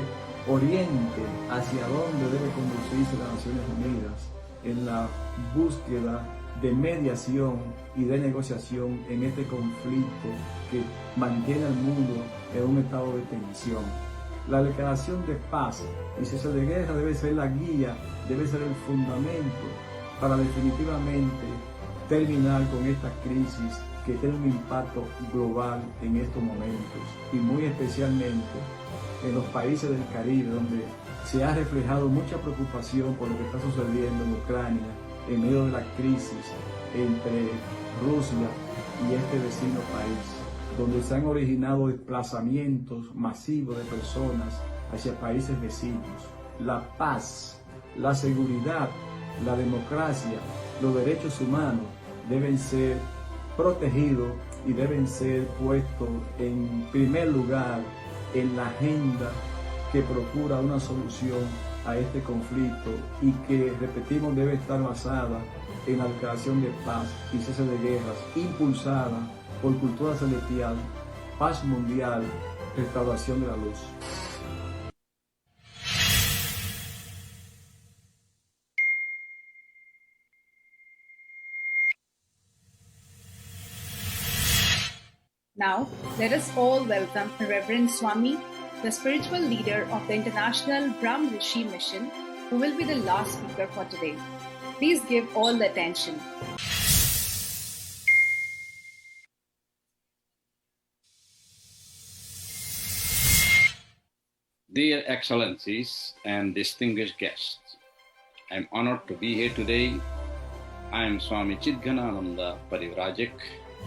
oriente hacia dónde debe conducirse las Naciones Unidas en la búsqueda de mediación y de negociación en este conflicto que mantiene al mundo en un estado de tensión. La declaración de paz y cese de guerra debe ser la guía, debe ser el fundamento para definitivamente terminar con esta crisis que tiene un impacto global en estos momentos y muy especialmente en los países del Caribe, donde se ha reflejado mucha preocupación por lo que está sucediendo en Ucrania en medio de la crisis entre Rusia y este vecino país, donde se han originado desplazamientos masivos de personas hacia países vecinos. La paz, la seguridad, la democracia, los derechos humanos deben ser protegidos y deben ser puestos en primer lugar en la agenda que procura una solución a este conflicto y que, repetimos, debe estar basada en la declaración de paz y cese de guerras, impulsada por cultura celestial, paz mundial, restauración de la luz. Now, let us all welcome Reverend Swami, the spiritual leader of the International Brahm Rishi Mission, who will be the last speaker for today. Please give all the attention. Dear Excellencies and distinguished guests, I am honored to be here today. I am Swami Chidganananda Parivrajak,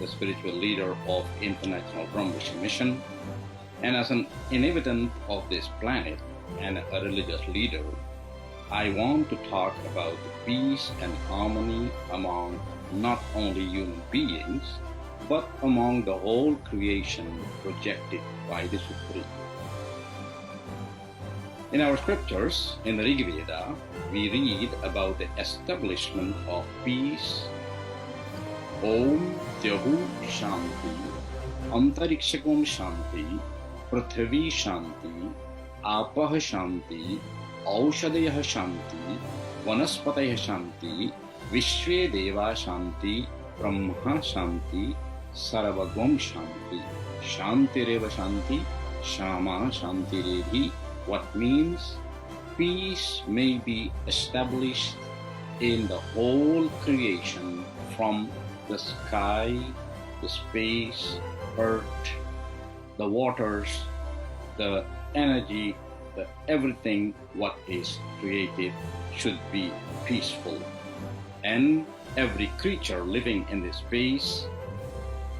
the spiritual leader of International Brahm Rishi Mission, and as an inhabitant of this planet and a religious leader, I want to talk about the peace and harmony among not only human beings, but among the whole creation projected by the Supreme. In our scriptures, in the Rig Veda, we read about the establishment of peace. Om Jahu Shanti, Antarikshakom Shanti, Prithvi Shanti, Apah Shanti, Aushadayah Shanti, Vanaspatayah Shanti, Vishwe Deva Shanti, Brahma Shanti, Sarvagam Shanti, Shantireva Shanti, Shama Shantirevi, what means peace may be established in the whole creation, from the sky, the space, earth, the waters, the energy, the everything what is created should be peaceful. And every creature living in this space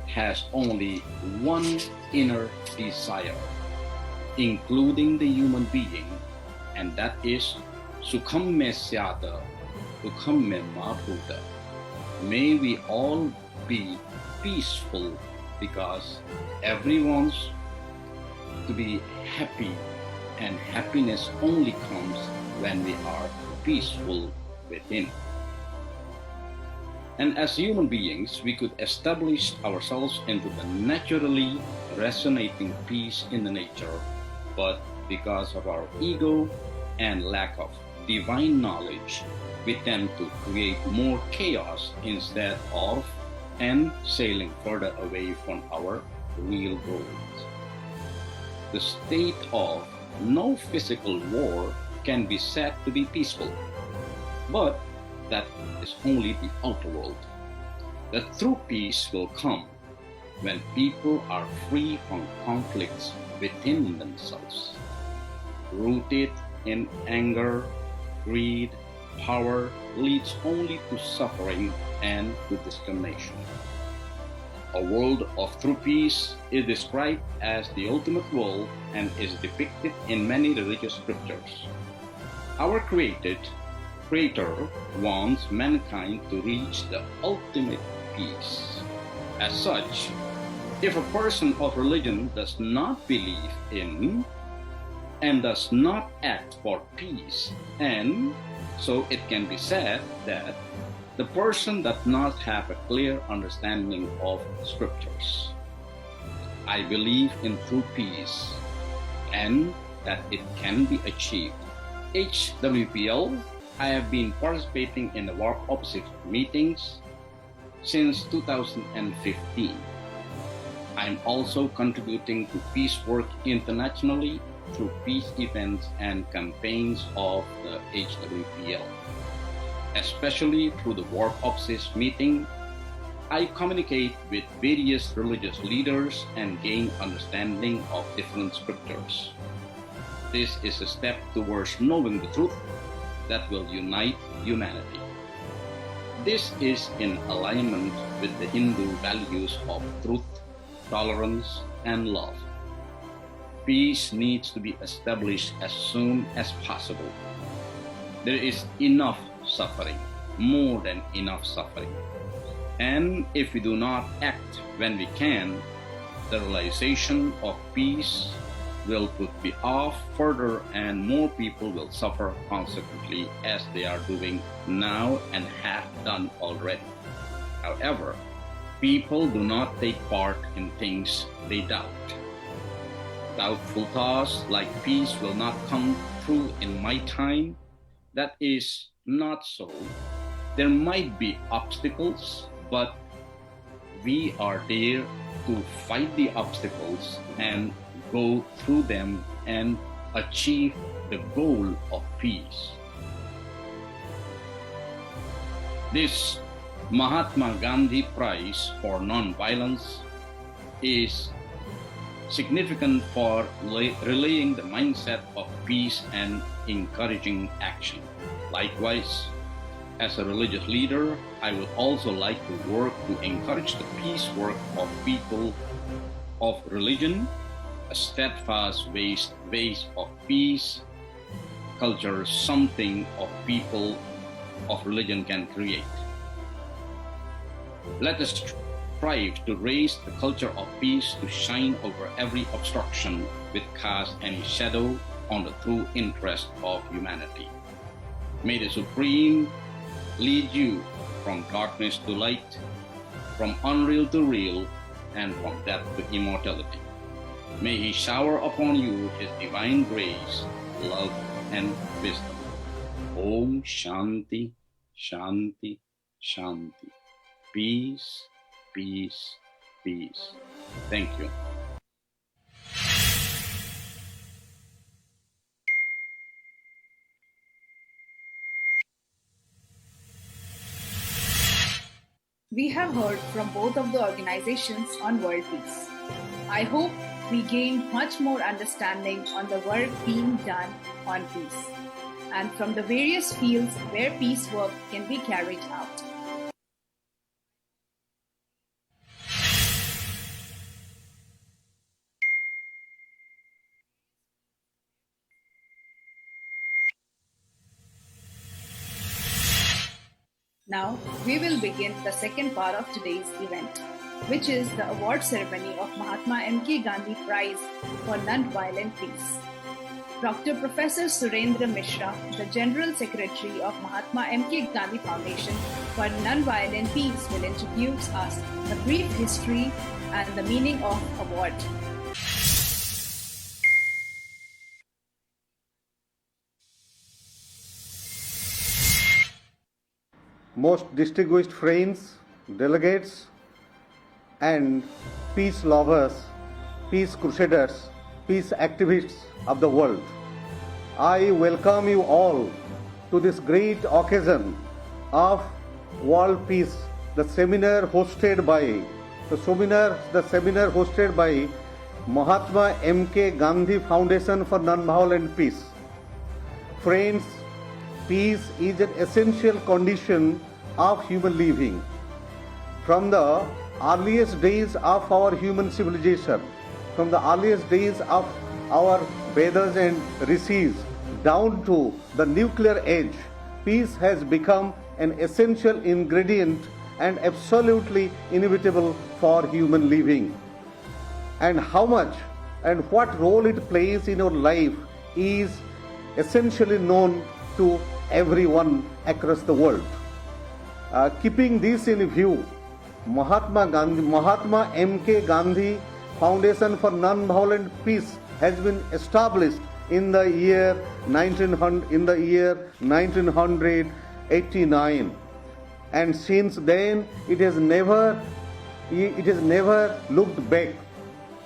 has only one inner desire, including the human being, and that is Sukham me syata, Dukham me mabhuta. May we all be peaceful, because everyone wants to be happy, and happiness only comes when we are peaceful within. And as human beings, we could establish ourselves into the naturally resonating peace in the nature, but because of our ego and lack of divine knowledge, we tend to create more chaos instead of and sailing further away from our real goals. The state of no physical war can be said to be peaceful, but that is only the outer world. The true peace will come when people are free from conflicts within themselves, rooted in anger, greed. Power leads only to suffering and to discrimination. A world of true peace is described as the ultimate world and is depicted in many religious scriptures. Our Creator wants mankind to reach the ultimate peace. As such, if a person of religion does not believe in and does not act for peace, and so it can be said that the person does not have a clear understanding of scriptures. I believe in true peace and that it can be achieved. HPWL, I have been participating in the Work Opposite meetings since 2015. I'm also contributing to peace work internationally through peace events and campaigns of the HPWL. Especially through the Work Opposite meeting, I communicate with various religious leaders and gain understanding of different scriptures. This is a step towards knowing the truth that will unite humanity. This is in alignment with the Hindu values of truth, tolerance, and love. Peace needs to be established as soon as possible. There is enough suffering, more than enough suffering. And if we do not act when we can, the realization of peace will be off further and more people will suffer consequently as they are doing now and have done already. However, people do not take part in things they doubt. Doubtful thoughts like peace will not come true in my time. That is not so. There might be obstacles, but we are there to fight the obstacles and go through them and achieve the goal of peace. This Mahatma Gandhi Prize for Nonviolence is significant for relaying the mindset of peace and encouraging action. Likewise, as a religious leader, I would also like to work to encourage the peace work of people of religion, a steadfast ways of peace, culture, something of people of religion can create. Let us strive to raise the culture of peace to shine over every obstruction with cast any shadow on the true interest of humanity. May the Supreme lead you from darkness to light, from unreal to real, and from death to immortality. May He shower upon you His divine grace, love, and wisdom. Om Shanti, Shanti, Shanti. Peace, peace, peace. Thank you. We have heard from both of the organizations on world peace. I hope we gained much more understanding on the work being done on peace and from the various fields where peace work can be carried out. Now, we will begin the second part of today's event, which is the award ceremony of Mahatma M.K. Gandhi Prize for Nonviolent Peace. Dr. Professor Surendra Mishra, the General Secretary of Mahatma M.K. Gandhi Foundation for Nonviolent Peace, will introduce us the brief history and the meaning of award. Most distinguished friends, delegates, and peace lovers, peace crusaders, peace activists of the world, I welcome you all to this great occasion of World Peace, the seminar hosted by Mahatma M.K. Gandhi Foundation for Nonviolent Peace. Friends, peace is an essential condition of human living. From the earliest days of our human civilization, from the earliest days of our Vedas and Rishis, down to the nuclear age, peace has become an essential ingredient and absolutely inevitable for human living. And how much and what role it plays in our life is essentially known to everyone across the world. Keeping this in view, Mahatma M.K. Gandhi Foundation for Nonviolent Peace has been established in the year 1989, and since then it has never looked back.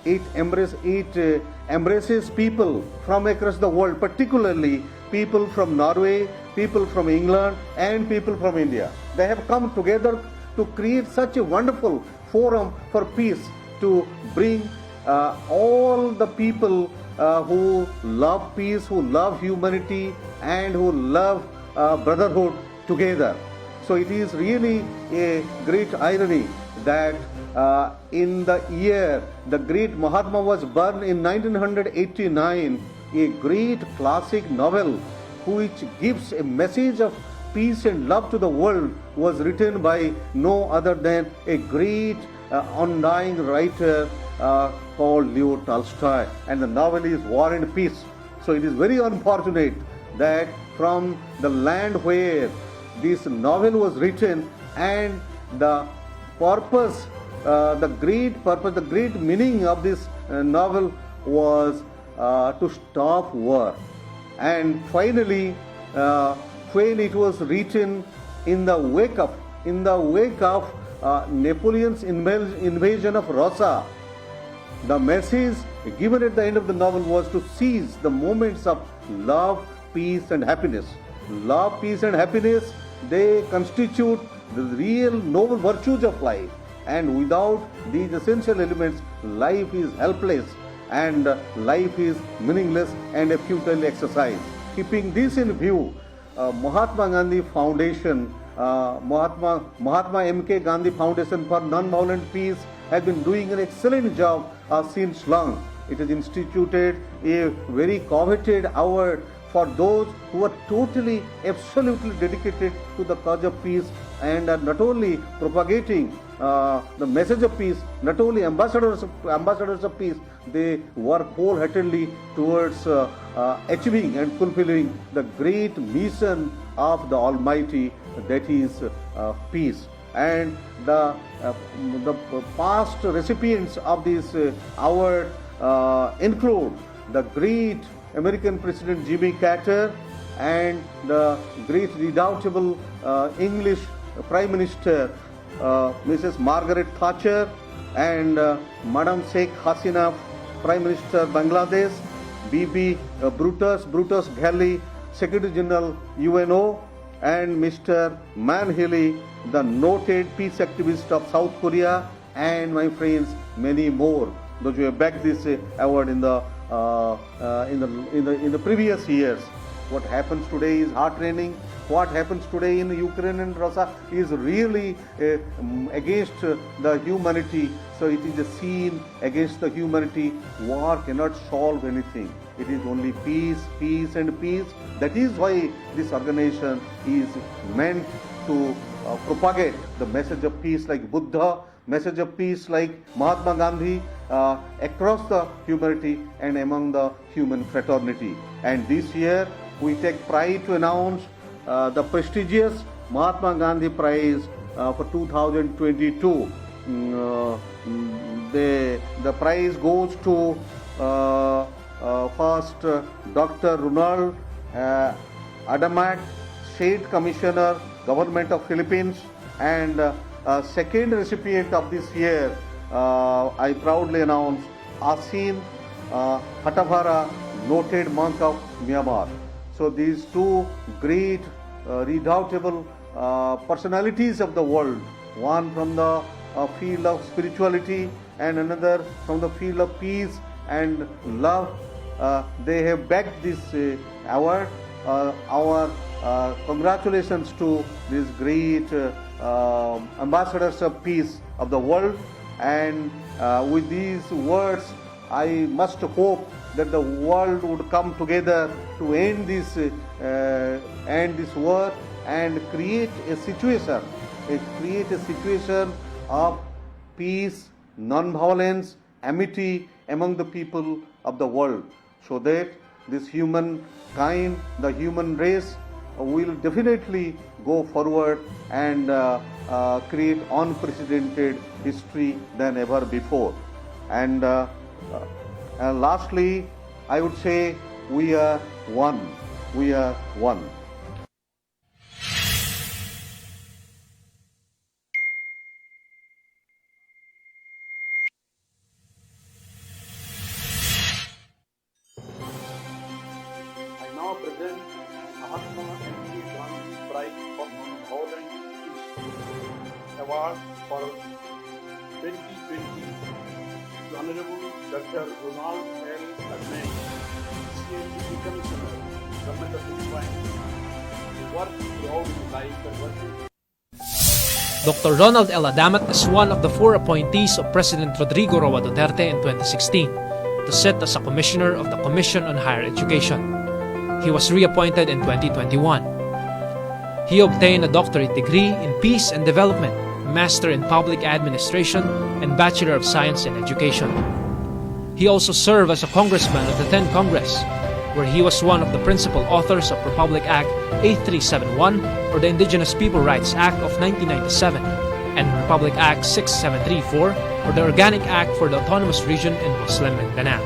It embraces people from across the world, particularly people from Norway, people from England, and people from India. They have come together to create such a wonderful forum for peace, to bring all the people who love peace, who love humanity, and who love brotherhood together. So it is really a great irony that in the year the great Mahatma was born in 1989, a great classic novel which gives a message of peace and love to the world was written by no other than a great undying writer called Leo Tolstoy, and the novel is War and Peace. So it is very unfortunate that from the land where this novel was written, and the purpose, the great meaning of this novel was to stop war. And finally, when it was written in the wake of Napoleon's invasion of Russia, the message given at the end of the novel was to seize the moments of love, peace and happiness. Love, peace and happiness, they constitute the real noble virtues of life. And without these essential elements, life is helpless and life is meaningless and a futile exercise. Keeping this in view, Mahatma Gandhi Foundation, Mahatma M.K. Gandhi Foundation for Non-Violent Peace has been doing an excellent job since long. It has instituted a very coveted award for those who are totally, absolutely dedicated to the cause of peace and are not only propagating the message of peace, not only ambassadors of peace, they work wholeheartedly towards achieving and fulfilling the great mission of the Almighty, that is peace. And the past recipients of this award include the great American President Jimmy Carter and the great redoubtable English Prime Minister Mrs. Margaret Thatcher and Madam Sheikh Hasina, Prime Minister Bangladesh, Bibi Brutus Ghali, Secretary General UNO, and Mr. Man Healy, the noted peace activist of South Korea, and my friends, many more. Those who have backed this award in the previous years. What happens today is heart-rending. What happens today in Ukraine and Russia is really against the humanity. So it is a sin against the humanity. War cannot solve anything. It is only peace, peace and peace. That is why this organization is meant to propagate the message of peace like Buddha, message of peace like Mahatma Gandhi across the humanity and among the human fraternity. And this year we take pride to announce the prestigious Mahatma Gandhi Prize for 2022. The prize goes to first Dr. Ronald Adamat, State Commissioner, Government of Philippines, and second recipient of this year, I proudly announce Asin Hatavara, noted monk of Myanmar. So these two great, redoubtable personalities of the world, one from the field of spirituality and another from the field of peace and love, they have backed this award. Our congratulations to these great ambassadors of peace of the world. And with these words, I must hope that the world would come together to end this war and create a situation of peace, non-violence, amity among the people of the world, so that this humankind, the human race, will definitely go forward and create unprecedented history than ever before. And lastly, I would say we are one. We are one. I now present Mahatma M.K. Gandhi Prize for Non-Violent Peace Award for 2020 to Honorable Dr. Ronald L. Adamat, CHP Commissioner, Government of Philippines, who worked throughout his life and working. Dr. Ronald L. Adamat is one of the 4 appointees of President Rodrigo Roa Duterte in 2016 to sit as a commissioner of the Commission on Higher Education. He was reappointed in 2021. He obtained a doctorate degree in Peace and Development, Master in Public Administration, and Bachelor of Science in Education. He also served as a congressman of the 10th Congress, where he was one of the principal authors of Republic Act 8371, or the Indigenous People Rights Act of 1997, and Republic Act 6734, or the Organic Act for the Autonomous Region in Muslim Mindanao.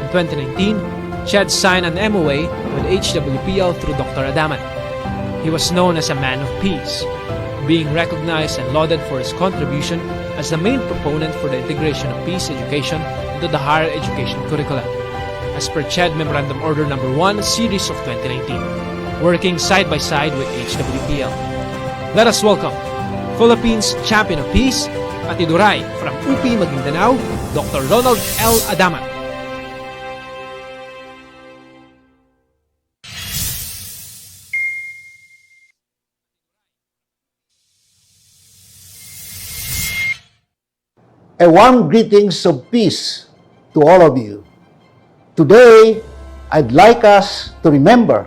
In 2019, Chad signed an MOA with HWPL through Dr. Adamat. He was known as a man of peace, being recognized and lauded for his contribution as the main proponent for the integration of peace education into the higher education curricula, as per CHED Memorandum Order No. 1 Series of 2019, working side by side with HWPL. Let us welcome Philippines Champion of Peace, Atiduray from UP Maguindanao, Dr. Ronald L. Adamat. A warm greetings of peace to all of you. Today, I'd like us to remember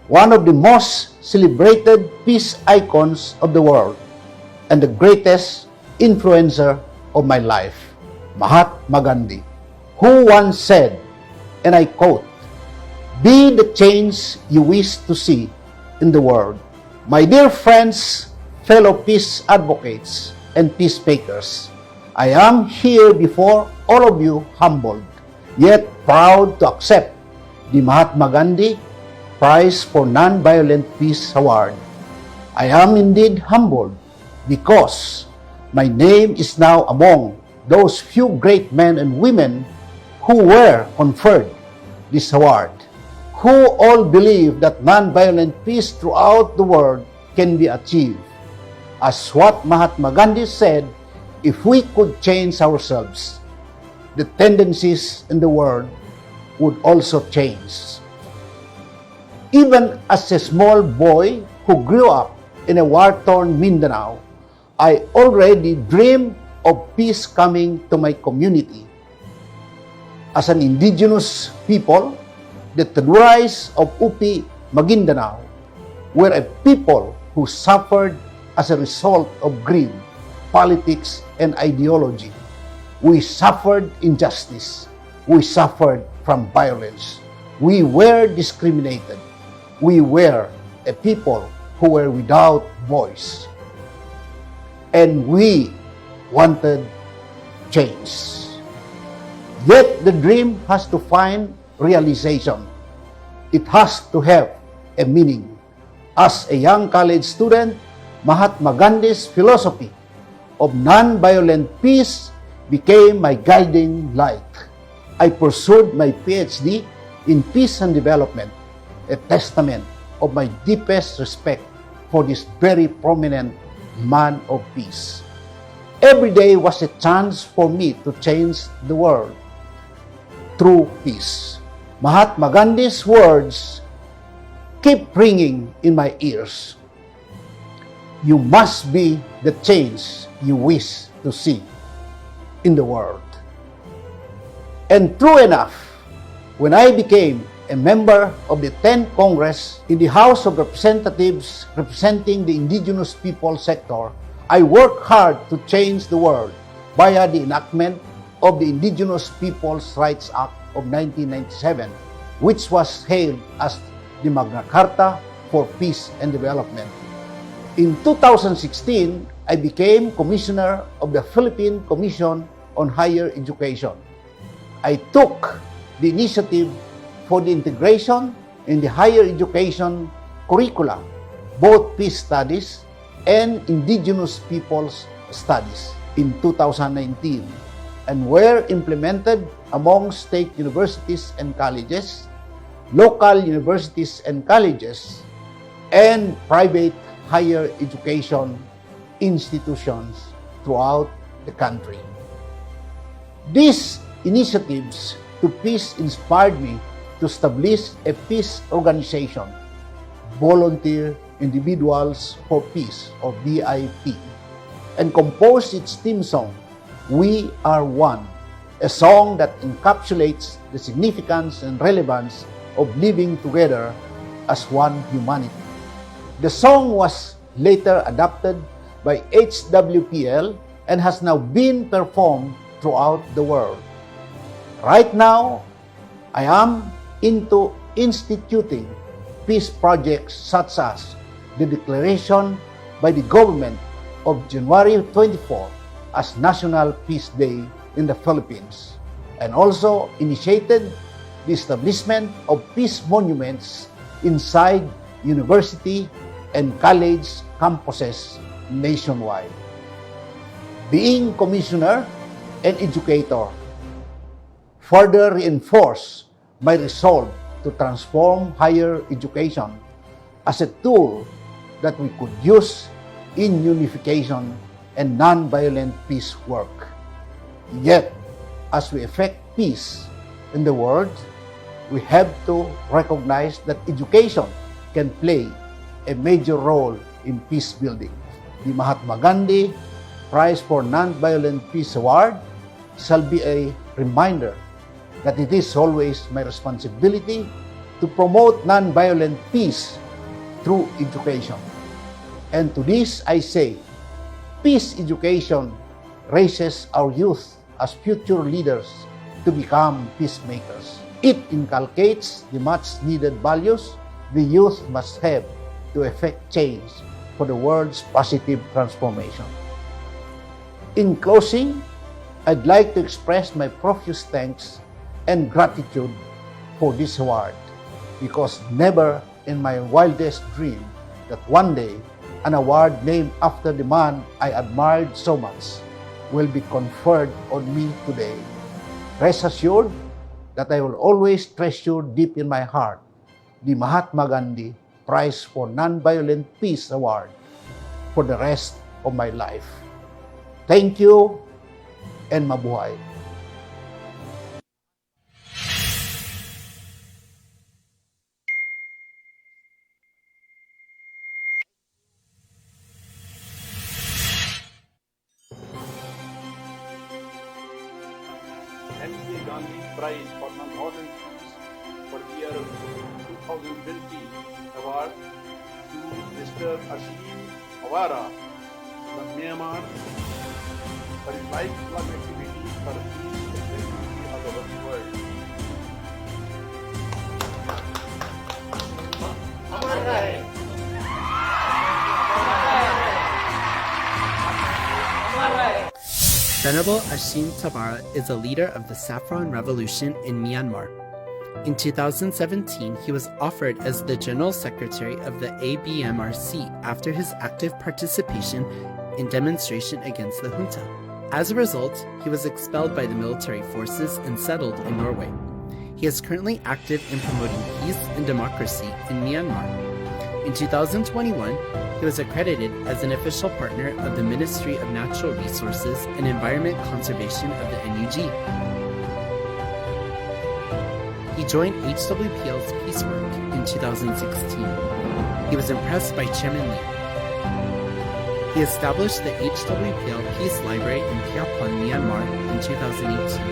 one of the most celebrated peace icons of the world and the greatest influencer of my life, Mahatma Gandhi, who once said, and I quote, "Be the change you wish to see in the world." My dear friends, fellow peace advocates, and peacemakers, I am here before all of you humbled, yet proud to accept the Mahatma Gandhi Prize for Nonviolent Peace Award. I am indeed humbled because my name is now among those few great men and women who were conferred this award, who all believe that nonviolent peace throughout the world can be achieved. As what Mahatma Gandhi said, if we could change ourselves, the tendencies in the world would also change. Even as a small boy who grew up in a war-torn Mindanao, I already dreamed of peace coming to my community. As an indigenous people, the Atidurais of UP Maguindanao were a people who suffered as a result of greed, politics, and ideology. We suffered injustice. We suffered from violence. We were discriminated. We were a people who were without voice. And we wanted change. Yet the dream has to find realization. It has to have a meaning. As a young college student, Mahatma Gandhi's philosophy of non-violent peace became my guiding light. I pursued my PhD in Peace and Development, a testament of my deepest respect for this very prominent man of peace. Every day was a chance for me to change the world through peace. Mahatma Gandhi's words keep ringing in my ears. You must be the change you wish to see in the world. And true enough, when I became a member of the 10th Congress in the House of Representatives representing the indigenous people sector, I worked hard to change the world via the enactment of the Indigenous Peoples' Rights Act of 1997, which was hailed as the Magna Carta for Peace and Development. In 2016, I became Commissioner of the Philippine Commission on Higher Education. I took the initiative for the integration in the higher education curricula, both peace studies and indigenous peoples studies in 2019, and were implemented among state universities and colleges, local universities and colleges, and private higher education institutions throughout the country. These initiatives to peace inspired me to establish a peace organization, Volunteer Individuals for Peace, or VIP, and composed its theme song, We Are One, a song that encapsulates the significance and relevance of living together as one humanity. The song was later adapted by HPWL and has now been performed throughout the world. Right now, I am into instituting peace projects such as the declaration by the government of January 24 as National Peace Day in the Philippines, and also initiated the establishment of peace monuments inside university and college campuses nationwide. Being commissioner and educator further reinforced my resolve to transform higher education as a tool that we could use in unification and non-violent peace work. Yet, as we effect peace in the world, we have to recognize that education can play a major role in peace building. The Mahatma Gandhi Prize for Nonviolent Peace Award shall be a reminder that it is always my responsibility to promote nonviolent peace through education. And to this I say, peace education raises our youth as future leaders to become peacemakers. It inculcates the much-needed values the youth must have to effect change for the world's positive transformation. In closing, I'd like to express my profuse thanks and gratitude for this award, because never in my wildest dream that one day an award named after the man I admired so much will be conferred on me today. Rest assured that I will always treasure deep in my heart the Mahatma Gandhi Prize for Nonviolent Peace Award for the rest of my life. Thank you and mabuhay. M.K. Gandhi Prize for Nonviolent Peace for the year 2020 award to Mr. Ashim Awara from Myanmar for his lifelong activity for peace and security of the world. Venerable Ashim Tavara is a leader of the Saffron Revolution in Myanmar. In 2017, he was offered as the General Secretary of the ABMRC after his active participation in demonstration against the junta. As a result, he was expelled by the military forces and settled in Norway. He is currently active in promoting peace and democracy in Myanmar. In 2021, he was accredited as an official partner of the Ministry of Natural Resources and Environment Conservation of the NUG. He joined HWPL's peace work in 2016. He was impressed by Chairman Lee. He established the HWPL Peace Library in T.R.O.PA, Myanmar in 2018.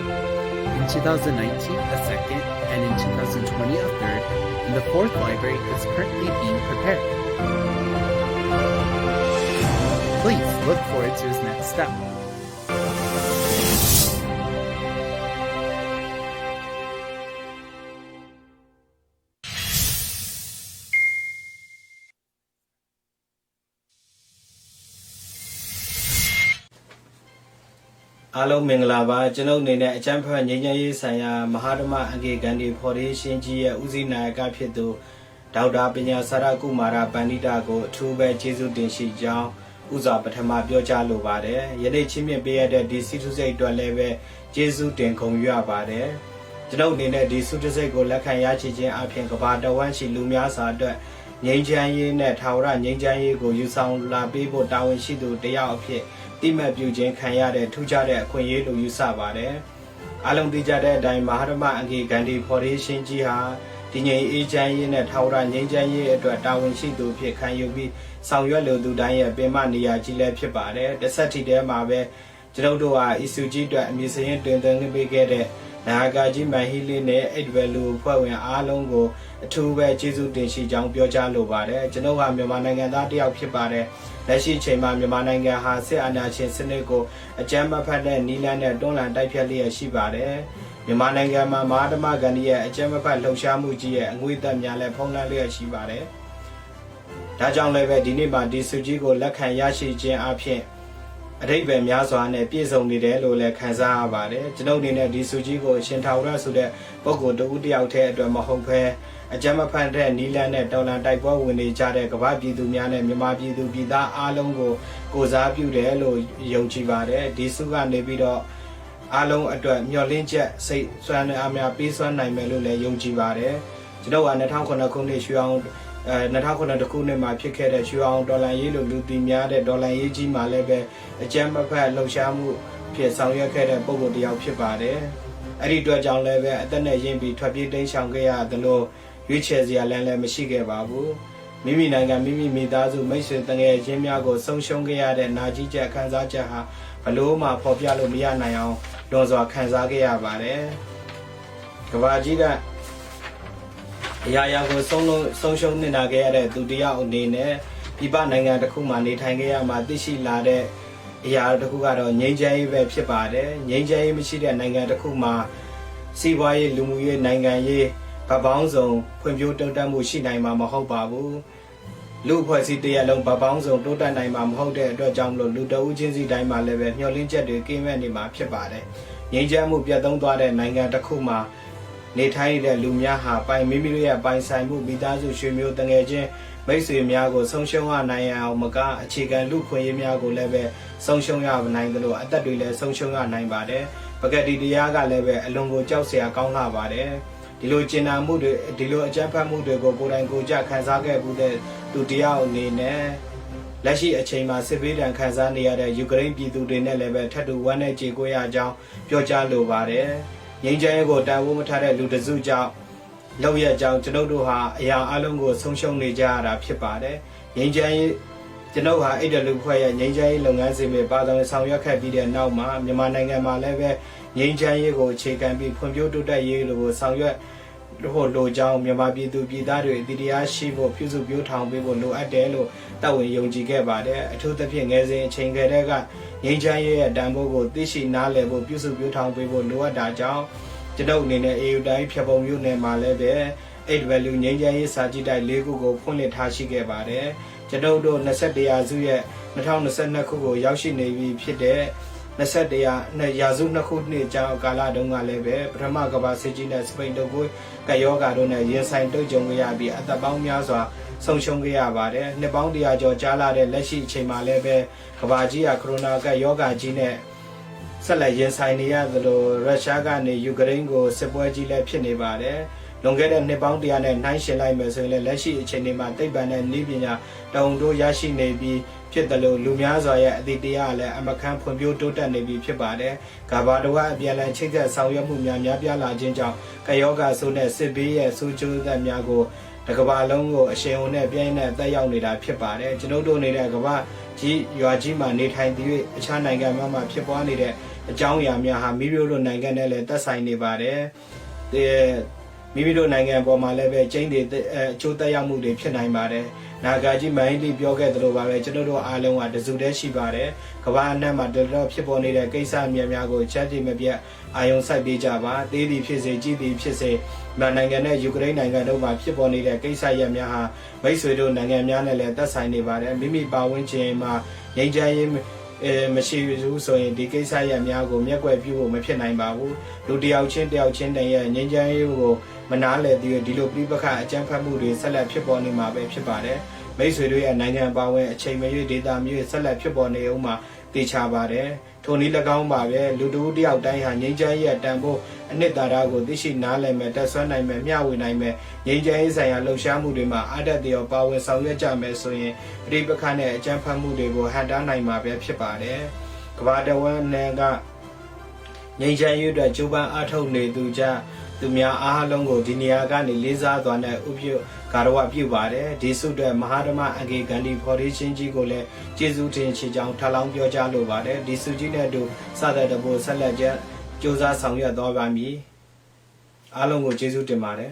In 2019, a second, and in 2020, a third, and the fourth library is currently being prepared. Please look forward to his next step. Hello, Minglava, General Nina, Champa, Nina, Saya, Mahatma, Ange Gandhi, Foundation, Uzi Naga Pido, Dauda Pina, Sarakumara, Bandidago, Tuba, Jesu Dinshi Jao, Uza, Patama, Bioja Lovade, Yede Chimia Bear, the Situze to Leve, Jesu Denkong Yuabade, General Nina, the Sutazego, Lakayachi, Apiankabada, one she Lumia Sada, Ninjaye, Net, Haura, Ninjaye, go, you sound La Bibo, Down Shido, they are up here. တိမတ်ပြုခြင်းခံရတဲ့ထူးခြားတဲ့အခွင့်အရေးလို့ယူဆပါတယ်။အားလုံးသိကြတဲ့အတိုင်းမဟာဓမ္မအင်္ဂေဂန္ဒီဖော်ဒေးရှင်းကြီးဟာဒီငြိမ်အေးချမ်းရေးနဲ့ထာဝရငြိမ်းချမ်းရေးအတွက်တာဝန်ရှိသူဖြစ်ခံယူပြီးဆောင်ရွက်လိုသူတိုင်းရဲ့ပင်မနေရာကြီးလည်းဖြစ်ပါတယ်။တစ်ဆက်ထိတည်းမှာပဲကျွန်တော်တို့ဟာ issue ကြီးအတွက်အမည်စရင်းတင်သွင်းပေးခဲ့တဲ့ နာဂါကြီးမန်ဟီလေးနဲ့အိတ်ဘယ်လူဖွဲ့ဝင်အားလုံးကိုအထူးပဲကျေးဇူးတင်ရှိကြောင်းပြောကြားလိုပါတယ်ကျွန်တော်ဟာမြန်မာနိုင်ငံသားတယောက်ဖြစ်ပါတယ်လက်ရှိချိန်မှာမြန်မာနိုင်ငံဟာစစ်အာဏာရှင်စနစ်ကိုအကြမ်းမဖက်တဲ့နီလန်းနဲ့တွန်းလှန်တိုက်ဖြတ်လျက်ရှိပါတယ်မြန်မာနိုင်ငံမှာမဟာတမဂန္ဒီရဲ့အကြမ်းမဖက်လှုပ်ရှားမှုကြီးရဲ့အငွေသက်များလည်းဖုံးလွှမ်းလျက်ရှိပါတယ်ဒါကြောင့်လည်းပဲဒီနေ့မှာဒီစုကြီးကိုလက်ခံရရှိခြင်းအပြင်အထိပ္ပယ်များစွာနဲ့ပြည့်စုံနေတယ်လို့လည်းခံစားရပါတယ်ကျွန်ုပ်အနေနဲ့ဒီစုကြီးကိုအရှင်ထာဝရဆိုတဲ့ပုဂ္ဂိုလ်တဦးတယောက်တည်းအတွက်မဟုတ်ဘဲအကြမ်းမဖက်တဲ့နီလန်းနဲ့တော်လှန်တိုက်ပွဲဝင်နေကြတဲ့ကမ္ဘာပြည်သူများနဲ့မြန်မာပြည်သူပြည်သားအားလုံးကိုကိုစားပြုတယ်လို့ယုံကြည်ပါတယ်ဒီစုကနေပြီးတော့အားလုံးအတွက်မျှော်လင့်ချက်စိတ်ဆွမ်းအားများပေးစွမ်းနိုင်မယ်လို့လည်းယုံကြည်ပါတယ်ကျွန်တော်က2009ခုနှစ်ရွှေအောင်2009ခုနှစ်မှာဖြစ်ခဲ့တဲ့ရွှေအောင်ဒေါ်လာရေးလို့လူသိများတဲ့ဒေါ်လာရေးကြီးမှာလည်းပဲအကြမ်းမဖက်လှုပ်ရှားမှုဖြစ်ဆောင်ရွက်ခဲ့တဲ့ပုံစံတစ်ယောက်ဖြစ်ပါတယ်အဲ့ဒီအတွက်ကြောင့်လည်းပဲအသက်နဲ့ရင်းပြီးထွက်ပြေးတိမ်းရှောင်ခဲ့ရတယ်လို့ရွေးချယ်စရာလည်းမရှိခဲ့ပါဘူးမိမိနိုင်ငံမိမိမိသားစုမိတ်ဆွေတငယ်ချင်းများကိုဆုံးရှုံးခဲ့ရတဲ့နာကြီးချက်ခံစားချက်ဟာဘလို့မှဖော်ပြလို့မရနိုင်အောင်လွန်စွာခံစားခဲ့ရပါတယ်ကဘာကြီးကအရာရာကိုဆုံးရှုံးနေတာခဲ့ရတဲ့သူတယောက်အနေနဲ့ပြည်ပနိုင်ငံတစ်ခုမှာနေထိုင်ခဲ့ရမှာသိရှိလာတဲ့အရာတစ်ခုကတော့ငြိမ်းချမ်းရေးပဲဖြစ်ပါတယ်ငြိမ်းချမ်းရေးမရှိတဲ့နိုင်ငံတစ်ခုမှာစီးပွားရေးလူမှုရေးနိုင်ငံရေးဗပေါင်းစုံဖွံ့ဖြိုးတိုးတက်မှုရှိနိုင်မှာမဟုတ်ပါဘူးလူအဖွဲ့အစည်းတရက်လုံးဗပေါင်းစုံတိုးတက်နိုင်မှာမဟုတ်တဲ့အတွက်ကြောင့်မလို့လူတအုပ်ချင်းစီတိုင်းမှာလည်းပဲမျှော်လင့်ချက်တွေကင်းမဲ့နေမှာဖြစ်ပါတယ်ငြိမ်းချမ်းမှုပြတ်သုံးသွားတဲ့နိုင်ငံတစ်ခုမှာနေထိုင်တဲ့လူများဟာမိမိတို့ရဲ့ပိုင်ဆိုင်မှုမိသားစုရွှေမျိုးတငယ်ချင်းမိတ်ဆွေများကိုဆုံးရှုံးရနိုင်အောင်မကအခြေခံလူခွင့်ရေးများကိုလည်းပဲဆုံးရှုံးရနိုင်တယ်လို့အသက်တွေလည်းဆုံးရှုံးရနိုင်ပါတယ်ပကတိတရားကလည်းပဲအလွန်ကိုကြောက်စရာကောင်းလာပါတယ်ဒီလိုကျင်နာမှုတွေဒီလိုအကြမ်းဖက်မှုတွေကိုကိုယ်တိုင်ကိုယ်ကျခံစားခဲ့မှုတဲ့သူတရားအနေနဲ့လက်ရှိအချိန်မှာစစ်ဘေးဒဏ်ခံစားနေရတဲ့ယူကရိန်းပြည်သူတွေနဲ့လည်းပဲထပ်တူဝမ်းနဲ့ကြေကွဲရကြောင်းပြောကြားလိုပါတယ်ငြိမ်းချမ်းရေးကိုတာဝန်မထားတဲ့လူတစုကြောင့်လောက်ရကြောင်းကျွန်ုပ်တို့ဟာအရာအလုံးကိုဆုံးရှုံးနေကြရတာဖြစ်ပါတယ်ငြိမ်းချမ်းရေးကျွန်ုပ်ဟာအဲ့တလူဖွဲ့ရဲ့ငြိမ်းချမ်းရေးလုပ်ငန်းစဉ်တွေပါတော်ဆောင်ရွက်ခဲ့ပြီးတဲ့နောက်မှာမြန်မာနိုင်ငံမှာလည်းပဲငြိမ်းချမ်းရေးကိုအခြေခံပြီးဖွံ့ဖြိုးတိုးတက်ရေးကိုဆောင်ရွက်ဖို့လိုကြောင်းမြန်မာပြည်သူပြည်သားတွေအတိတရားရှိဖို့ပြုစုပြောထောင်ပေးဖို့လိုအပ်တယ်လို့တာဝန်ယုံကြည်ခဲ့ပါတယ်အထူးသဖြင့်ငယ်စဉ်အချိန်ကတည်းကငြိမ်းချမ်းရေးရဲ့တန်ဖိုးကိုသိရှိနားလည်ဖို့ပြုစုပြောထောင်ပေးဖို့လိုအပ်တာကြောင့်ကျွန်ုပ်အနေနဲ့အေယူတိုင်းဖြတ်ပုံမြို့နယ်မှာလည်းပဲHPWL ငြိမ်းချမ်းရေးစာကြည့်တိုက်၄ခုကိုဖွင့်လှစ်ထားရှိခဲ့ပါတယ်ကျွန်ုပ်တို့21ရာစုရဲ့2022ခုကိုရောက်ရှိနေပြီဖြစ်တဲ့21ရာစု2ခုနှစ်ကြာကာလတုန်းကလည်းပဲပထမကမ္ဘာစစ်ကြီးနဲ့စပိန်တို့ကိုကယောဂါတို့နဲ့ရင်ဆိုင်တွေ့ကြုံခဲ့ရပြီးအသက်ပေါင်းများစွာဆုံးရှုံးခဲ့ရပါတယ်နှစ်ပေါင်း100ကျော်ကြာလာတဲ့လက်ရှိအချိန်မှာလည်းပဲကမ္ဘာကြီးကကိုရိုနာကယောဂါကြီးနဲ့ဆက်လက်ရင်ဆိုင်နေရသလိုရုရှားကနေယူကရိန်းကိုစစ်ပွဲကြီးလည်းဖြစ်နေပါတယ်လွန်ခဲ့တဲ့နှစ်ပေါင်း100နဲ့နှိုင်းယှဉ်လိုက်မယ်ဆိုရင်လက်ရှိအချိန်ဒီမှာသိပ္ပံနဲ့နည်းပညာတောင်တို့ရရှိနေပြီးဖြစ်တယ်လို့လူများစွာရဲ့အသည့်တရားလည်းအမခန့်ဖွံ့ဖြိုးတိုးတက်နေပြီဖြစ်ပါတယ်။ကမ္ဘာတော်အပြန်အလှန်ချိတ်ဆက်ဆောင်ရွက်မှုများပြားလာခြင်းကြောင့်ကယောဂဆိုးနဲ့စစ်ဘေးရဲ့ဆိုးကျိုးသက်များကိုတစ်ကမ္ဘာလုံးကိုအရှင်အုံနဲ့ပြိုင်နဲ့တက်ရောက်နေတာဖြစ်ပါတယ်။ကျွန်ုပ်တို့နေတဲ့ကမ္ဘာကြီးရွာကြီးမှာနေထိုင်ပြီးအခြားနိုင်ငံမှာဖြစ်ပွားနေတဲ့အကြောင်းအရာများဟာမိမိတို့နိုင်ငံနဲ့လည်းသက်ဆိုင်နေပါတယ်။မိမိတို့နိုင်ငံပေါ်မှာလည်းပဲကျင်းတွေအကျိုးသက်ရောက်မှုတွေဖြစ်နိုင်ပါတယ်နာဂါကြီးမိုင်းလီပြောခဲ့သလိုပါပဲကျွန်တော်တို့အားလုံးကတစုတည်းရှိပါတယ်ကမ္ဘာအနှံ့မှာတော်တော်ဖြစ်ပေါ်နေတဲ့ကိစ္စအများများကိုချက်တိမပြတ်အာရုံစိုက်ပေးကြပါသေးသည်ဖြစ်စေကြီးသည်ဖြစ်စေမြန်မာနိုင်ငံနဲ့ယူကရိန်းနိုင်ငံတို့မှာဖြစ်ပေါ်နေတဲ့ကိစ္စရပ်များဟာမိတ်ဆွေတို့နိုင်ငံများနဲ့လည်းသက်ဆိုင်နေပါတယ်မိမိပါဝင်ခြင်းမှာငြိမ်းချမ်းရေးမရှိဘူးဆိုရင်ဒီကိစ္စရပ်များကိုမျက်ကွယ်ပြုဖို့မဖြစ်နိုင်ပါဘူးလူတယောက်ချင်းတယောက်ချင်းတည်းရဲ့ငြိမ်းချမ်းရေးကိုမနားလည်သေးဒီလိုပြိပခအကြမ်းဖက်မှုတွေဆက်လက်ဖြစ်ပေါ်နေမှာပဲဖြစ်ပါတယ်မိတ်ဆွေတို့ရဲ့နိုင်ငံပါဝင်အချိန်မရွေးဒေတာမျိုးဆက်လက်ဖြစ်ပေါ်နေအောင်မှာတည်ချပါတယ်ထိုနည်း၎င်းပါပဲလူတို့တယောက်တိုင်းဟာငြိမ်းချမ်းရေးတန်ဖိုးအနှစ်သာရကိုသိရှိနားလည်မယ်တက်ဆွမ်းနိုင်မယ်မျှဝေနိုင်မယ်ငြိမ်းချမ်းရေးဆိုင်ရာလှုပ်ရှားမှုတွေမှာအတတ်တရားပါဝင်ဆောင်ရွက်ကြမယ်ဆိုရင်ပြိပခနဲ့အကြမ်းဖက်မှုတွေကိုဟန်တားနိုင်မှာပဲဖြစ်ပါတယ်ကမ္ဘာတဝန်းနယ်ကငြိမ်းချမ်းရေးအတွက်ကြိုးပမ်းအားထုတ်နေသူကြသူများအားလုံးကိုဒီနေရာကနေလေးစားစွာနဲ့ဥပြုကာရဝပြုပါတယ်ဒီစုအတွက်မဟာဓမ္မအဂေဂန္ဒီဖော်ဒေးရှင်းကြီးကိုလည်းကျေးဇူးတင်ချီကြောင်းထပ်လောင်းပြောကြားလိုပါတယ်ဒီစုကြီးနဲ့အတူစတဲ့တဘို့ဆက်လက်ကျစ조사ဆောင်ရွက်သွားပါမည် အားလုံးကိုကျေးဇူးတင်ပါတယ်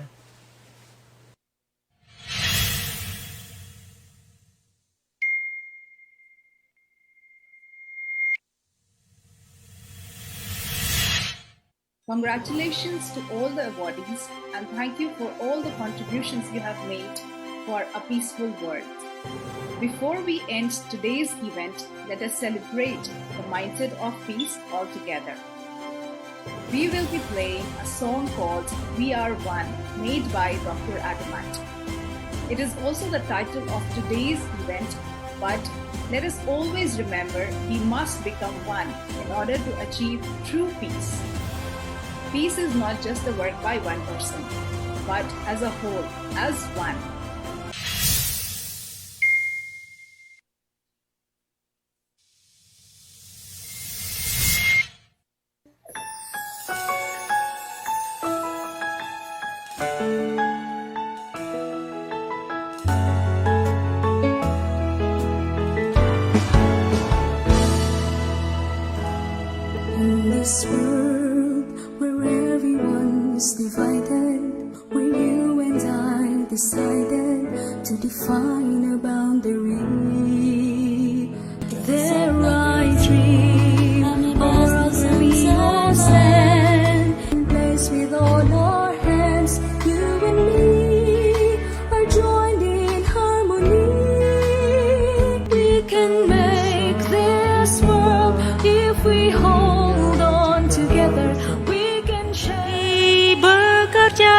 Congratulations to all the awardees and thank you for all the contributions you have made for a peaceful world. Before we end today's event, let us celebrate the mindset of peace all together. We will be playing a song called We Are One, made by Dr. Adamat. It is also the title of today's event, but let us always remember we must become one in order to achieve true peace. Peace is not just the work by one person, but as a whole, as one. In this world where everyone's divided, where you and I decided to define a boundary, there I dream of where we all stand, in place with all our hands, you and me are joined in harmony. We can make this world if we hold on together. We can share. Bekerja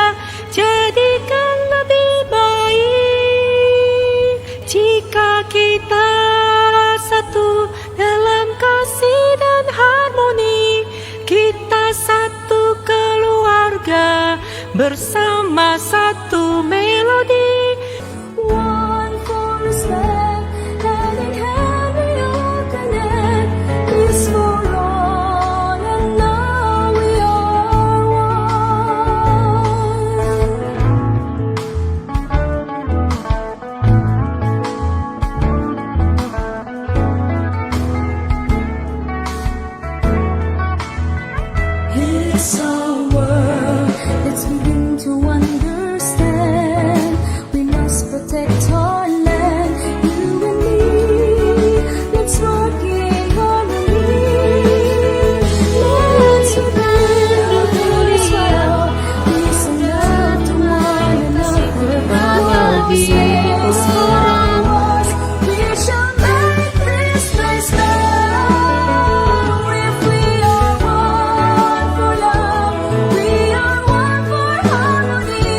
jadikan lebih baik jika kita satu dalam kasih dan harmoni. Kita satu keluarga bersama satu melodi. One for respect, hand in hand we all connect. Peace for all, and now we are one. It's our world, let's begin to understand. We must protect our land, you and me. Let's work in harmony. Let's unite the this world. Peace and love to one another. Love is ours. We shall make this place better. If we are one for love, we are one for harmony.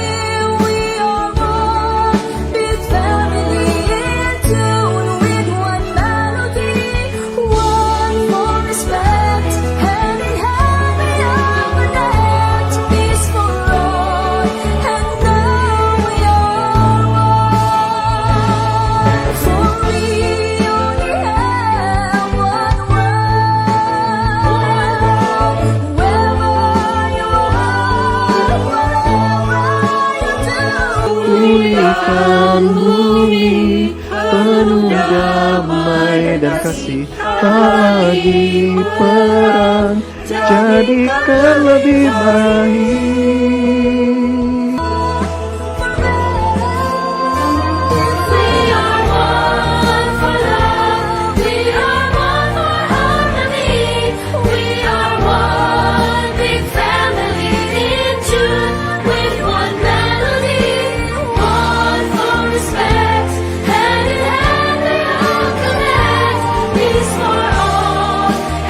We are one big family in tune with one melody. One for respect, hand in hand we all connect. Peace for all, and now we are one. For we only have one world. Wherever you are, Pulihkan bumi penuh damai dan kasih, tak lagi perang, jadikan lebih baik. We are one for love. We are one for harmony. We are one big family in tune with one melody. One for respect, hand in hand we all connect. Peace for all,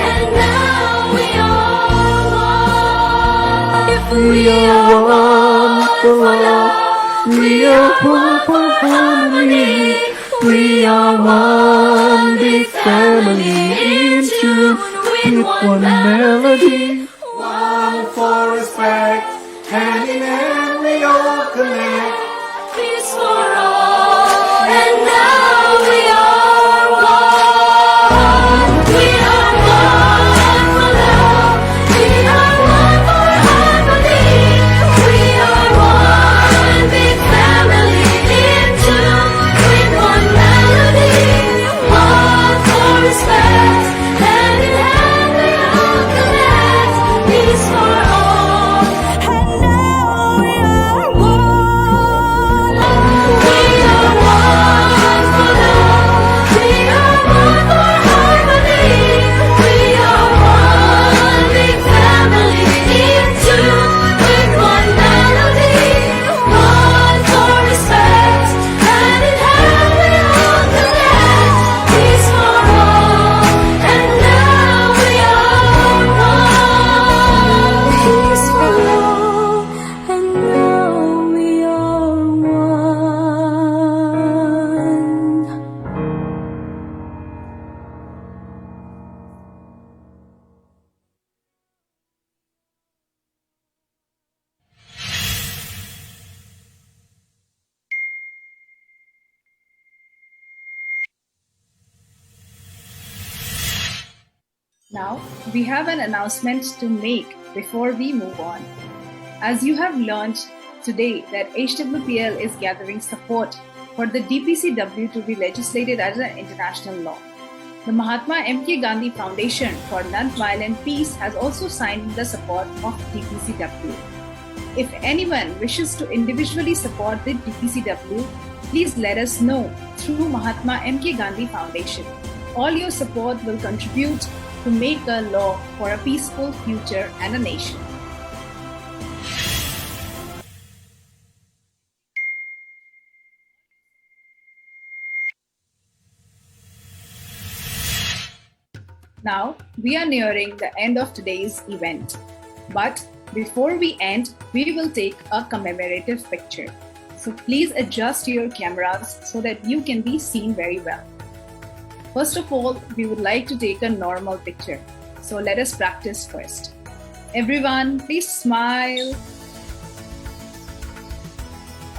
and now we are one. If we are one for love, We are one for harmony. We are one big family in tune with one melody. one for respect, hand in hand we all connect. Peace for all, and now we are one. We are one for love. We are one for harmony. We are one big family in tune with one melody. One for respect, hand in hand we all connect. Peace for all, and now Now, we have an announcement to make before we move on. As you have learned today that HWPL is gathering support for the DPCW to be legislated as an international law. The Mahatma M.K. Gandhi Foundation for Non-Violent Peace has also signed the support of DPCW. If anyone wishes to individually support the DPCW, please let us know through Mahatma M.K. Gandhi Foundation. All your support will contribute to make a law for a peaceful future and a nation. Now, we are nearing the end of today's event. But before we end, we will take a commemorative picture. So please adjust your cameras so that you can be seen very well. First of all, we would like to take a normal picture. So let us practice first. Everyone, please smile.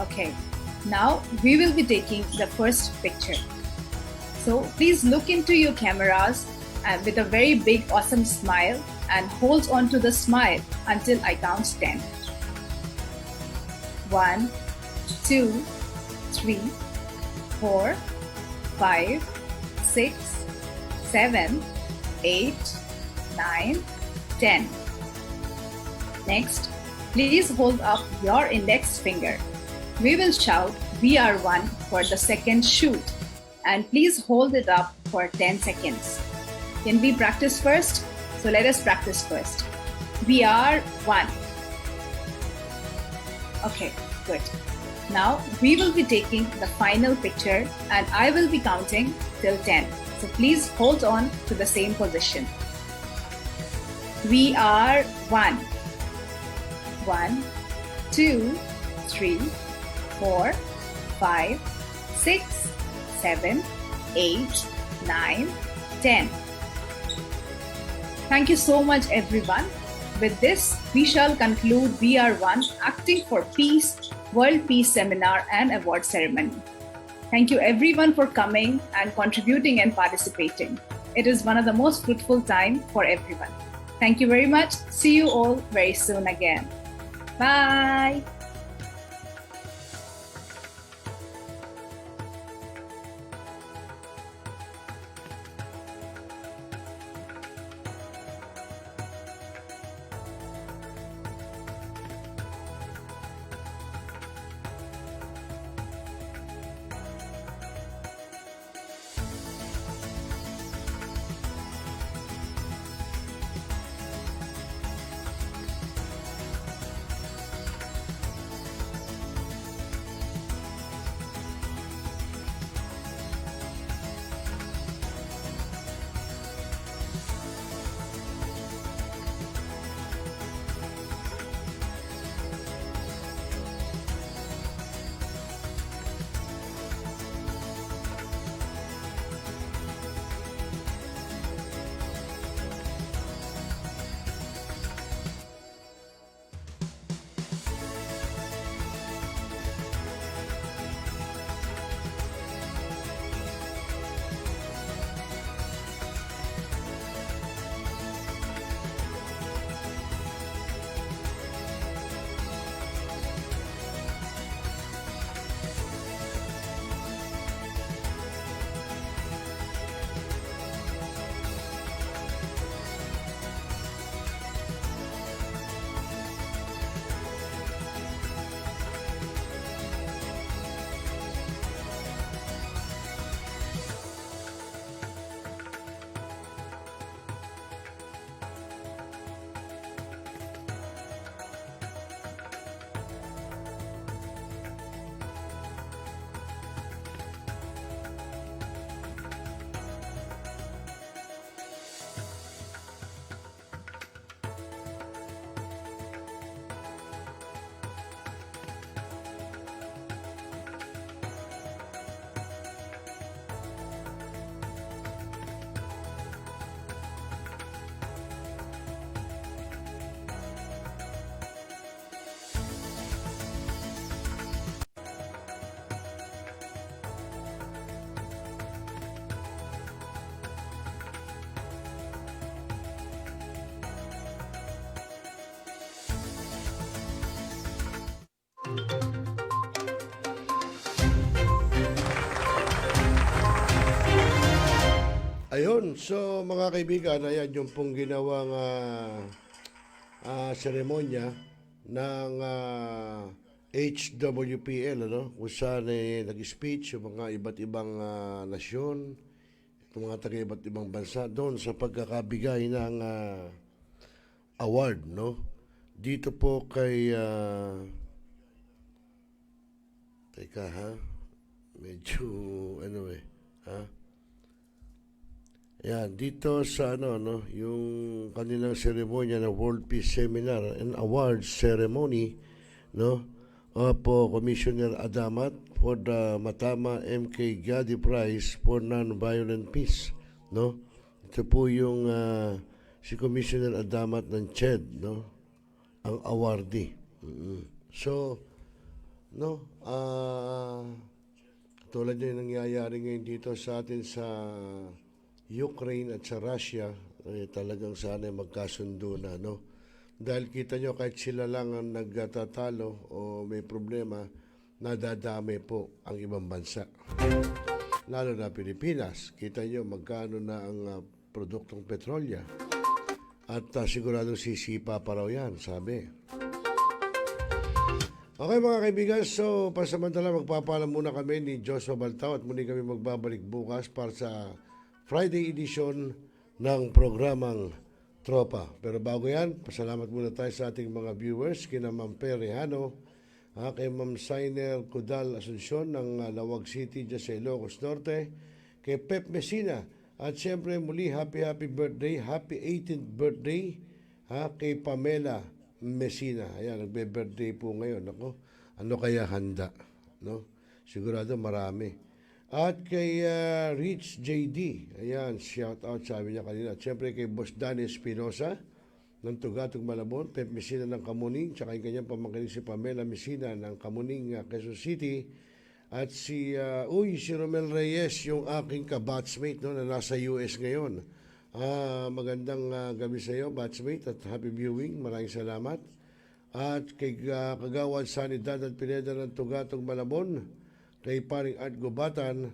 Okay, now we will be taking the first picture. So please look into your cameras and with a very big awesome smile and hold on to the smile until I count 10. 1, 2, 3, 4, 5, 6, 7, 8, 9, 10. Next, please hold up your index finger. We will shout "We are one" for the second shoot and please hold it up for 10 seconds. Can we practice first? So let us practice first. We are one. Okay, good. Now we will be taking the final picture and I will be counting till 10. So please hold on to the same position. We are one. 1, 2, 3, 4, 5, 6, 7, 8, 9, 10. Thank you so much, everyone. With this, we shall conclude We Are One Acting for Peace World Peace Seminar and Award Ceremony. Thank you everyone for coming and contributing and participating. It is one of the most fruitful time for everyone. Thank you very much. See you all very soon again. Bye. Ayun, so mga kaibigan, ayan yung pong ginawang seremonya ng HWPL, ano? Kung saan nag-speech yung mga iba't ibang nasyon, yung mga taga iba't ibang bansa doon sa pagkakabigay ng award, no? Dito po kay teka ha, medyo ha? Yan, dito sa no, yung kanilang seremonya ng World Peace Seminar and Awards Ceremony, no, po Commissioner Adamat for the Matama M.K. Gadi Prize for Non-Violent Peace, no. Ito po yung si Commissioner Adamat ng CHED, no, ang awardee. So, no, tulad yung nangyayari ngayon dito sa atin sa Ukraine at sa Russia, talagang sana magkasundo na, no? Dahil kita nyo, kahit sila lang ang nagtatalo o may problema, nadadami po ang ibang bansa. Lalo na Pilipinas. Kita nyo, magkano na ang produktong petrolya. At siguradong sisipa pa raw yan, sabi. Okay mga kaibigan, so pasamantala magpapaalam muna kami ni Joshua Baltao at muli kami magbabalik bukas para sa Friday edition ng programang Tropa. Pero bago yan, pasalamat muna tayo sa ating mga viewers, kina Ma'am Perehano, kay Ma'am Sainer Cudal Asuncion ng Lawag City, dyan sa Ilocos Norte, kay Pep Messina, at siyempre muli happy birthday, happy 18th birthday kay Pamela Messina. Ayan, nagbe-birthday po ngayon. Ako, ano kaya handa? No? Sigurado marami. At kay Rich JD, ayan, shout out sabi niya kanina. At syempre kay Boss Danny Espinosa ng Tugatog Malabon, Pep Messina ng Kamuning, tsaka yung kanyang pamangkin si Pamela Messina ng Kamuning, Quezon City. At si Romel Reyes, yung aking ka-batchmate, no, na nasa US ngayon. Magandang gabi sa iyo, batchmate, at happy viewing. Maraming salamat. At kay Kagawad Sanidad at Pineda ng Tugatog Malabon, kay paring Art Gubatan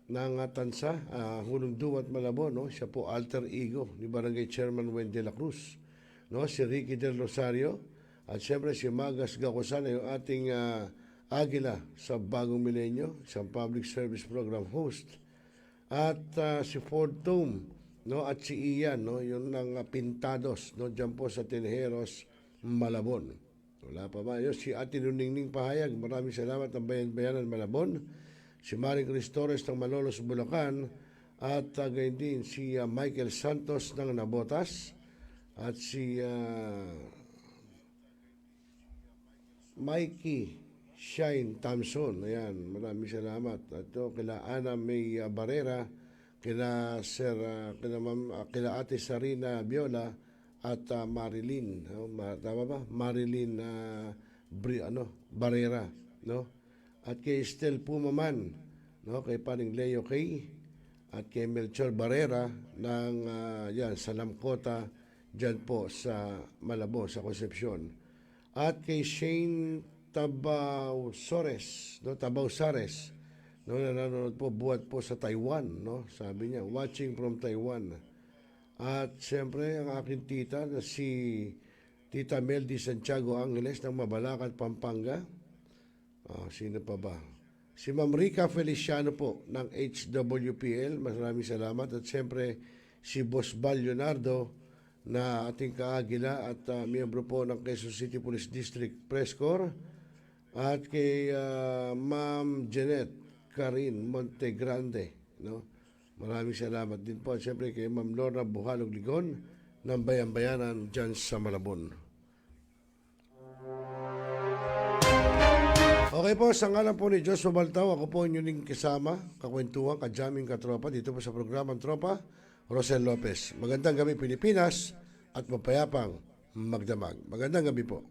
ng Tansa, Hulong Duwat Malabon, no? Siya po alter ego ni Barangay Chairman Wendy de la Cruz, no? Si Ricky Del Rosario, at siyempre si Magas Gacosana, yung ating Agila sa Bagong Milenyo, isang public service program host, at si Ford Tom, no? At si Ian, no? Yung ng Pintados, no? Diyan po sa Tinjeros, Malabon. Wala pa ba? Yun, si Ate Nuningning Pahayag, maraming salamat ang Bayan-Bayanan Malabon. Si Maring Cristores ng Malolos, Bulacan. At gayon din si Michael Santos ng Nabotas. At si Mikey Shine Thompson. Ayan, maraming salamat. At kila Ana May Barrera, kila kila Ate Sarina Biola, at Marilyn, tama ba? Marilyn Barrera, no? At kay Estel Pumaman, no? Kay paring Leo Kay, at kay Melchor Barrera ng sa LAMCOTA, dyan po sa Malabo, sa Concepcion. At kay Shane Tabausares, no? Nanonood po, buhat po sa Taiwan, no? Sabi niya, watching from Taiwan. At siyempre, ang aking tita na si Tita Meldy Santiago Angeles ng Mabalacat, Pampanga. Sino pa ba? Si Ma'am Rica Feliciano po ng HWPL. Maraming salamat. At siyempre, si Boss Bal Leonardo na ating kaagila at miyembro po ng Quezon City Police District Press Corps. At kay Ma'am Jeanette Karin Montegrande, no? Maraming salamat din po. Siyempre kay Ma'am Lorna Buhalog Ligon ng Bayan-Bayanan dyan sa Malabon. Okay po, sa ngalan po ni Joshua Baltao, ako po inyong kasama, kakwentuhan, kajaming, katropa, dito po sa programang Tropa, Rosel Lopez. Magandang gabi Pilipinas at mapayapang magdamag. Magandang gabi po.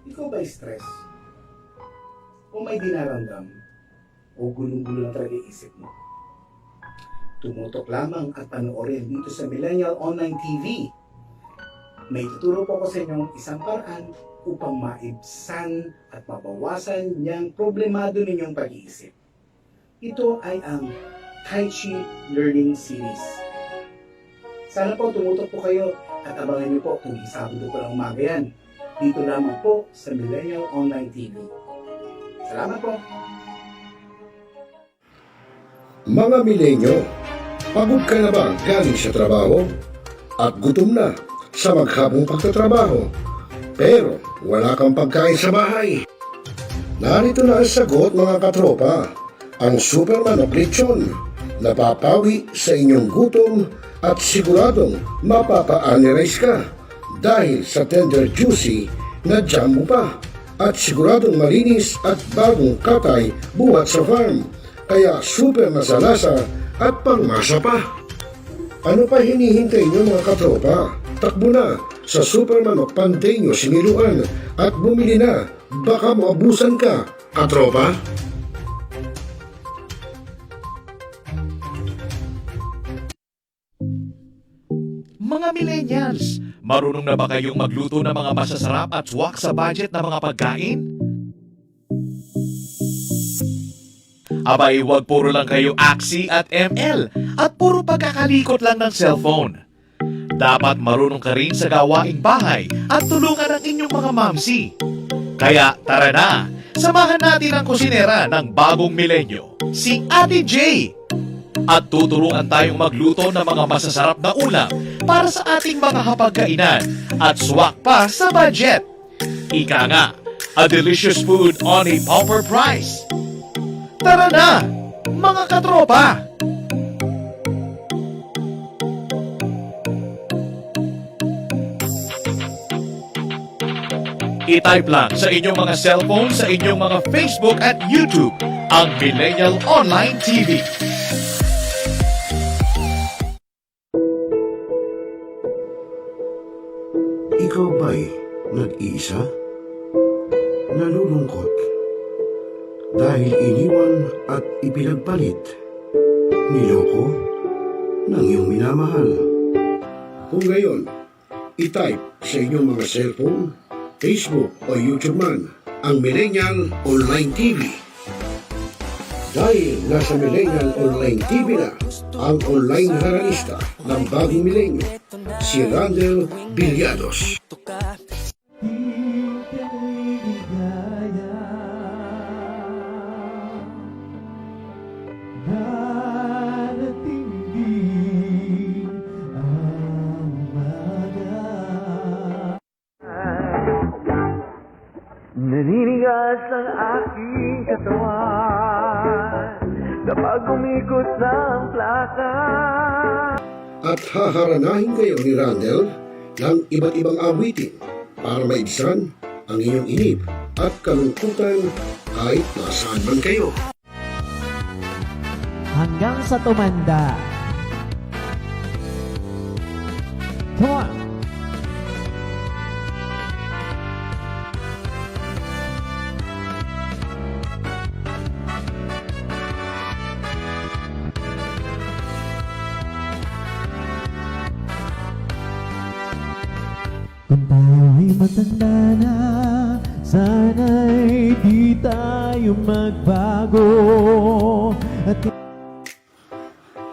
Ikaw ba stress? O may dinaramdam? O gulong-gulo na talaga isip mo? Tumutok lamang at panoorin dito sa Millennial Online TV. May tuturo po ko sa inyong isang paraan upang maibsan at mabawasan niyang problemado ninyong pag-iisip. Ito ay ang Tai Chi Learning Series. Sana po tumutok po kayo at abangan niyo po kung Sabado po ng umaga yan. Dito lamang po sa Millennial Online TV. Salamat po! Mga milenyo, pagod ka na ba galing sa trabaho? At gutom na sa maghapong pagtatrabaho? Pero wala kang pagkain sa bahay? Narito na ang sagot mga katropa, ang Super Manok Lechon. Napapawi sa inyong gutom at siguradong mapapa-analyze ka dahil sa tender juicy na jumbo pa at siguradong malinis at bagong katay buhat sa farm. Kaya super masalasa at pangmasa pa. Ano pa hinihintay niyo mga katropa? Takbo na sa Super Manok Panteño Siniluan at bumili na. Baka maabusan ka, katropa. Mga millennials, marunong na ba kayong magluto ng mga masasarap at swak sa budget na mga pagkain? Abay, wag puro lang kayo aksi at ML at puro pagkakalikot lang ng cellphone. Dapat marunong ka rin sa gawaing bahay at tulungan ang inyong mga mamsi. Kaya tara na, samahan natin ang kusinera ng bagong milenyo, si Ate J. At tuturuan tayong magluto ng mga masasarap na ulam para sa ating mga hapagkainan at swak pa sa budget. Ika nga, a delicious food on a proper price. Tara na, mga katropa! I-type lang sa inyong mga cellphone, sa inyong mga Facebook at YouTube, ang Millennial Online TV. Ikaw ba'y nag-iisa? Nalulungkot? Dahil iniwan at ipinagpalit? Niloko ng iyong minamahal? Kung ngayon, i-type sa inyong mga cellphone, Facebook o YouTube man ang Millennial Online TV. Dahil nasa Millennial Online TV na ang online haralista ng bagong milenyo, si Randel Villados. Naninigas ang aking katawan kapag umikot ng plaka. At haharanahin kayo ni Randel ng iba't ibang awitin para maibsan ang inyong inip at kalungkutan kahit nasaan man kayo. Hanggang sa tumanda. Come on! Kung tayo'y matanda na, sana'y di tayo magbago.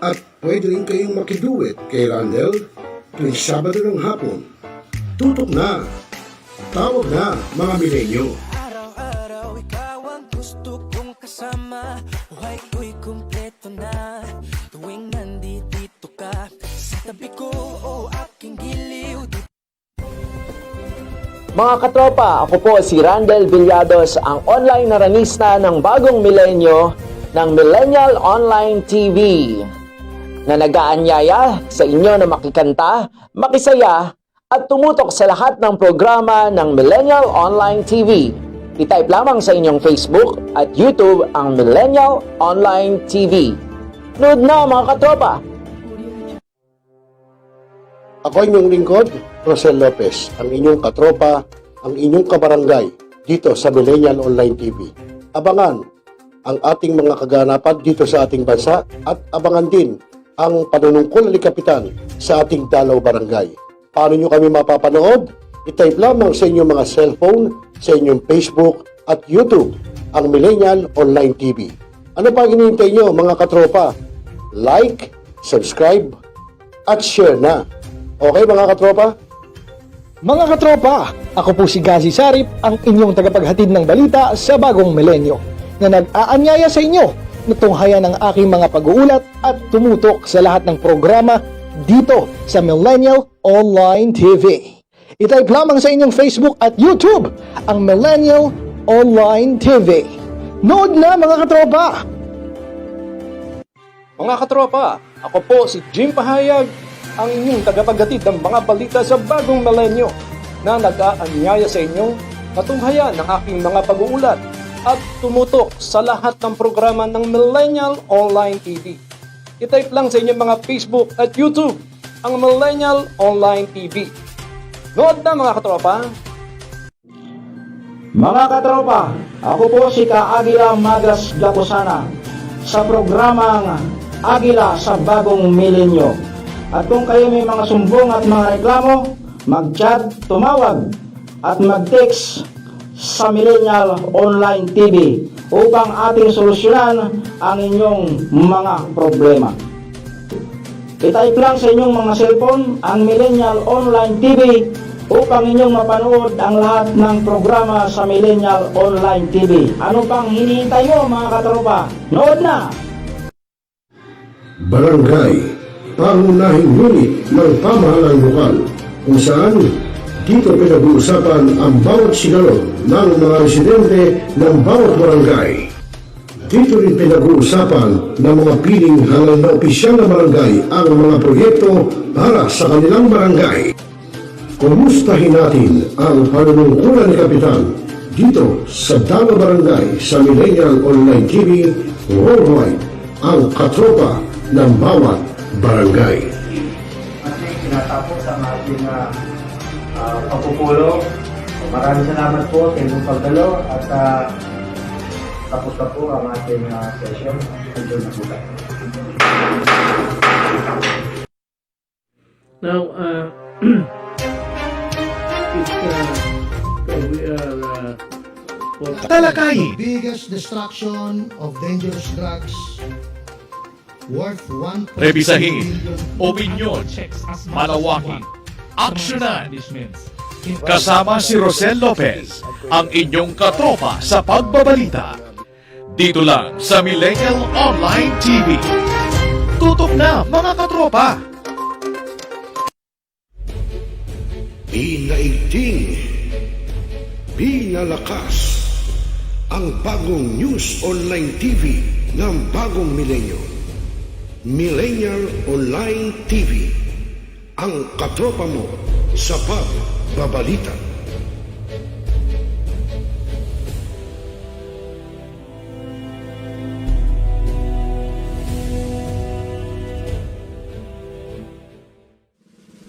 At pwede rin kayong makiduet kay Randel tuwing Sabado ng hapon. Tutok na! Tawag na mga milenyo! Araw-araw ikaw ang gusto kong kasama. Buhay ko'y kumpleto na tuwing nandito ka sa tabi ko o aking giliw. Mga katropa, ako po si Randel Villados, ang online naranista ng bagong milenyo ng Millennial Online TV na nag-aanyaya sa inyo na makikanta, makisaya at tumutok sa lahat ng programa ng Millennial Online TV. I-type lamang sa inyong Facebook at YouTube ang Millennial Online TV. Nood na mga katropa! Ako ang inyong lingkod, Rosel Lopez, ang inyong katropa, ang inyong kabarangay dito sa Millennial Online TV. Abangan ang ating mga kaganapan dito sa ating bansa at abangan din ang panunungkol ni Kapitan sa ating Dalaw Barangay. Paano nyo kami mapapanood? I-type lamang sa inyong mga cellphone, sa inyong Facebook at YouTube ang Millennial Online TV. Ano pa hinihintay nyo mga katropa? like, subscribe, at share na. Okay mga katropa? Mga katropa, ako po si Gazi Sarip, ang inyong tagapaghatid ng balita sa bagong milenyo, na nag-aanyaya sa inyo na tunghayan ang aking mga pag-uulat at tumutok sa lahat ng programa dito sa Millennial Online TV. I-type lamang sa inyong Facebook at YouTube ang Millennial Online TV. Nood na mga katropa! Mga katropa, ako po si Jim Pahayag, ang inyong tagapaghatid ng mga balita sa bagong milenyo na nag-aanyaya sa inyong matunghayan ng aking mga pag-uulat at tumutok sa lahat ng programa ng Millennial Online TV. I-type lang sa inyong mga Facebook at YouTube ang Millennial Online TV. Nood na mga katropa! Mga katropa, ako po si Ka-Agila Magas Gapusana sa programang Agila sa Bagong Milenyo. At kung kayo may mga sumbong at mga reklamo, mag-chat, tumawag at mag-text sa Millennial Online TV upang ating solusyonan ang inyong mga problema. I-type lang sa inyong mga cellphone ang Millennial Online TV upang inyong mapanood ang lahat ng programa sa Millennial Online TV. Ano pang hinihintay mo mga katropa? Nood na! Barangay, pangunahing unit ng pamahalang lokal kung saan dito pinag-uusapan ang bawat sigalot ng mga residente ng bawat barangay. Dito rin pinag-uusapan ng mga piling hanggang na opisyal na barangay ang mga proyekto para sa kanilang barangay. Kumustahin natin ang panunungkulan ni Kapitan dito sa Dalo Barangay sa Millennial Online TV worldwide, ang katropa ng bawat barangay. Tinatapos ang ating pagpupulong. Maraming salamat po sa inyong pagdalo at tapos na po ang ating session. Ito na po tayo. Now, we are Talakayin. Biggest destruction of dangerous drugs worth 1. Rebisahin, opinyon, malawakin, aksyonan. Kasama si Rosel Lopez, ang inyong katropa sa pagbabalita. Dito lang sa Millennial Online TV. Tutok na mga katropa! Pinaigting, pinalakas ang bagong News Online TV ng bagong milenyo. Millennial Online TV, ang katropa mo sa pagbabalita.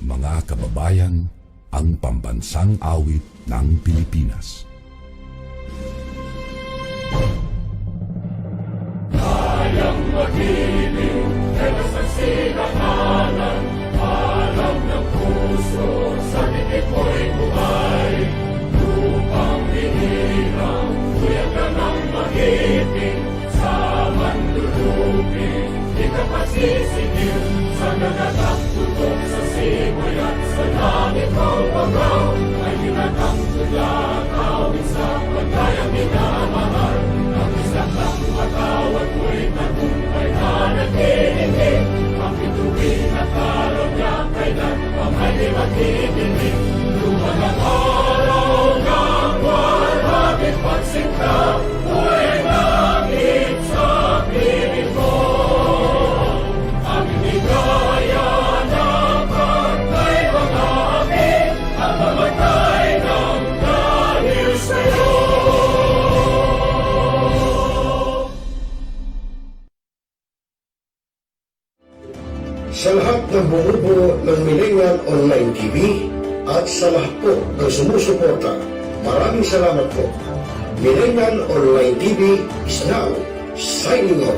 Mga kababayan, ang pambansang awit ng Pilipinas. Kayang mag-ibig, ewas ang sinakalan, alam ng puso, sa titik mo'y buhay. Lupang hinirang, tuyang ka ng mag-ibig, sa manlulupin, di ka pasisigil, sa nagagang tutok sa simoy at sa langit mo pagaw, ay hinatang tulad, awit sa pagkayang minamahal, ang isang lang matawag mo'y tagumpay na nagtitindig, ang bituin at araw niya kailan pa may magtitindig. Luman ang araw ng warhabit pagsinta, buhay langit sa piling ko. Aming ligaya na pagkay mga akin, at mamatay ng dahil sa'yo. Sa lahat ng bumubuo ng Millennial Online TV at sa lahat po ng sumusuporta, maraming salamat po. Millennial Online TV is now signing off.